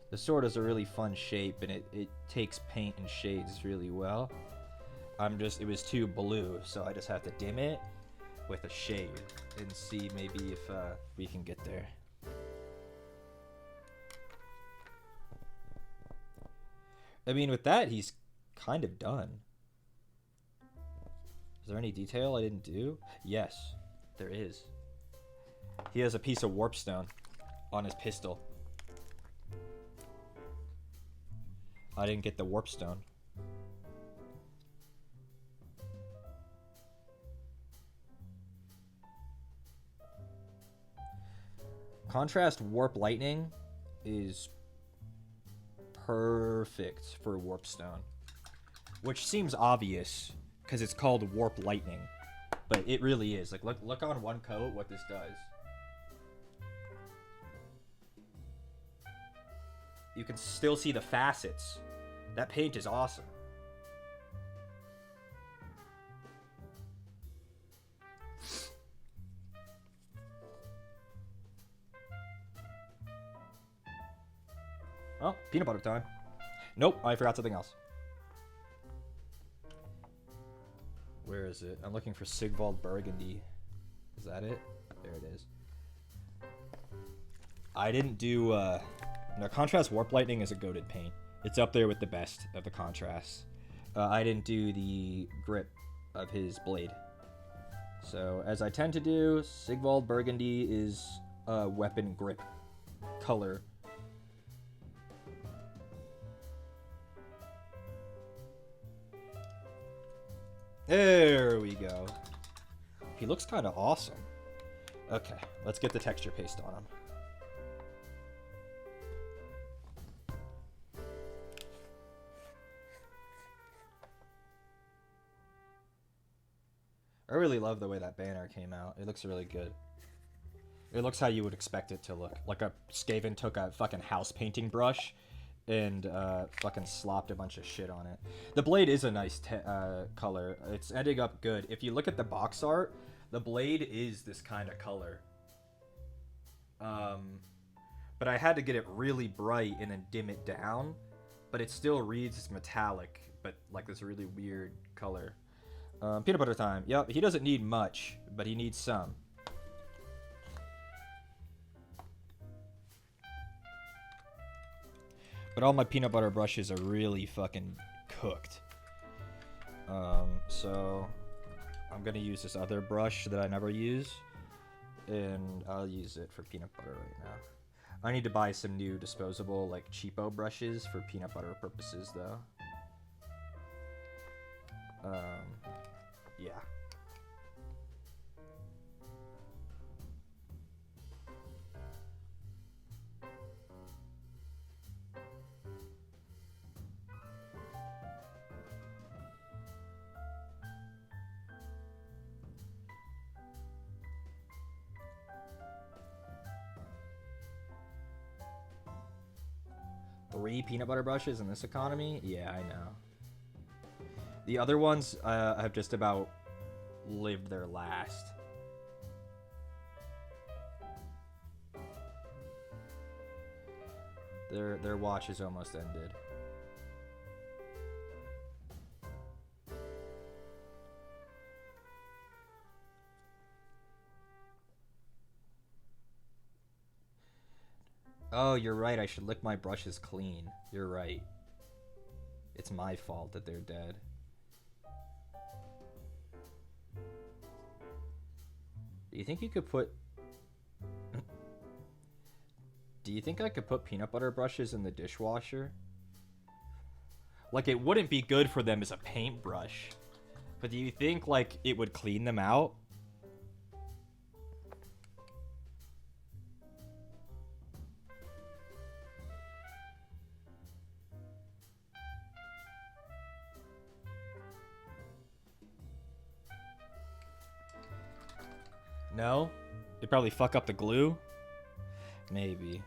The sword is a really fun shape, and it takes paint and shades really well. It was too blue, so I just have to dim it with a shade and see maybe if we can get there. I mean, with that, he's kind of done. Is there any detail I didn't do? Yes, there is. He has a piece of warpstone on his pistol. I didn't get the warpstone. Contrast warp lightning is perfect for warpstone, which seems obvious because it's called warp lightning, but it really is. Like, look on one coat what this does. You can still see the facets. That paint is awesome. Oh, peanut butter time. Nope, I forgot something else. Where is it? I'm looking for Sigvald Burgundy. Is that it? There it is. I didn't do, no, Contrast Warp Lightning is a goated paint. It's up there with the best of the contrasts. I didn't do the grip of his blade. So, as I tend to do, Sigvald Burgundy is a weapon grip color. There we go. He looks kind of awesome. Okay, let's get the texture paste on him. I really love the way that banner came out. It looks really good. It looks how you would expect it to look. Like a Skaven took a fucking house painting brush and fucking slopped a bunch of shit on it. The blade is a nice color. It's ending up good. If you look at the box art, the blade is this kind of color. But I had to get it really bright and then dim it down. But it still reads as metallic, but like this really weird color. Peanut butter time. Yep, he doesn't need much, but he needs some. But all my peanut butter brushes are really fucking cooked. So I'm gonna use this other brush that I never use, and I'll use it for peanut butter right now. I need to buy some new disposable, like, cheapo brushes for peanut butter purposes, though. Yeah. Three peanut butter brushes in this economy? Yeah, I know. The other ones have just about lived their last. Their watch is almost ended. Oh, you're right. I should lick my brushes clean. You're right. It's my fault that they're dead. Do you think you could put... Do you think I could put peanut butter brushes in the dishwasher? Like, it wouldn't be good for them as a paintbrush. But do you think, like, it would clean them out? No? It'd probably fuck up the glue? Maybe.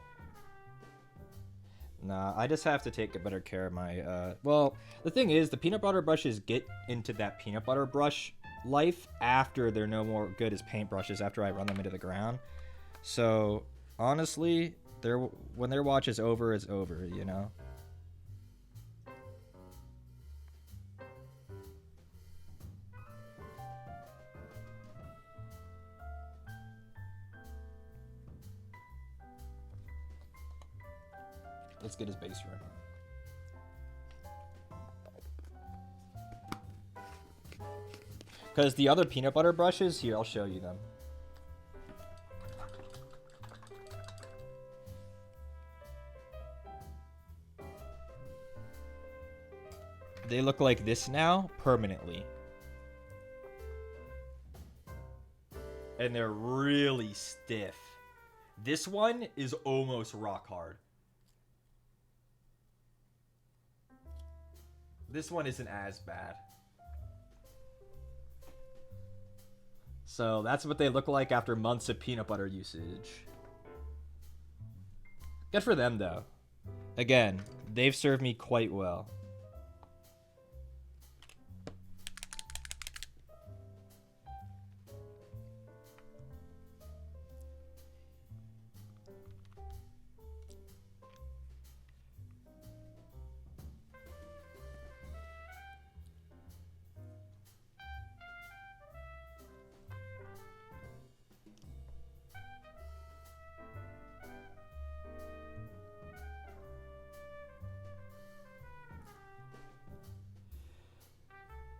Nah, I just have to take a better care of my, well, the thing is, the peanut butter brushes get into that peanut butter brush life after they're no more good as paintbrushes, after I run them into the ground. So, honestly, when their watch is over, it's over, you know? Let's get his base run. Because the other peanut butter brushes, here, I'll show you them. They look like this now, permanently. And they're really stiff. This one is almost rock hard. This one isn't as bad. So that's what they look like after months of peanut butter usage. Good for them, though. Again, they've served me quite well.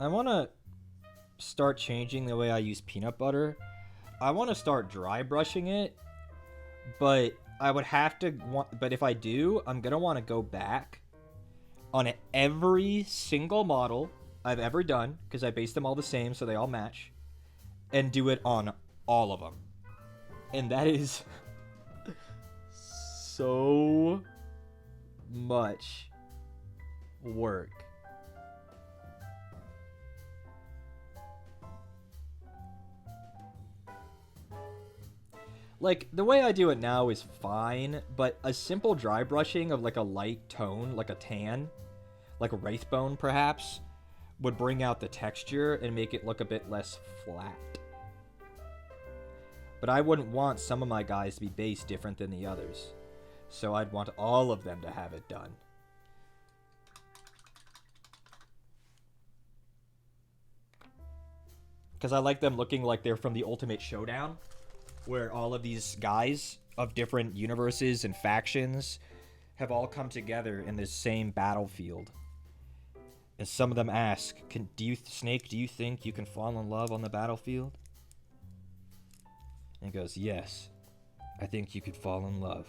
I want to start changing the way I use peanut butter. I want to start dry brushing it, but I would have to but if I do, I'm going to want to go back on every single model I've ever done, because I based them all the same so they all match, and do it on all of them. And that is so much work. Like, the way I do it now is fine, but a simple dry brushing of, like, a light tone, like a tan, like a Wraithbone, perhaps, would bring out the texture and make it look a bit less flat. But I wouldn't want some of my guys to be based different than the others. So I'd want all of them to have it done. Because I like them looking like they're from the Ultimate Showdown, where all of these guys of different universes and factions have all come together in this same battlefield. And some of them ask, Snake, do you think you can fall in love on the battlefield? And he goes, yes, I think you could fall in love.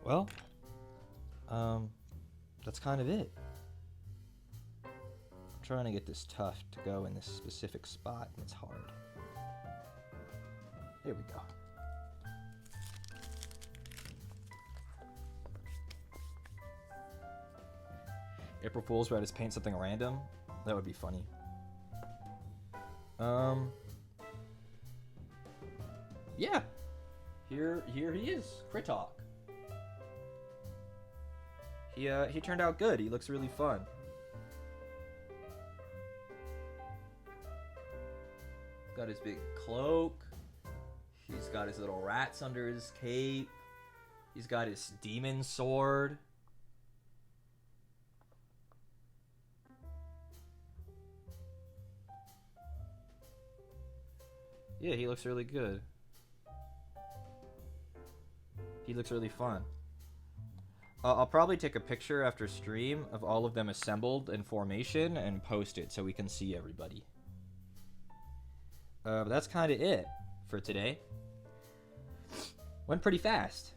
Well, that's kind of it. I'm trying to get this tuft to go in this specific spot, and it's hard. There we go. April Fool's, where I just paint something random? That would be funny. Yeah. Here he is, Kritok. He turned out good. He looks really fun. Got his big cloak. He's got his little rats under his cape. He's got his demon sword. Yeah, he looks really good. He looks really fun. I'll probably take a picture after stream of all of them assembled in formation and post it so we can see everybody. But that's kind of it for today. Went pretty fast.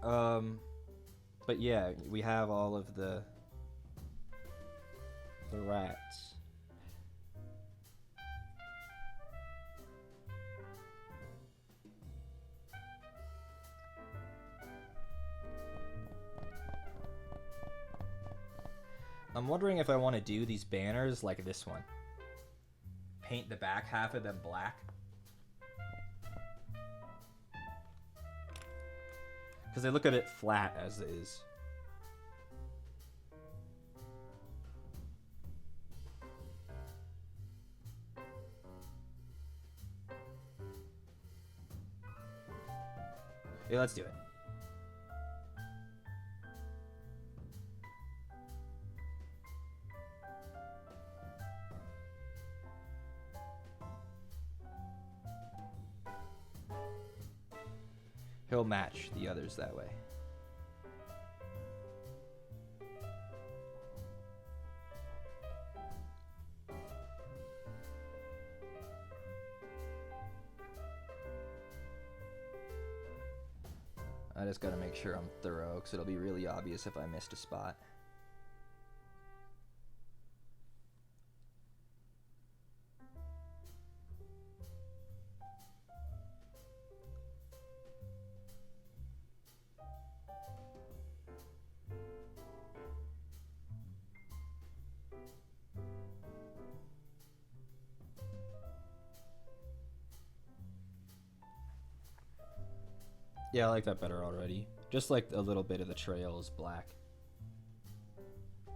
But yeah, we have all of the rats. I'm wondering if I want to do these banners like this one. Paint the back half of them black. Because they look a bit flat as is. Yeah, let's do it. He'll match the others that way. I just gotta make sure I'm thorough, because it'll be really obvious if I missed a spot. Yeah, I like that better already. Just like a little bit of the trail is black.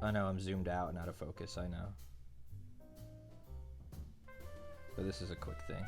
I know I'm zoomed out and out of focus, I know. But this is a quick thing.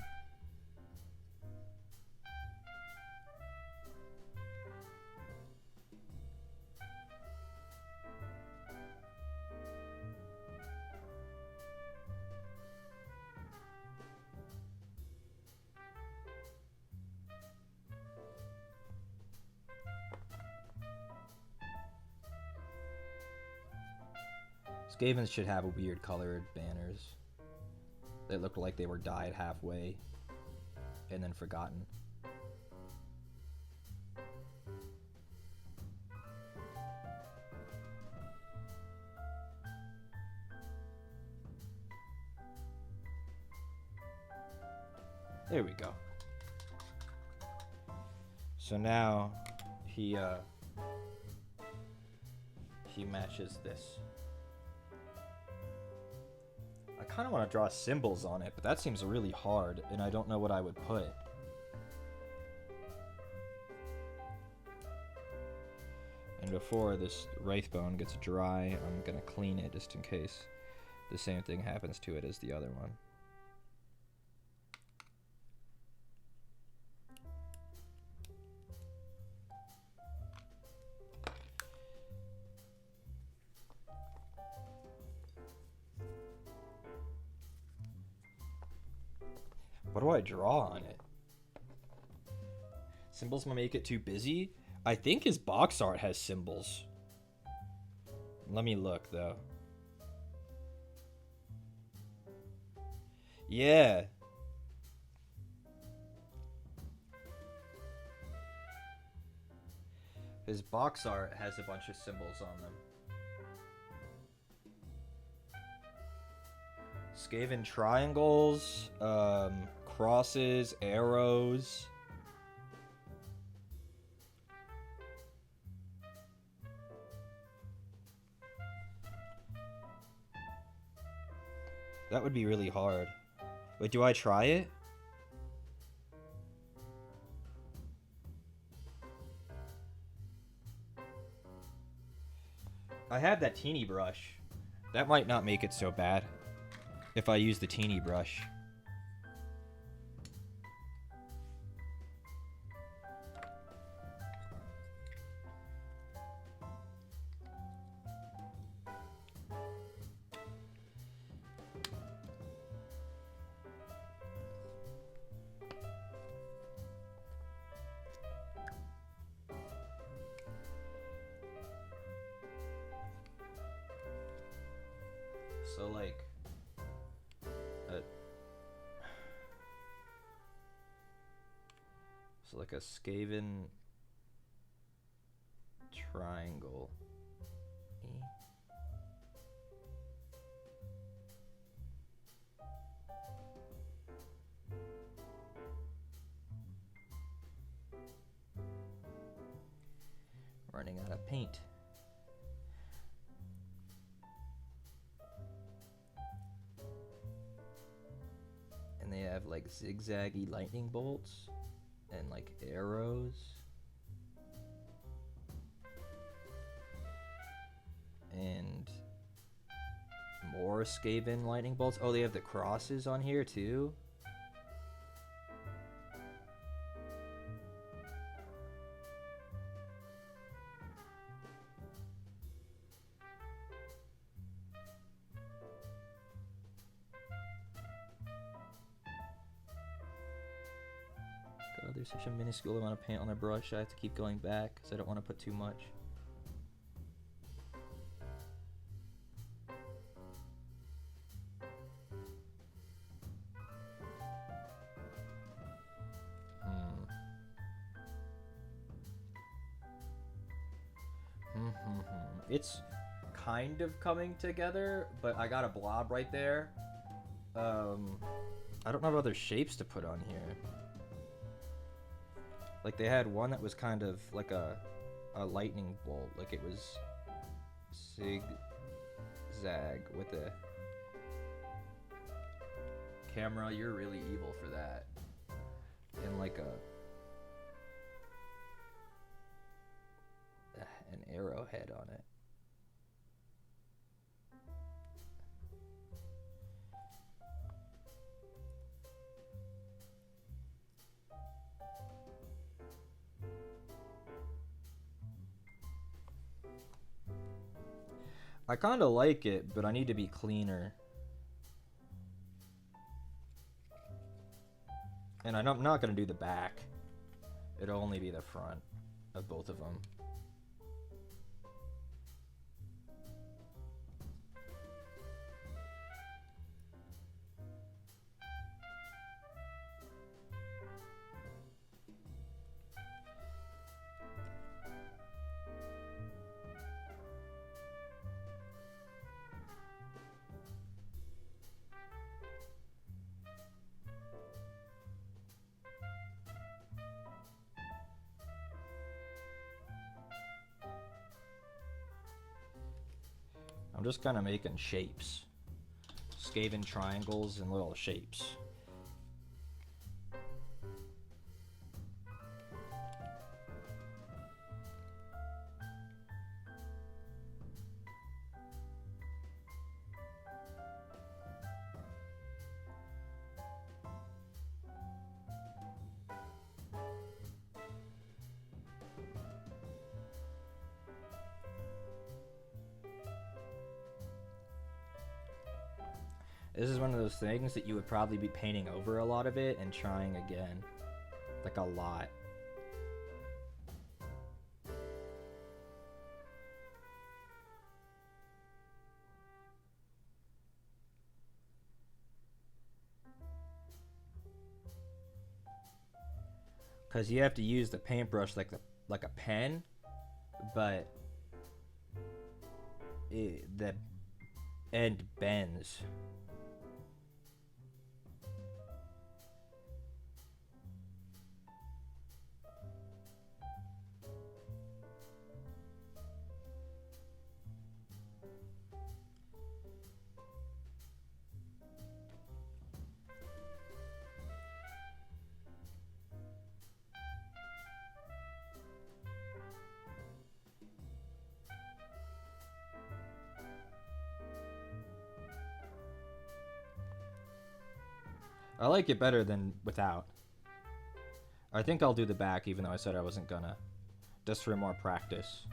Skavens should have weird colored banners that look like they were dyed halfway and then forgotten. There we go. So now he matches this. I kind of want to draw symbols on it, but that seems really hard, and I don't know what I would put. And before this Wraithbone gets dry, I'm gonna clean it just in case the same thing happens to it as the other one. What do I draw on it? Symbols might make it too busy. I think his box art has symbols. Let me look, though. Yeah. His box art has a bunch of symbols on them. Skaven triangles, crosses, arrows. That would be really hard. Wait, do I try it? I have that teeny brush. That might not make it so bad if I use the teeny brush. So like a Skaven triangle. Running out of paint. And they have like zigzaggy lightning bolts and like arrows. And more Skaven lightning bolts. Oh, they have the crosses on here too. God, there's such a minuscule amount of paint on the brush. I have to keep going back because I don't want to put too much. It's kind of coming together, but I got a blob right there. I don't know what other shapes to put on here. Like they had one that was kind of like a lightning bolt, like it was zigzag with a camera. You're really evil for that. And like an arrowhead on it. I kind of like it, but I need to be cleaner. And I'm not going to do the back. It'll only be the front of both of them. I'm just kind of making shapes. Skaven triangles and little shapes. This is one of those things that you would probably be painting over a lot of it and trying again. Like a lot. Because you have to use the paintbrush like a pen, but the end bends. I like it better than without. I think I'll do the back even though I said I wasn't gonna. Just for more practice.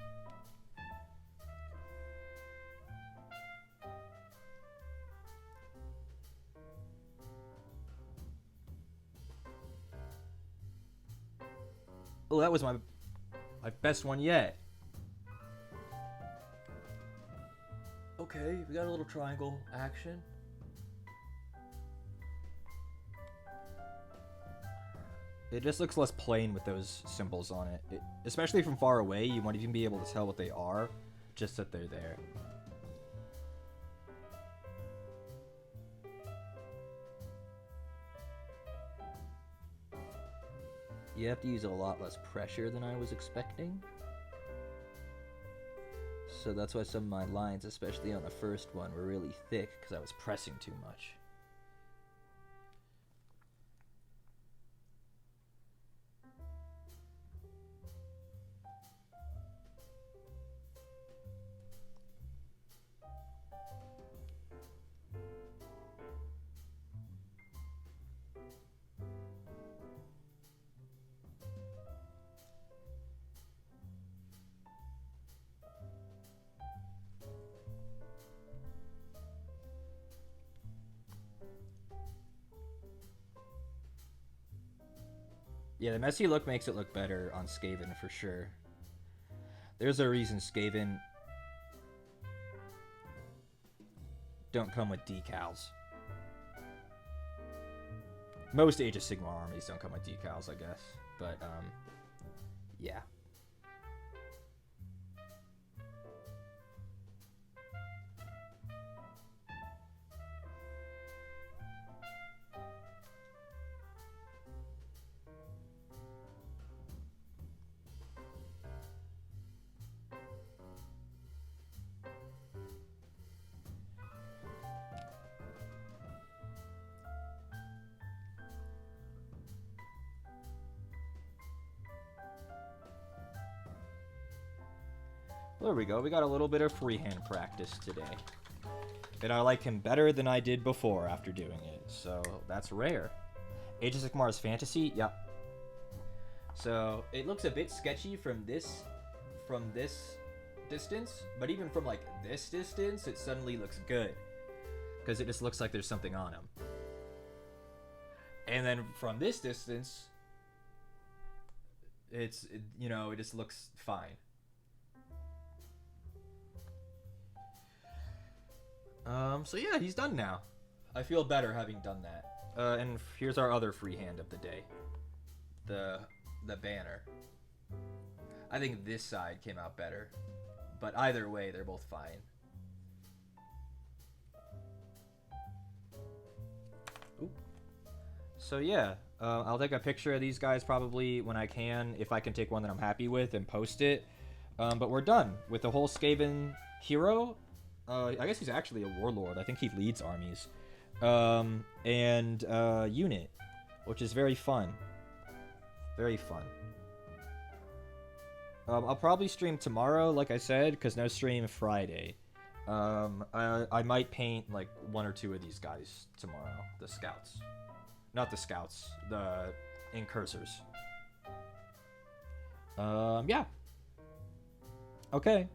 Oh, that was my best one yet. Okay, we got a little triangle action. It just looks less plain with those symbols on it. Especially from far away, you won't even be able to tell what they are, just that they're there. You have to use a lot less pressure than I was expecting. So that's why some of my lines, especially on the first one, were really thick, because I was pressing too much. Yeah, the messy look makes it look better on Skaven for sure. There's a reason Skaven don't come with decals. Most Age of Sigmar armies don't come with decals, I guess. But, yeah. There we go. We got a little bit of freehand practice today. And I like him better than I did before after doing it. So that's rare. Age of Sigmar's Fantasy? Yep. So it looks a bit sketchy from this distance. But even from like this distance, it suddenly looks good. Because it just looks like there's something on him. And then from this distance, it just looks fine. So yeah, he's done now. I feel better having done that. And here's our other freehand of the day. The banner. I think this side came out better. But either way, they're both fine. Ooh. So yeah, I'll take a picture of these guys probably when I can, if I can take one that I'm happy with and post it. But we're done with the whole Skaven hero. I guess he's actually a warlord. I think he leads armies. and unit, which is very fun. Very fun. I'll probably stream tomorrow, like I said, because no stream Friday. I might paint like 1 or 2 of these guys tomorrow. The scouts. Not the scouts. The incursors. Yeah. Okay.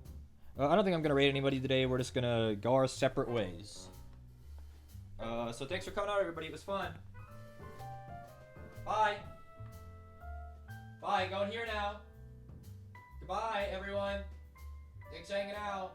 I don't think I'm going to raid anybody today. We're just going to go our separate ways. So thanks for coming out, everybody. It was fun. Bye. Bye. Going here now. Goodbye, everyone. Thanks for hanging out.